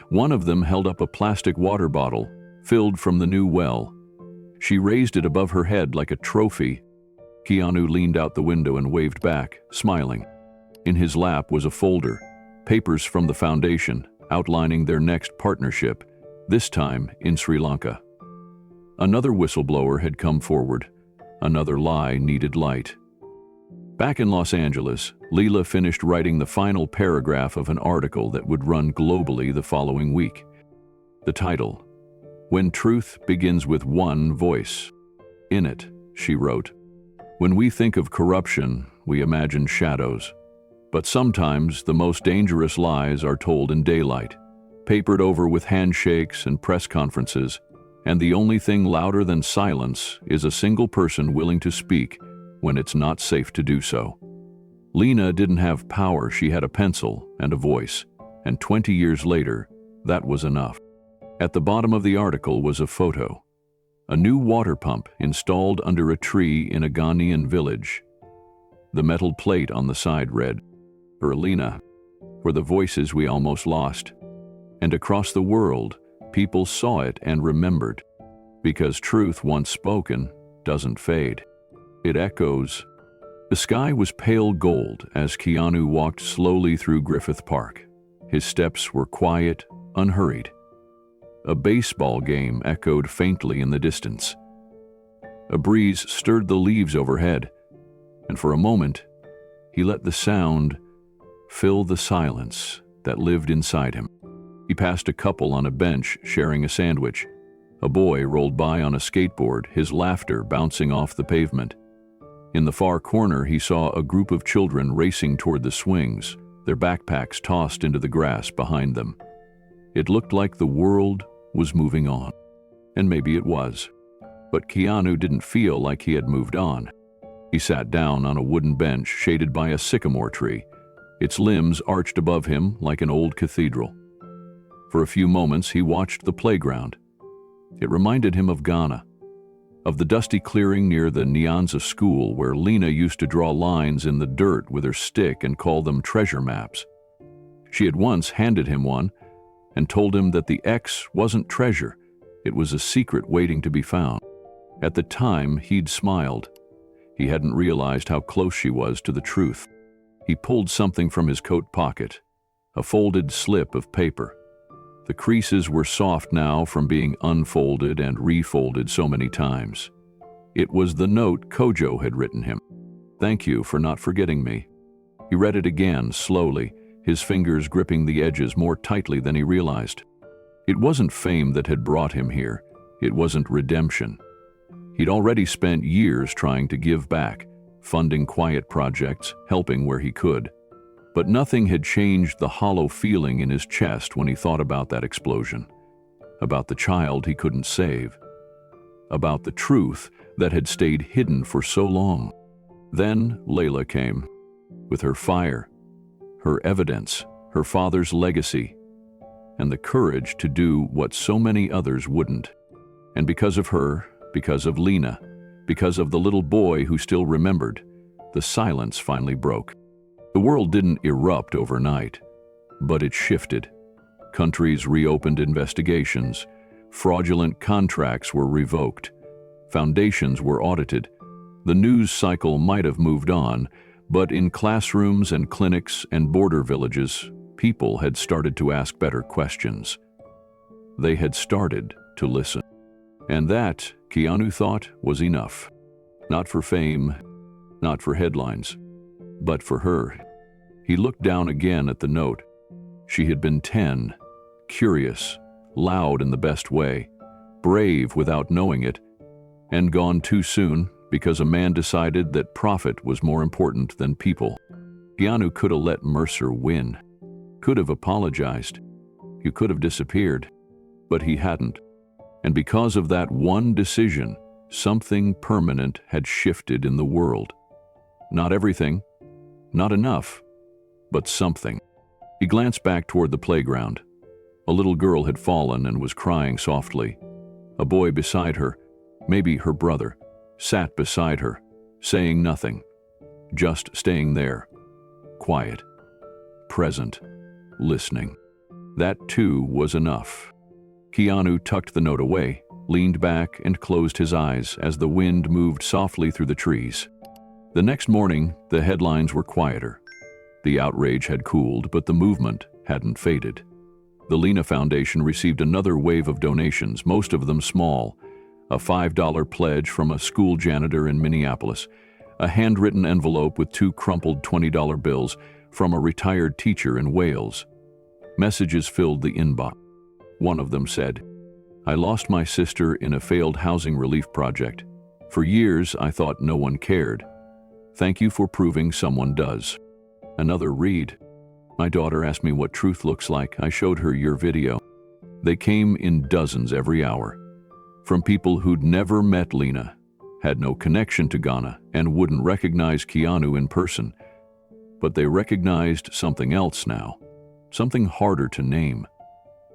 One of them held up a plastic water bottle, filled from the new well. She raised it above her head like a trophy. Keanu leaned out the window and waved back, smiling. In his lap was a folder, papers from the foundation, outlining their next partnership, this time in Sri Lanka. Another whistleblower had come forward. Another lie needed light. Back in Los Angeles, Leela finished writing the final paragraph of an article that would run globally the following week. The title, "When Truth Begins with One Voice." In it, she wrote, "When we think of corruption, we imagine shadows. But sometimes the most dangerous lies are told in daylight, papered over with handshakes and press conferences, and the only thing louder than silence is a single person willing to speak when it's not safe to do so." Lena didn't have power, she had a pencil and a voice, and 20 years later, that was enough. At the bottom of the article was a photo. A new water pump installed under a tree in a Ghanaian village. The metal plate on the side read, "For Lena, for the voices we almost lost." And across the world, people saw it and remembered. Because truth once spoken doesn't fade. It echoes. The sky was pale gold as Keanu walked slowly through Griffith Park. His steps were quiet, unhurried. A baseball game echoed faintly in the distance. A breeze stirred the leaves overhead, and for a moment, he let the sound fill the silence that lived inside him. He passed a couple on a bench sharing a sandwich. A boy rolled by on a skateboard, his laughter bouncing off the pavement. In the far corner, he saw a group of children racing toward the swings, their backpacks tossed into the grass behind them. It looked like the world was moving on. And maybe it was. But Keanu didn't feel like he had moved on. He sat down on a wooden bench shaded by a sycamore tree, its limbs arched above him like an old cathedral. For a few moments, he watched the playground. It reminded him of Ghana, of the dusty clearing near the Nyanza school where Lena used to draw lines in the dirt with her stick and call them treasure maps. She had once handed him one and told him that the X wasn't treasure, it was a secret waiting to be found. At the time, he'd smiled. He hadn't realized how close she was to the truth. He pulled something from his coat pocket, a folded slip of paper. The creases were soft now from being unfolded and refolded so many times. It was the note Kojo had written him. "Thank you for not forgetting me." He read it again, slowly, his fingers gripping the edges more tightly than he realized. It wasn't fame that had brought him here. It wasn't redemption. He'd already spent years trying to give back, funding quiet projects, helping where he could. But nothing had changed the hollow feeling in his chest when he thought about that explosion, about the child he couldn't save, about the truth that had stayed hidden for so long. Then Layla came, with her fire, her evidence, her father's legacy, and the courage to do what so many others wouldn't. And because of her, because of Lena, because of the little boy who still remembered, the silence finally broke. The world didn't erupt overnight, but it shifted. Countries reopened investigations, fraudulent contracts were revoked, foundations were audited. The news cycle might have moved on, but in classrooms and clinics and border villages, people had started to ask better questions. They had started to listen. And that, Keanu thought, was enough. Not for fame, not for headlines, But for her, he looked down again at the note. She had been 10, curious, loud in the best way, brave without knowing it, and gone too soon because a man decided that profit was more important than people. Keanu could have let Mercer win, could have apologized, he could have disappeared, but he hadn't. And because of that one decision, something permanent had shifted in the world. Not everything, not enough, but something. He glanced back toward the playground. A little girl had fallen and was crying softly. A boy beside her, maybe her brother, sat beside her, saying nothing, just staying there, quiet, present, listening. That too was enough. Keanu tucked the note away, leaned back and closed his eyes as the wind moved softly through the trees. The next morning, the headlines were quieter. The outrage had cooled, but the movement hadn't faded. The Lena Foundation received another wave of donations, most of them small. A $5 pledge from a school janitor in Minneapolis, a handwritten envelope with 2 crumpled $20 bills from a retired teacher in Wales. Messages filled the inbox. One of them said, "I lost my sister in a failed housing relief project. For years, I thought no one cared. Thank you for proving someone does." Another read, "My daughter asked me what truth looks like. I showed her your video." They came in dozens every hour, from people who'd never met Lena, had no connection to Ghana, and wouldn't recognize Keanu in person. But they recognized something else now, something harder to name.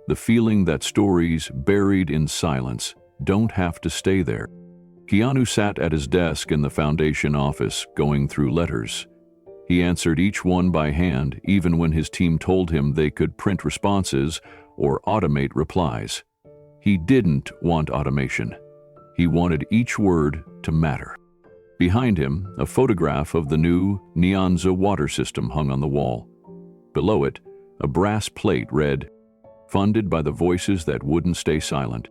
The feeling that stories buried in silence don't have to stay there. Keanu sat at his desk in the foundation office, going through letters. He answered each one by hand, even when his team told him they could print responses or automate replies. He didn't want automation. He wanted each word to matter. Behind him, a photograph of the new Nyanza water system hung on the wall. Below it, a brass plate read, "Funded by the voices that wouldn't stay silent."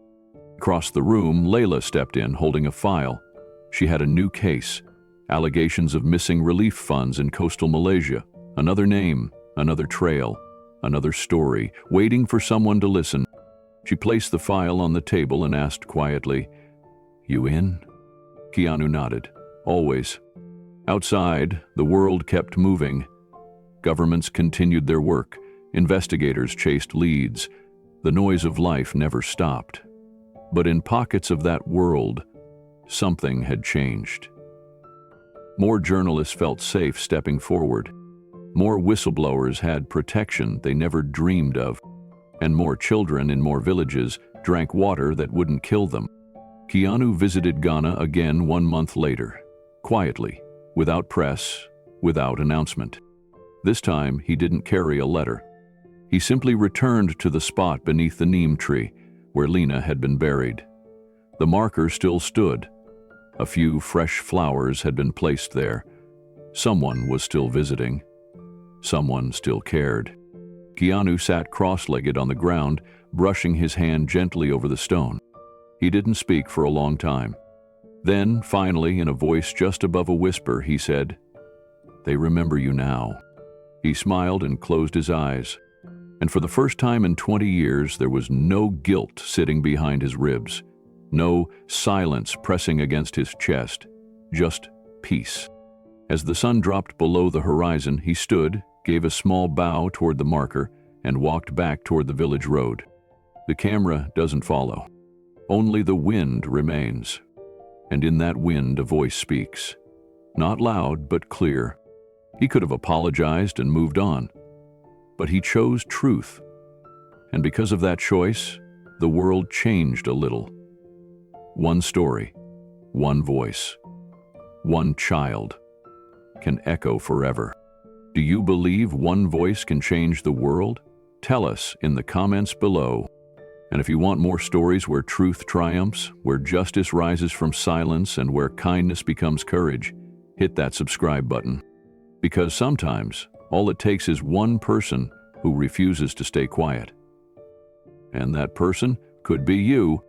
Across the room, Layla stepped in, holding a file. She had a new case, allegations of missing relief funds in coastal Malaysia. Another name, another trail, another story, waiting for someone to listen. She placed the file on the table and asked quietly, "You in?" Keanu nodded. "Always." Outside, the world kept moving. Governments continued their work. Investigators chased leads. The noise of life never stopped. But in pockets of that world, something had changed. More journalists felt safe stepping forward. More whistleblowers had protection they never dreamed of. And more children in more villages drank water that wouldn't kill them. Keanu visited Ghana again 1 month later, quietly, without press, without announcement. This time, he didn't carry a letter. He simply returned to the spot beneath the neem tree where Lena had been buried. The marker still stood. A few fresh flowers had been placed there. Someone was still visiting. Someone still cared. Keanu sat cross-legged on the ground, brushing his hand gently over the stone. He didn't speak for a long time. Then, finally, in a voice just above a whisper, he said, "They remember you now." He smiled and closed his eyes. And for the first time in 20 years, there was no guilt sitting behind his ribs, no silence pressing against his chest, just peace. As the sun dropped below the horizon, he stood, gave a small bow toward the marker, and walked back toward the village road. The camera doesn't follow. Only the wind remains. And in that wind, a voice speaks. Not loud, but clear. He could have apologized and moved on. But he chose truth. And because of that choice, the world changed a little. One story, one voice, one child can echo forever. Do you believe one voice can change the world? Tell us in the comments below. And if you want more stories where truth triumphs, where justice rises from silence, and where kindness becomes courage, hit that subscribe button. Because sometimes, all it takes is one person who refuses to stay quiet. And that person could be you.